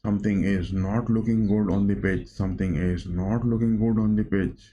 Something is not looking good on the pitch. Something is not looking good on the pitch.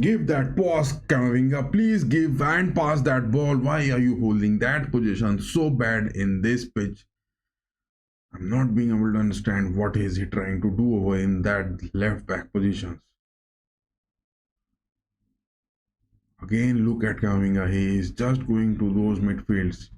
Give that pass, Camavinga. Please give and pass that ball. Why are you holding that position so bad in this pitch? I'm not being able to understand what is he trying to do over in that left back position. Again, look at Camavinga. He is just going to those midfields.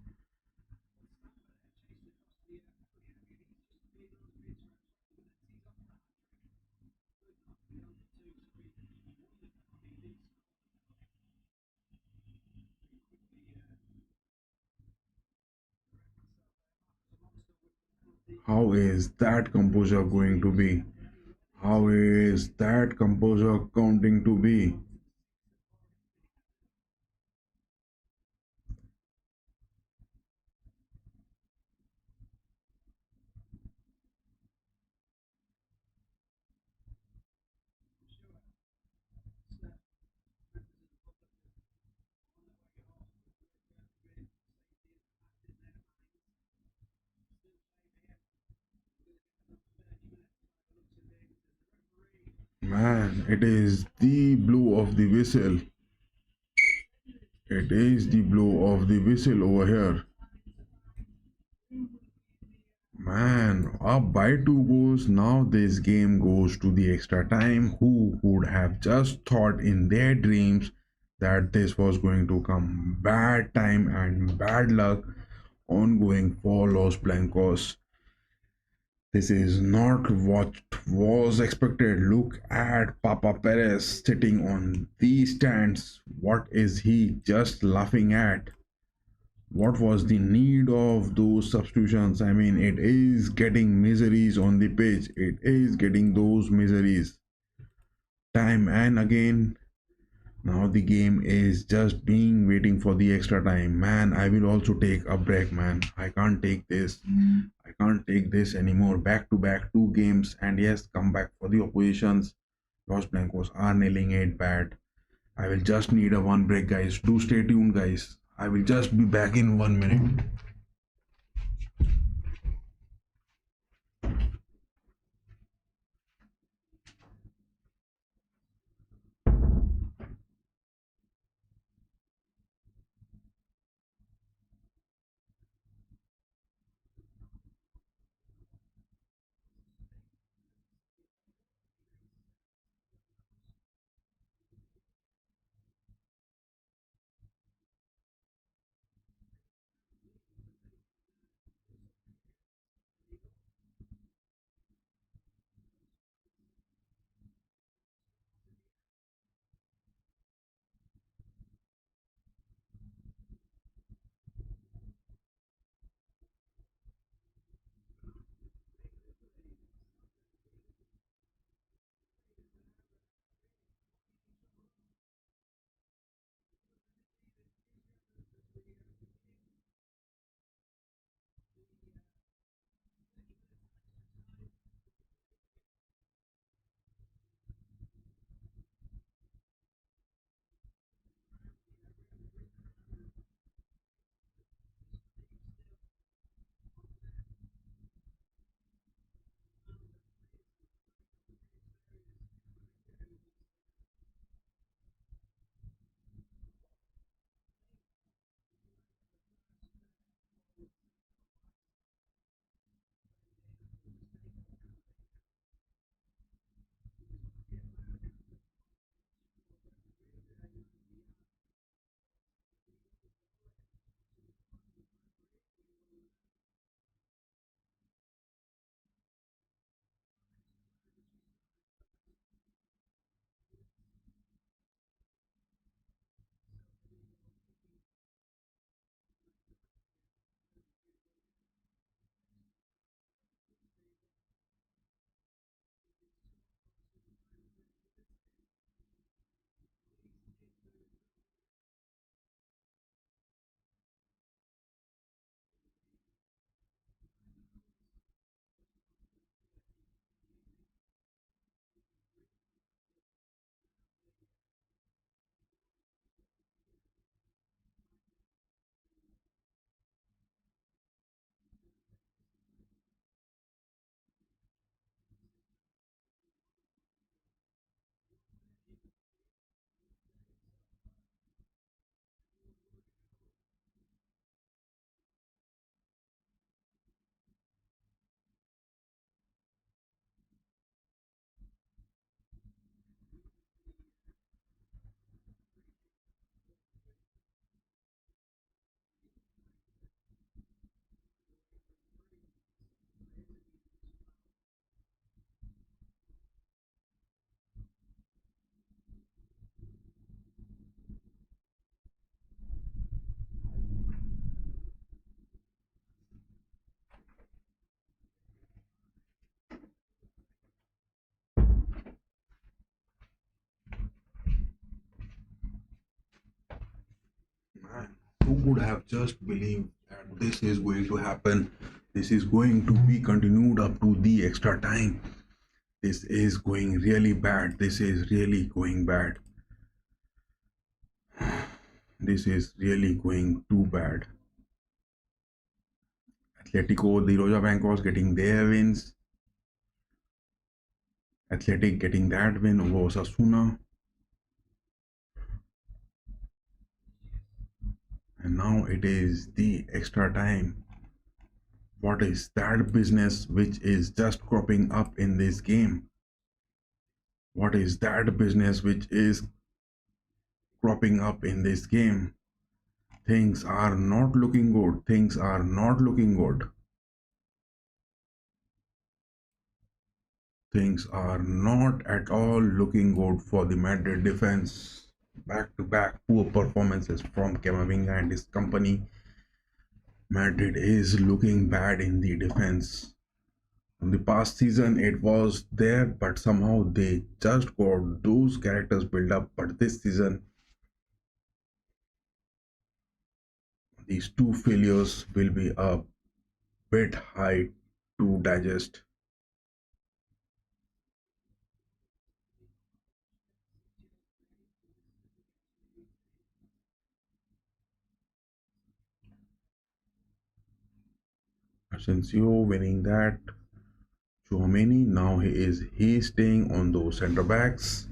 How is that composure going to be? How is that composure counting to be? Man, it is the blow of the whistle. It is the blow of the whistle over here. Man, up by 2 goals. Now this game goes to the extra time. Who would have just thought in their dreams that this was going to come? Bad time and bad luck ongoing for Los Blancos. This is not what was expected. Look at Papa Perez sitting on these stands. What is he just laughing at? What was the need of those substitutions? I mean, it is getting miseries on the pitch. It is getting those miseries time and again. Now the game is just being waiting for the extra time. Man, I will also take a break, man. I can't take this. I can't take this anymore. Back to back two games, and yes, come back for the oppositions. Los Blancos are nailing it bad. I will just need a one break, guys. Do stay tuned, guys. I will just be back in 1 minute. Man, who could have just believed that this is going to happen? This is going to be continued up to the extra time. This is going really bad. This is really going bad. This is really going too bad. Atletico, the Roja Blancos getting their wins. Athletic getting that win over Osasuna. And now it is the extra time. What is that business which is just cropping up in this game? What is that business which is cropping up in this game? Things are not looking good. Things are not looking good. Things are not at all looking good for the Madrid defense. Back to back poor performances from Camavinga and his company. Madrid is looking bad in the defense. From the past season, it was there, but somehow they just got those characters built up. But this season, these two failures will be a bit high to digest. Asensio winning that. Chouameni, now he is staying on those centre backs.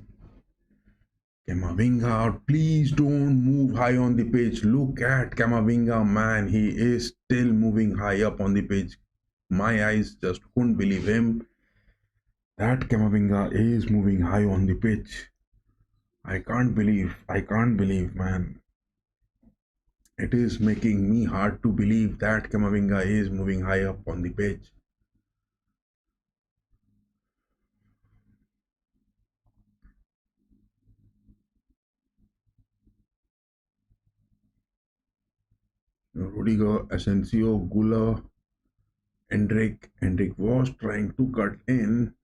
Camavinga, please don't move high on the pitch. Look at Camavinga, man. He is still moving high up on the pitch. My eyes just couldn't believe him. That Camavinga is moving high on the pitch. I can't believe, man. It is making me hard to believe that Camavinga is moving high up on the pitch. Rudiger, Asensio, Gula, Hendrik was trying to cut in.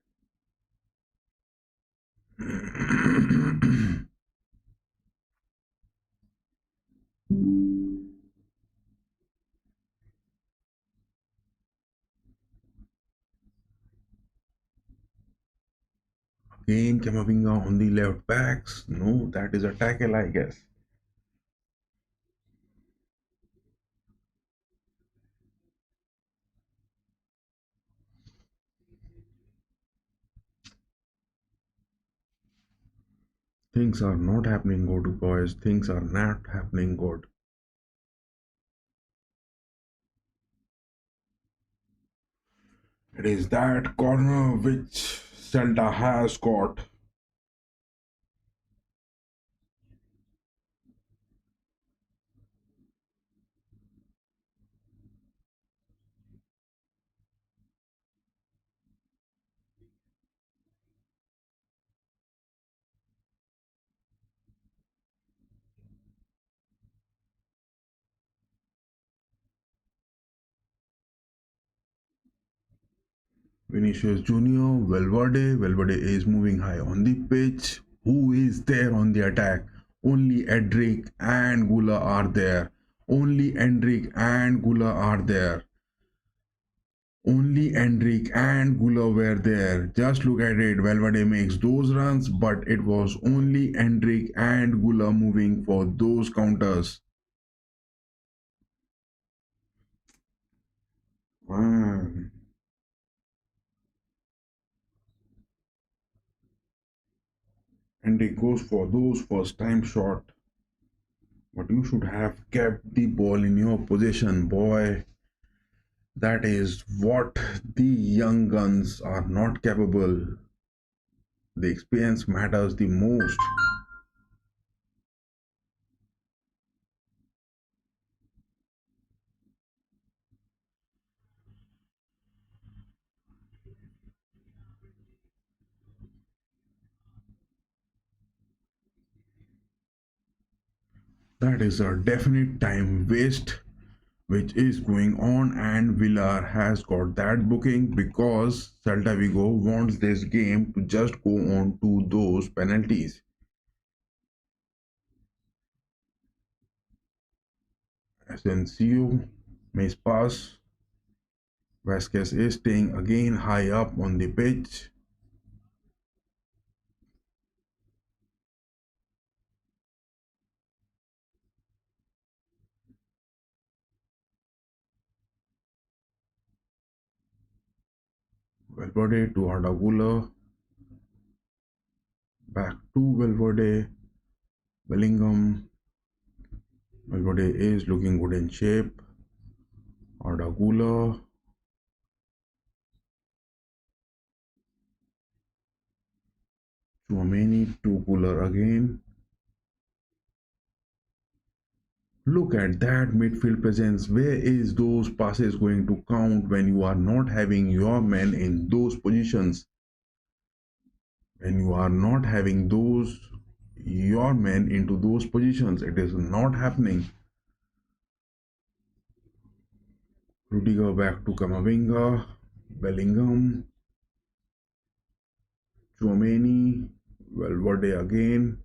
Again, Camavinga on the left backs. No, that is a tackle, I guess. Things are not happening good, boys. Things are not happening good. It is that corner which Celta has got. Vinicius Junior, Valverde is moving high on the pitch. Who is there on the attack? Only Edric and Gula are there. Only Endrick and Gula are there. Only Endrick and Gula were there. Just look at it. Valverde makes those runs, but it was only Endrick and Gula moving for those counters. Man. And it goes for those first time shot. But you should have kept the ball in your possession, boy. That is what the young guns are not capable. The experience matters the most. That is a definite time waste which is going on, and Villar has got that booking because Celta Vigo wants this game to just go on to those penalties. Asensio makes pass. Vasquez is staying again high up on the pitch. Valverde to Ardagula. Back to Valverde. Bellingham. Valverde is looking good in shape. Ardagula. Chouameni to Cooler again. Look at that midfield presence. Where is those passes going to count when you are not having your men in those positions? When you are not having those your men into those positions, it is not happening. Rudiger back to Kamavinga, Bellingham, Chouameni, Valverde again.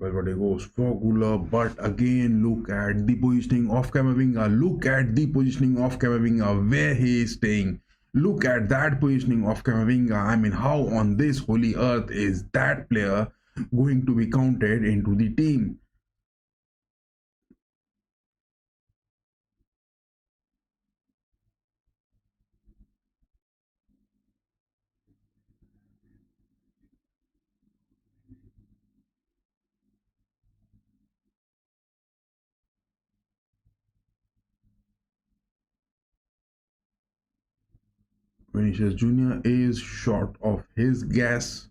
Valverde goes for Gula, but again, look at the positioning of Camavinga. Look at the positioning of Camavinga, where he is staying. Look at that positioning of Camavinga. I mean, how on this holy earth is that player going to be counted into the team? Vinicius Jr. is short of his gas.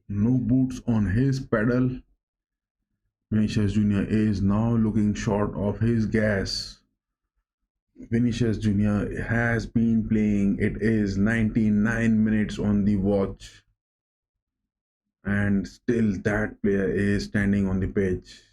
No boots on his pedal. Vinicius Jr. is now looking short of his gas. Vinicius Jr. has been playing. It is 99 minutes on the watch, and still that player is standing on the pitch.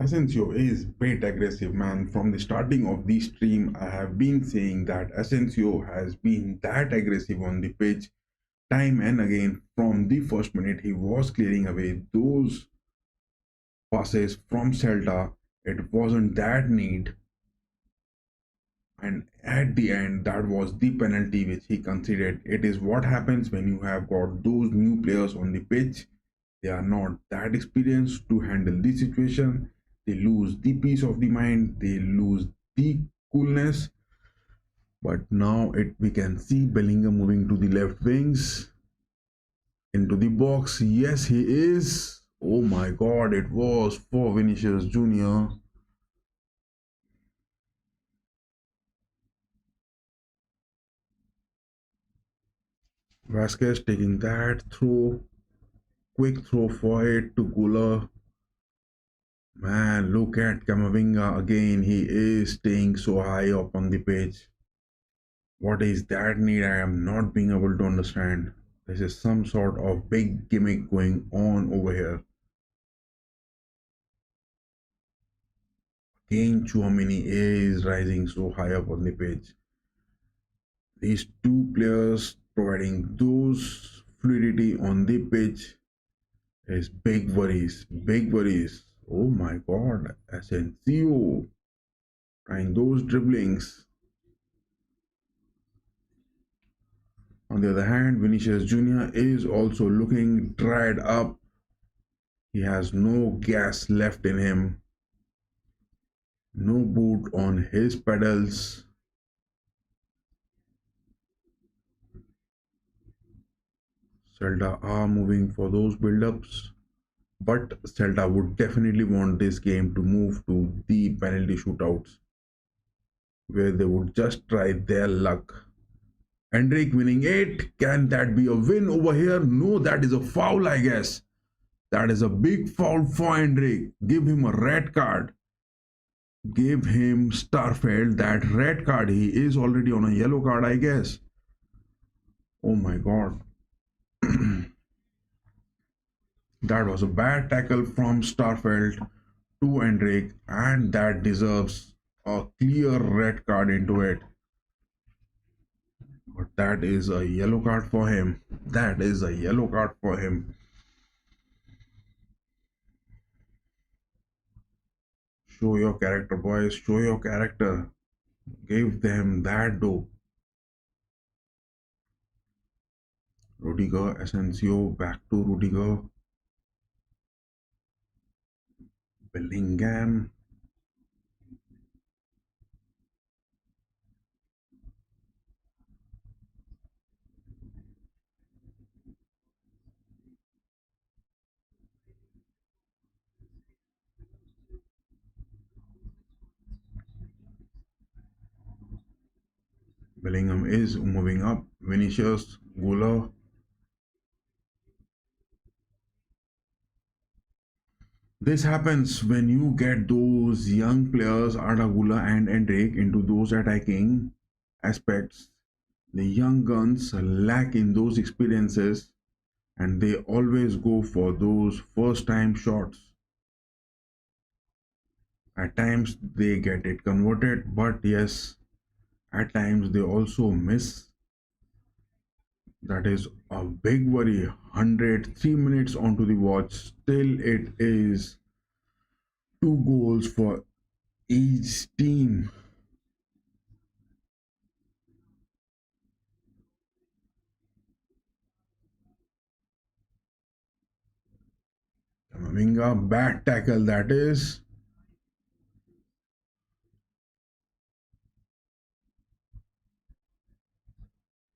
Asensio is bit aggressive, man. From the starting of the stream, I have been saying that Asensio has been that aggressive on the pitch time and again. From the first minute, he was clearing away those passes from Celta. It wasn't that need, and at the end, that was the penalty which he conceded. It is what happens when you have got those new players on the pitch. They are not that experienced to handle the situation. They lose the peace of the mind, they lose the coolness. But now we can see Bellingham moving to the left wings into the box. Yes, he is. Oh my god, it was for Vinicius Jr. Vasquez taking that throw, quick throw for it to Gula. Man, look at Camavinga again. He is staying so high up on the pitch. What is that need? I am not being able to understand. This is some sort of big gimmick going on over here. Again, Chouameni is rising so high up on the pitch. These two players providing those fluidity on the pitch is big worries. Big worries. Oh my god, Asensio trying those dribblings. On the other hand, Vinicius Jr. is also looking dried up. He has no gas left in him. No boot on his pedals. Celta are moving for those build-ups, but Celta would definitely want this game to move to the penalty shootouts, where they would just try their luck. Endrick winning it. Can that be a win over here? No, that is a foul, I guess. That is a big foul for Endrick. Give him a red card. Give him Starfelt that red card. He is already on a yellow card, I guess. Oh my god. That was a bad tackle from Starfelt to Endrick, and that deserves a clear red card into it. But that is a yellow card for him. That is a yellow card for him. Show your character, boys. Show your character. Give them that dope. Rudiger, Asensio, back to Rudiger. Bellingham. Bellingham is moving up. Vinicius, Gula. This happens when you get those young players, Adagula and Endrick, into those attacking aspects. The young guns lack in those experiences and they always go for those first time shots. At times they get it converted, but yes, at times they also miss. That is a big worry. 103 minutes onto the watch, still it is 2 goals for each team. Kamavinga, bad tackle that is.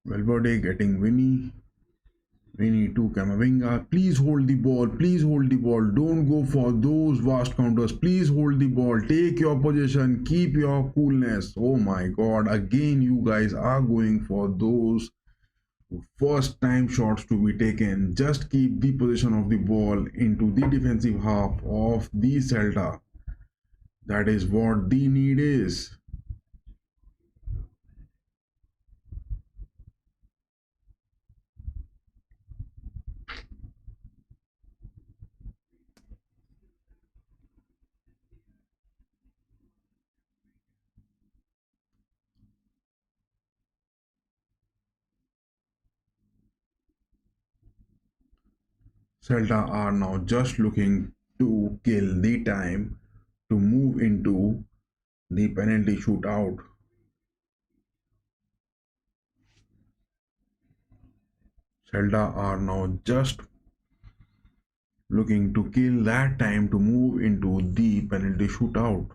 Valverde getting Winnie. Winnie to Kamavinga. Please hold the ball. Please hold the ball. Don't go for those vast counters. Please hold the ball. Take your possession. Keep your coolness. Oh my god. Again, you guys are going for those first time shots to be taken. Just keep the possession of the ball into the defensive half of the Celta. That is what the need is. Celta are now just looking to kill the time to move into the penalty shootout. Celta are now just looking to kill that time to move into the penalty shootout.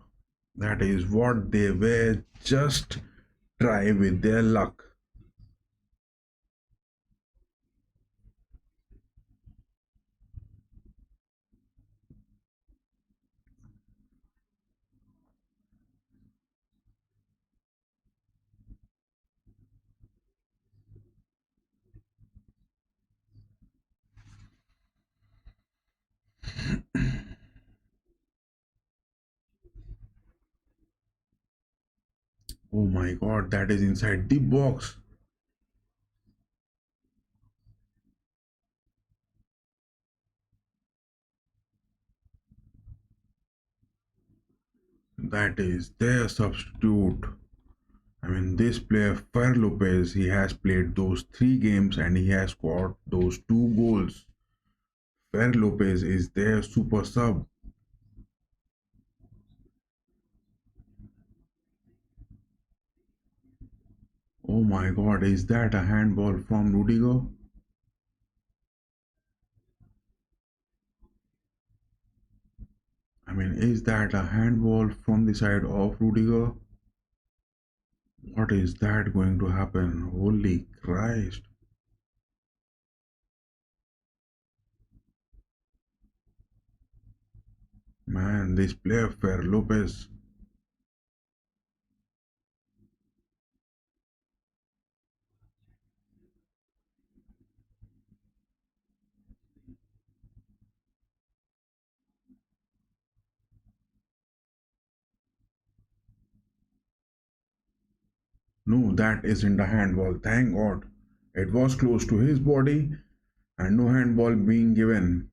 That is what they were just try with their luck. Oh my god, that is inside the box. That is their substitute. I mean, this player, Fer Lopez, he has played those 3 games and he has scored those 2 goals. Fer Lopez is their super sub. Oh my god, is that a handball from Rudiger? I mean, is that a handball from the side of Rudiger? What is that going to happen? Holy Christ. Man, this player, Fer Lopez. No, that isn't a handball. Thank God. It was close to his body and no handball being given.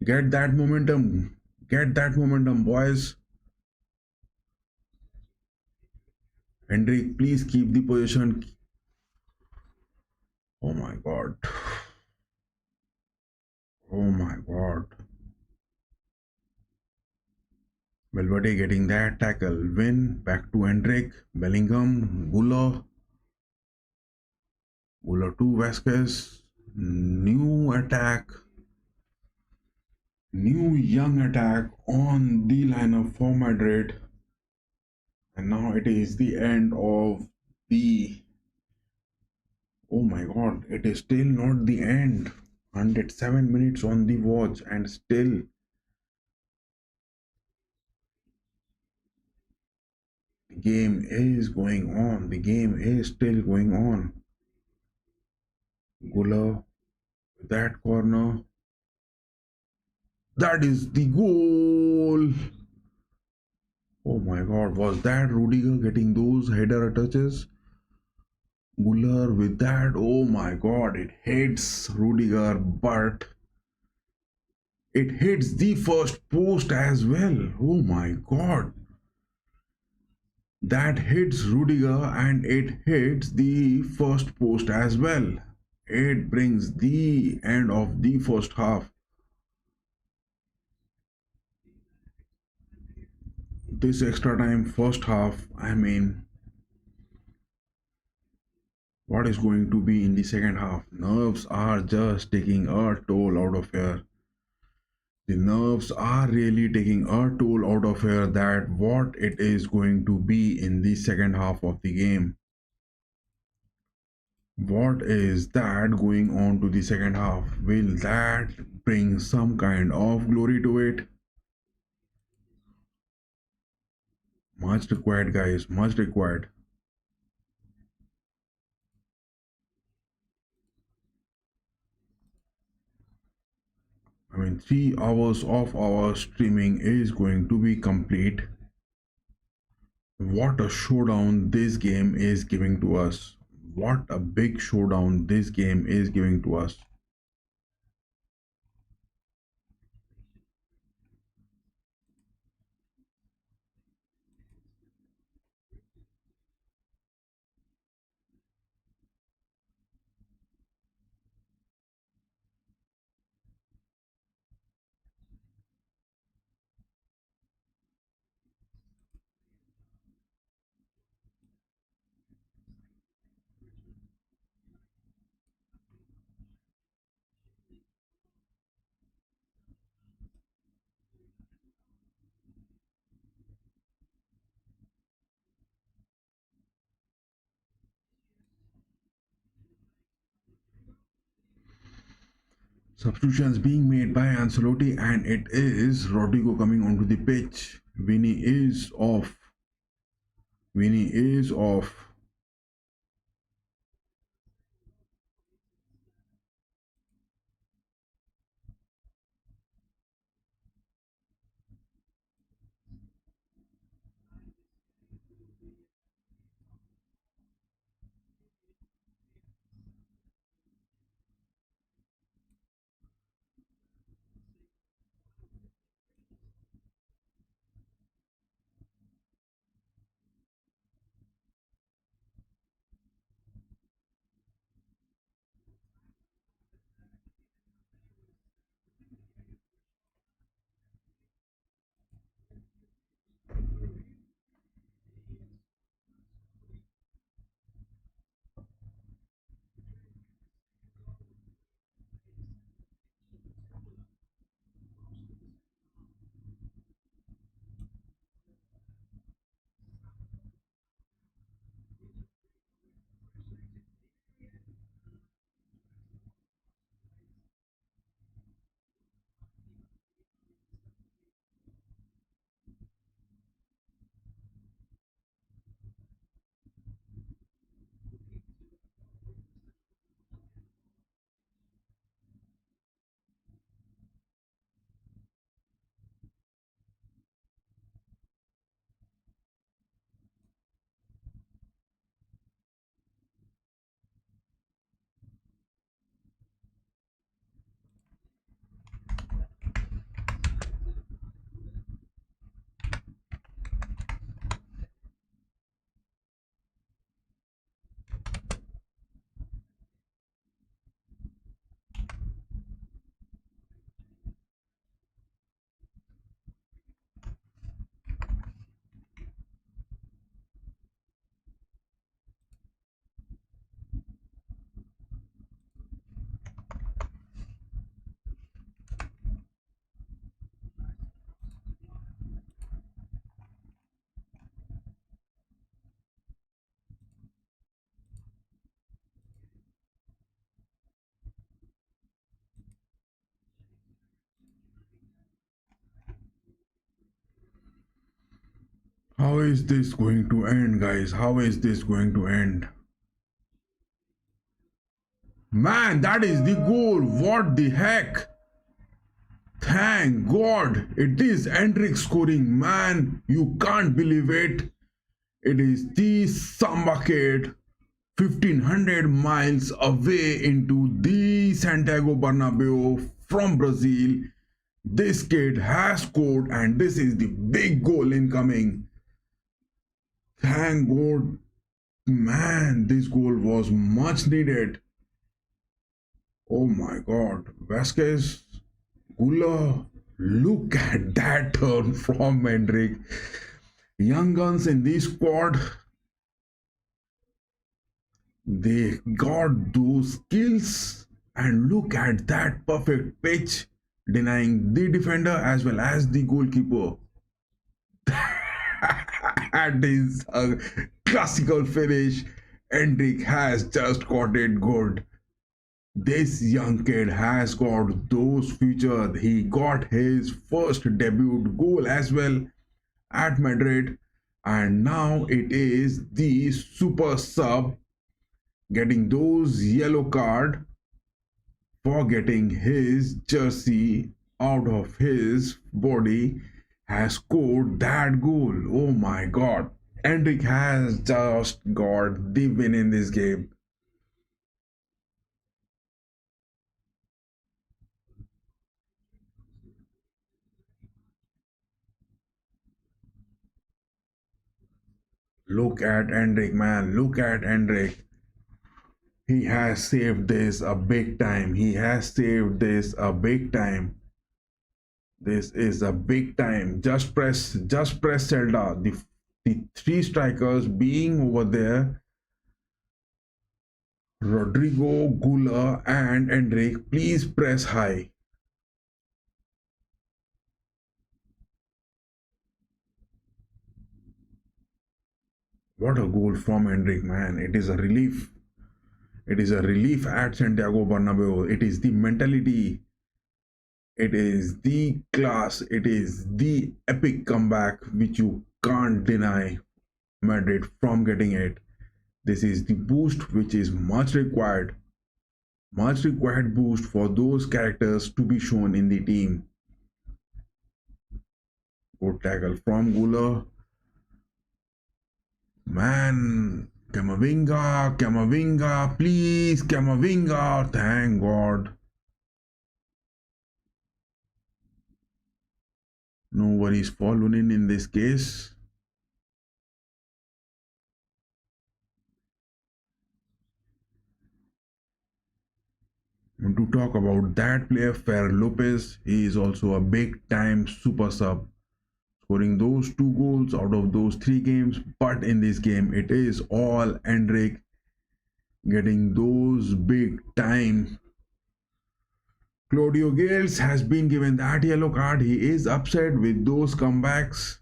Get that momentum. Get that momentum, boys. Hendrik, please keep the position. Oh my god. Oh my god. Valverde getting that tackle. Win. Back to Hendrik. Bellingham. Guller. Guller to Vasquez. New attack. New young attack on the lineup for Madrid. And now it is the end of the. Oh my god, it is still not the end. 107 minutes on the watch, and still the game is going on. The game is still going on. Guller, that corner. That is the goal. Oh my god, was that Rudiger getting those header touches? Guller with that, oh my god, it hits Rudiger, but it hits the first post as well. Oh my god. That hits Rudiger and it hits the first post as well. It brings the end of the first half. This extra time, first half, I mean, what is going to be in the second half? Nerves are just taking a toll out of here. The nerves are really taking a toll out of here that what it is going to be in the second half of the game. What is that going on to the second half? Will that bring some kind of glory to it? Much required, guys, much required. I mean, 3 hours of our streaming is going to be complete. What a showdown this game is giving to us. What a big showdown this game is giving to us. Substitutions being made by Ancelotti, and it is Rodrigo coming onto the pitch. Vinny is off. Vinny is off. How is this going to end, guys? How is this going to end? Man, that is the goal. What the heck? Thank God it is Hendrik scoring, man. You can't believe it. It is the Samba kid 1500 miles away into the Santiago Bernabeu from Brazil. This kid has scored, and this is the big goal incoming. Thank God, man, this goal was much needed. Oh my God, Vasquez, Gula, look at that turn from Hendrik. Young guns in this squad, they got those skills, and look at that perfect pitch, denying the defender as well as the goalkeeper. That is a classical finish. Hendrik has just got it good. This young kid has got those features. He got his first debut goal as well at Madrid, and now it is the super sub getting those yellow card for getting his jersey out of his body, has scored that goal. Oh my God, Hendrik has just got the win in this game. Look at Hendrik, man. Look at Hendrik. He has saved this a big time. He has saved this a big time. This is a big time. Just press Zelda. The three strikers being over there. Rodrigo, Gula, and Hendrik. Please press high. What a goal from Hendrik, man. It is a relief. It is a relief at Santiago Bernabeu. It is the mentality. It is the class. It is the epic comeback which you can't deny Madrid from getting it. This is the boost which is much required. Much required boost for those characters to be shown in the team. Good tackle from Gula. Man, Camavinga, Camavinga, please, Camavinga, thank God. No worries for Lunin in this case. And to talk about that player, Fer Lopez, he is also a big time super sub, scoring those two goals out of those three games. But in this game, it is all Hendrik getting those big time. Claudio Gales has been given that yellow card. He is upset with those comebacks.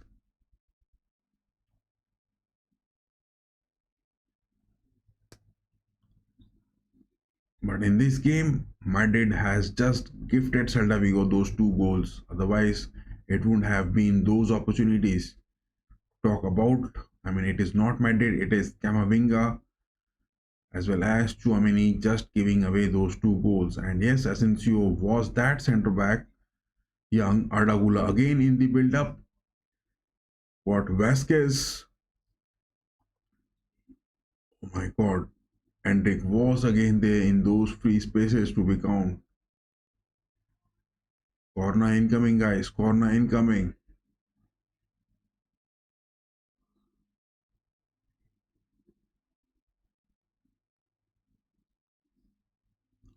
But in this game, Madrid has just gifted Celta Vigo those two goals. Otherwise, it wouldn't have been those opportunities. Talk about, I mean, it is not Madrid, it is Camavinga as well as Chouameni just giving away those two goals. And yes, Asensio was that centre back. Young Arda Güler again in the build-up. What Vasquez. Oh my God. Hendrik was again there in those free spaces to be count. Corner incoming, guys. Corner incoming.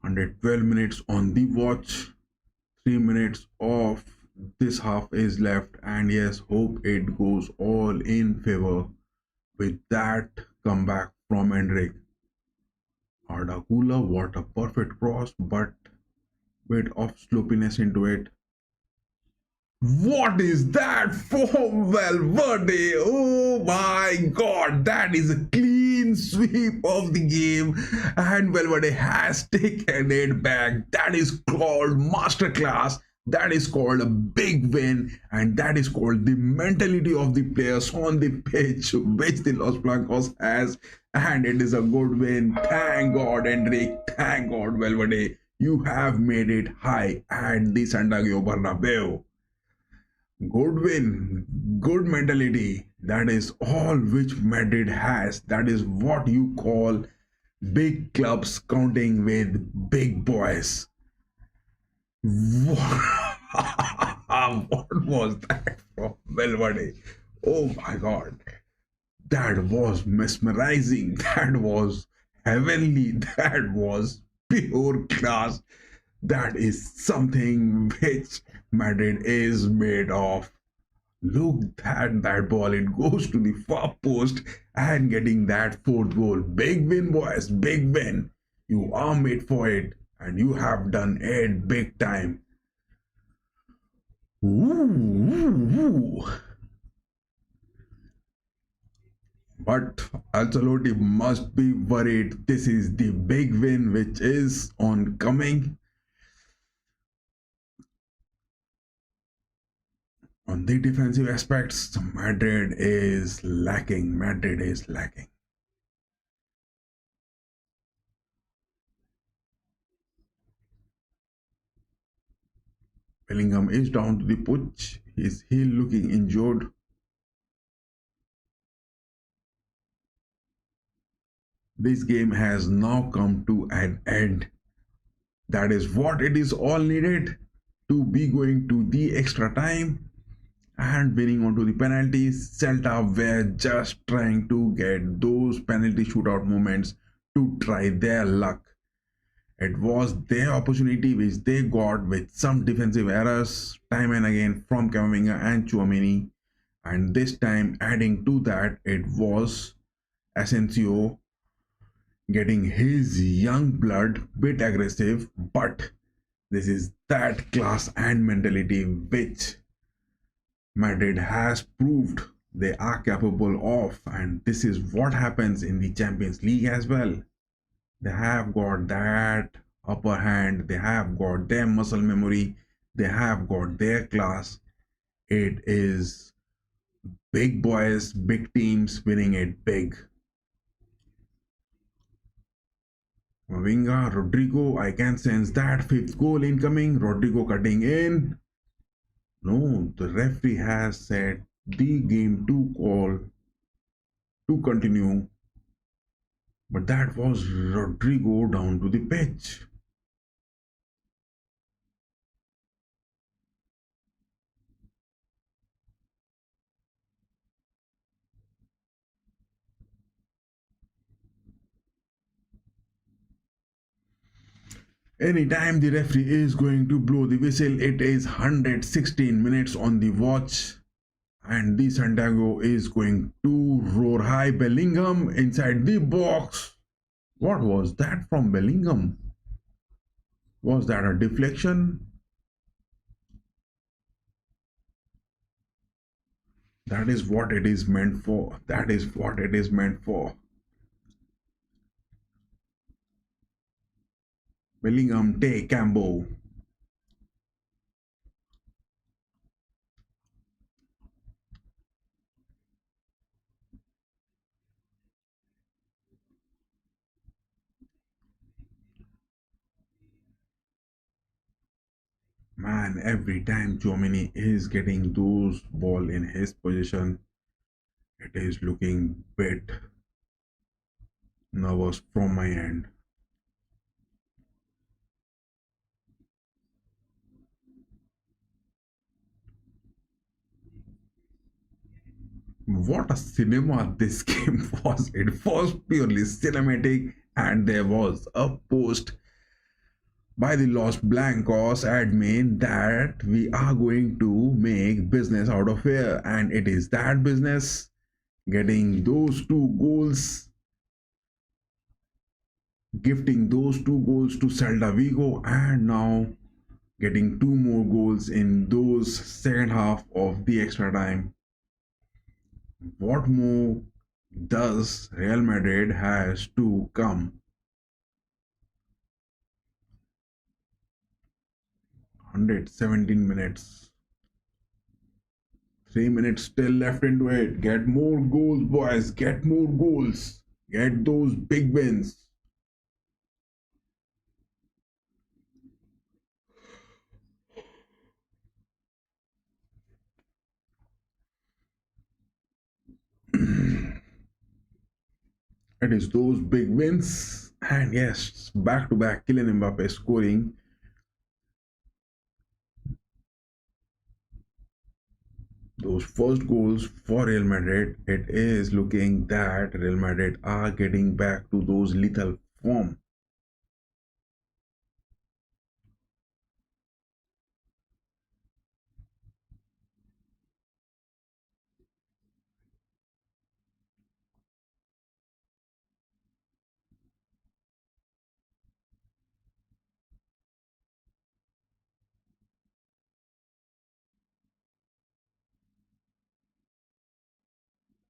Under 12 minutes on the watch. 3 minutes of this half is left, and yes, hope it goes all in favor with that comeback from Hendrik. Arda Güler, what a perfect cross, but bit of sloppiness into it. What is that from Valverde? Oh my God, that is a clean sweep of the game, and Valverde has taken it back. That is called masterclass. That is called a big win, and that is called the mentality of the players on the pitch, which the Los Blancos has, and it is a good win. Thank God, Hendrik. Thank God, Valverde. You have made it high at the Santiago Bernabeu. Good win, good mentality. That is all which Madrid has. That is what you call big clubs counting with big boys. What, what was that from Valverde? Oh my god. That was mesmerizing. That was heavenly. That was pure class. That is something which Madrid is made of. Look at that ball. It goes to the far post and getting that fourth goal. Big win, boys. Big win. You are made for it and you have done it big time. Ooh. But Ancelotti must be worried. This is the big win which is on coming. On the defensive aspects, Madrid is lacking. Madrid is lacking. Bellingham is down to the pitch. His heel looking injured. This game has now come to an end. That is what it is all needed to be going to the extra time and winning onto the penalties. Celta were just trying to get those penalty shootout moments to try their luck. It was their opportunity which they got with some defensive errors time and again from Camavinga and Chouameni. And this time adding to that, it was Asensio getting his young blood bit aggressive, but this is that class and mentality which Madrid has proved they are capable of, and this is what happens in the Champions League as well. They have got that upper hand, they have got their muscle memory, they have got their class. It is big boys, big teams winning it big. Camavinga, Rodrigo, I can sense that fifth goal incoming. Rodrigo cutting in. No, the referee has said the game to call to continue. But that was Rodrigo down to the pitch. Anytime the referee is going to blow the whistle, it is 116 minutes on the watch. And the Santiago is going to roar high. Bellingham inside the box. What was that from Bellingham? Was that a deflection? That is what it is meant for. That is what it is meant for. Bellingham take Cambo. Man, every time Chouameni is getting those ball in his position, it is looking bit nervous from my end. What a cinema this game was. It was purely cinematic, and there was a post by the Los Blancos admin that we are going to make business out of here, and it is that business getting those two goals, gifting those two goals to Celta Vigo, and now getting two more goals in those second half of the extra time. What more does Real Madrid has to come? 117 minutes. 3 minutes still left into it. Get more goals, boys. Get more goals. Get those big wins. It is those big wins. And yes, back to back Kylian Mbappe scoring those first goals for Real Madrid. It is looking that Real Madrid are getting back to those lethal form.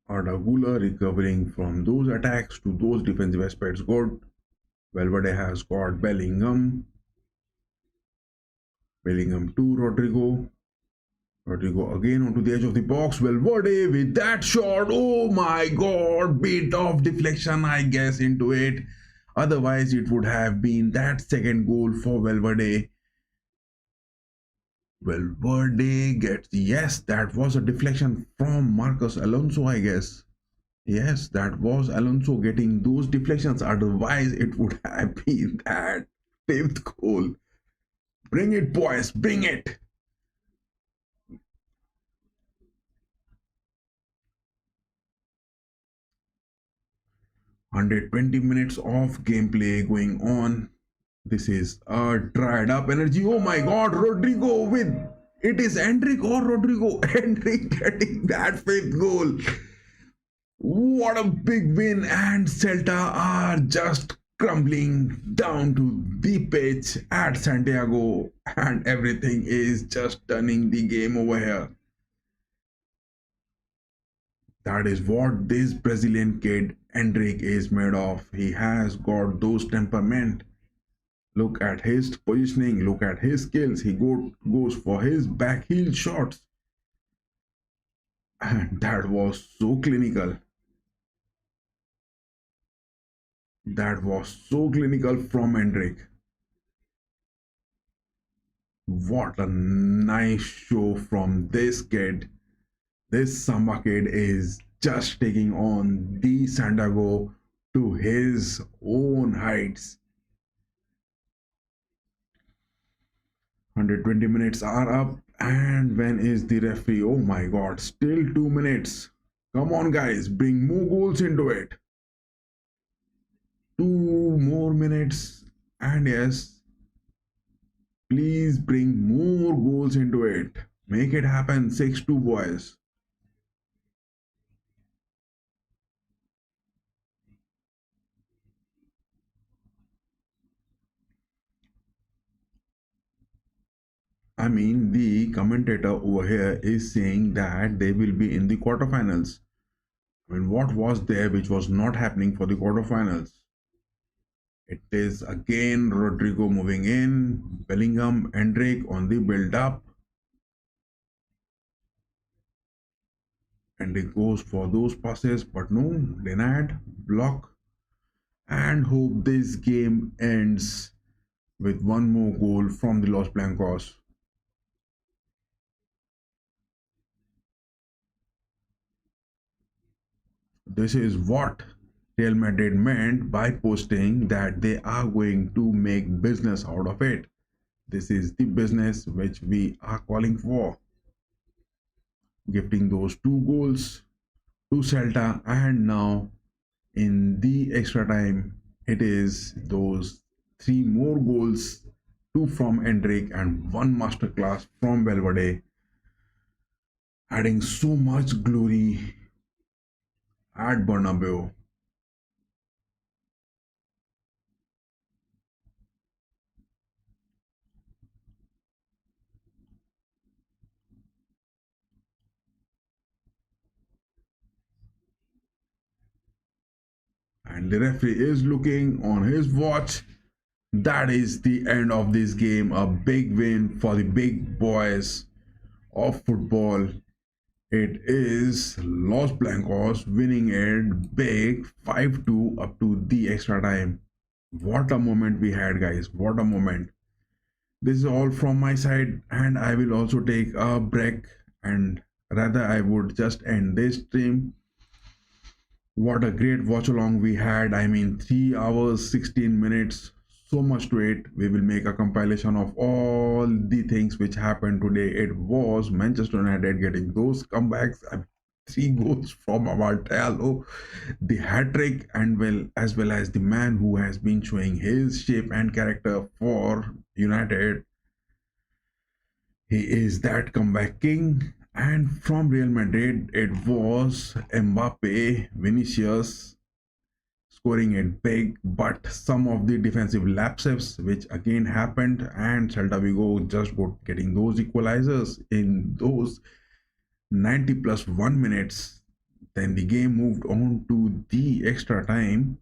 Arda Güler recovering from those attacks to those defensive aspects good. Valverde has got Bellingham. Bellingham to Rodrigo. Rodrigo again onto the edge of the box. Valverde with that shot. Oh my god. Bit of deflection, I guess, into it. Otherwise, it would have been that second goal for Valverde. Valverde gets. Yes, that was a deflection from Marcos Alonso, I guess. Yes, that was Alonso getting those deflections. Otherwise, it would have been that fifth goal. Bring it, boys. Bring it. 120 minutes of gameplay going on. This is a dried up energy. Oh my god, Rodrigo with it is Endrick or Rodrigo. Endrick getting that fifth goal. What a big win, and Celta are just crumbling down to the pitch at Santiago, and everything is just turning the game over here. That is what this Brazilian kid Endrick is made of. He has got those temperament. Look at his positioning, look at his skills. He goes for his back heel shots. And that was so clinical. That was so clinical from Endrick. What a nice show from this kid. This Samba kid is just taking on the Santiago to his own heights. 120 minutes are up, and when is the referee? Oh my god, still 2 minutes. Come on, guys, bring more goals into it. 2 more minutes, and yes, please bring more goals into it. Make it happen. 6-2, boys. I mean, the commentator over here is saying that they will be in the quarterfinals. I mean, what was there which was not happening for the quarterfinals? It is again Rodrigo moving in, Bellingham, Endrick on the build up. And it goes for those passes, but no, denied, block, and hope this game ends with one more goal from the Los Blancos. This is what Real Madrid meant by posting that they are going to make business out of it. This is the business which we are calling for. Gifting those two goals to Celta, and now in the extra time, it is those three more goals, two from Endrick and one masterclass from Valverde, adding so much glory at Bernabeu. And the referee is looking on his watch. That is the end of this game. A big win for the big boys of football. It is Los Blancos winning it big 5-2 up to the extra time. What a moment we had, guys. What a moment. This is all from my side, and I will also take a break, and rather I would just end this stream. What a great watch along we had. I mean, 3 hours, 16 minutes, so much to it. We will make a compilation of all the things which happened today. It was Manchester United getting those comebacks and 3 goals from Amartelo, the hat trick, and well as the man who has been showing his shape and character for United. He is that comeback king. And from Real Madrid, it was Mbappe, Vinicius, scoring it big, but some of the defensive lapses, which again happened, and Celta Vigo just got getting those equalizers in those 90 plus 1 minutes. Then the game moved on to the extra time,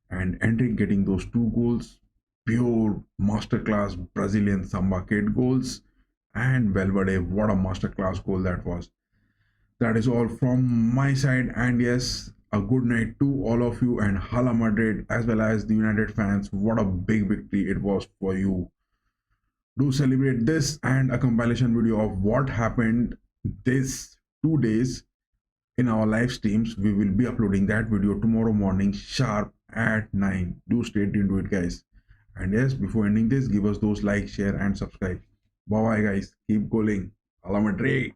and Endrick getting those 2 goals, pure masterclass Brazilian Samba kid goals, and Valverde, what a masterclass goal that was. That is all from my side, and yes, a good night to all of you, and Hala Madrid as well as the United fans. What a big victory it was for you. Do celebrate this and a compilation video of what happened this 2 days in our live streams. We will be uploading that video tomorrow morning sharp at 9. Do stay tuned to it, guys. And yes, before ending this, give us those like, share, and subscribe. Bye bye, guys. Keep going. Hala Madrid.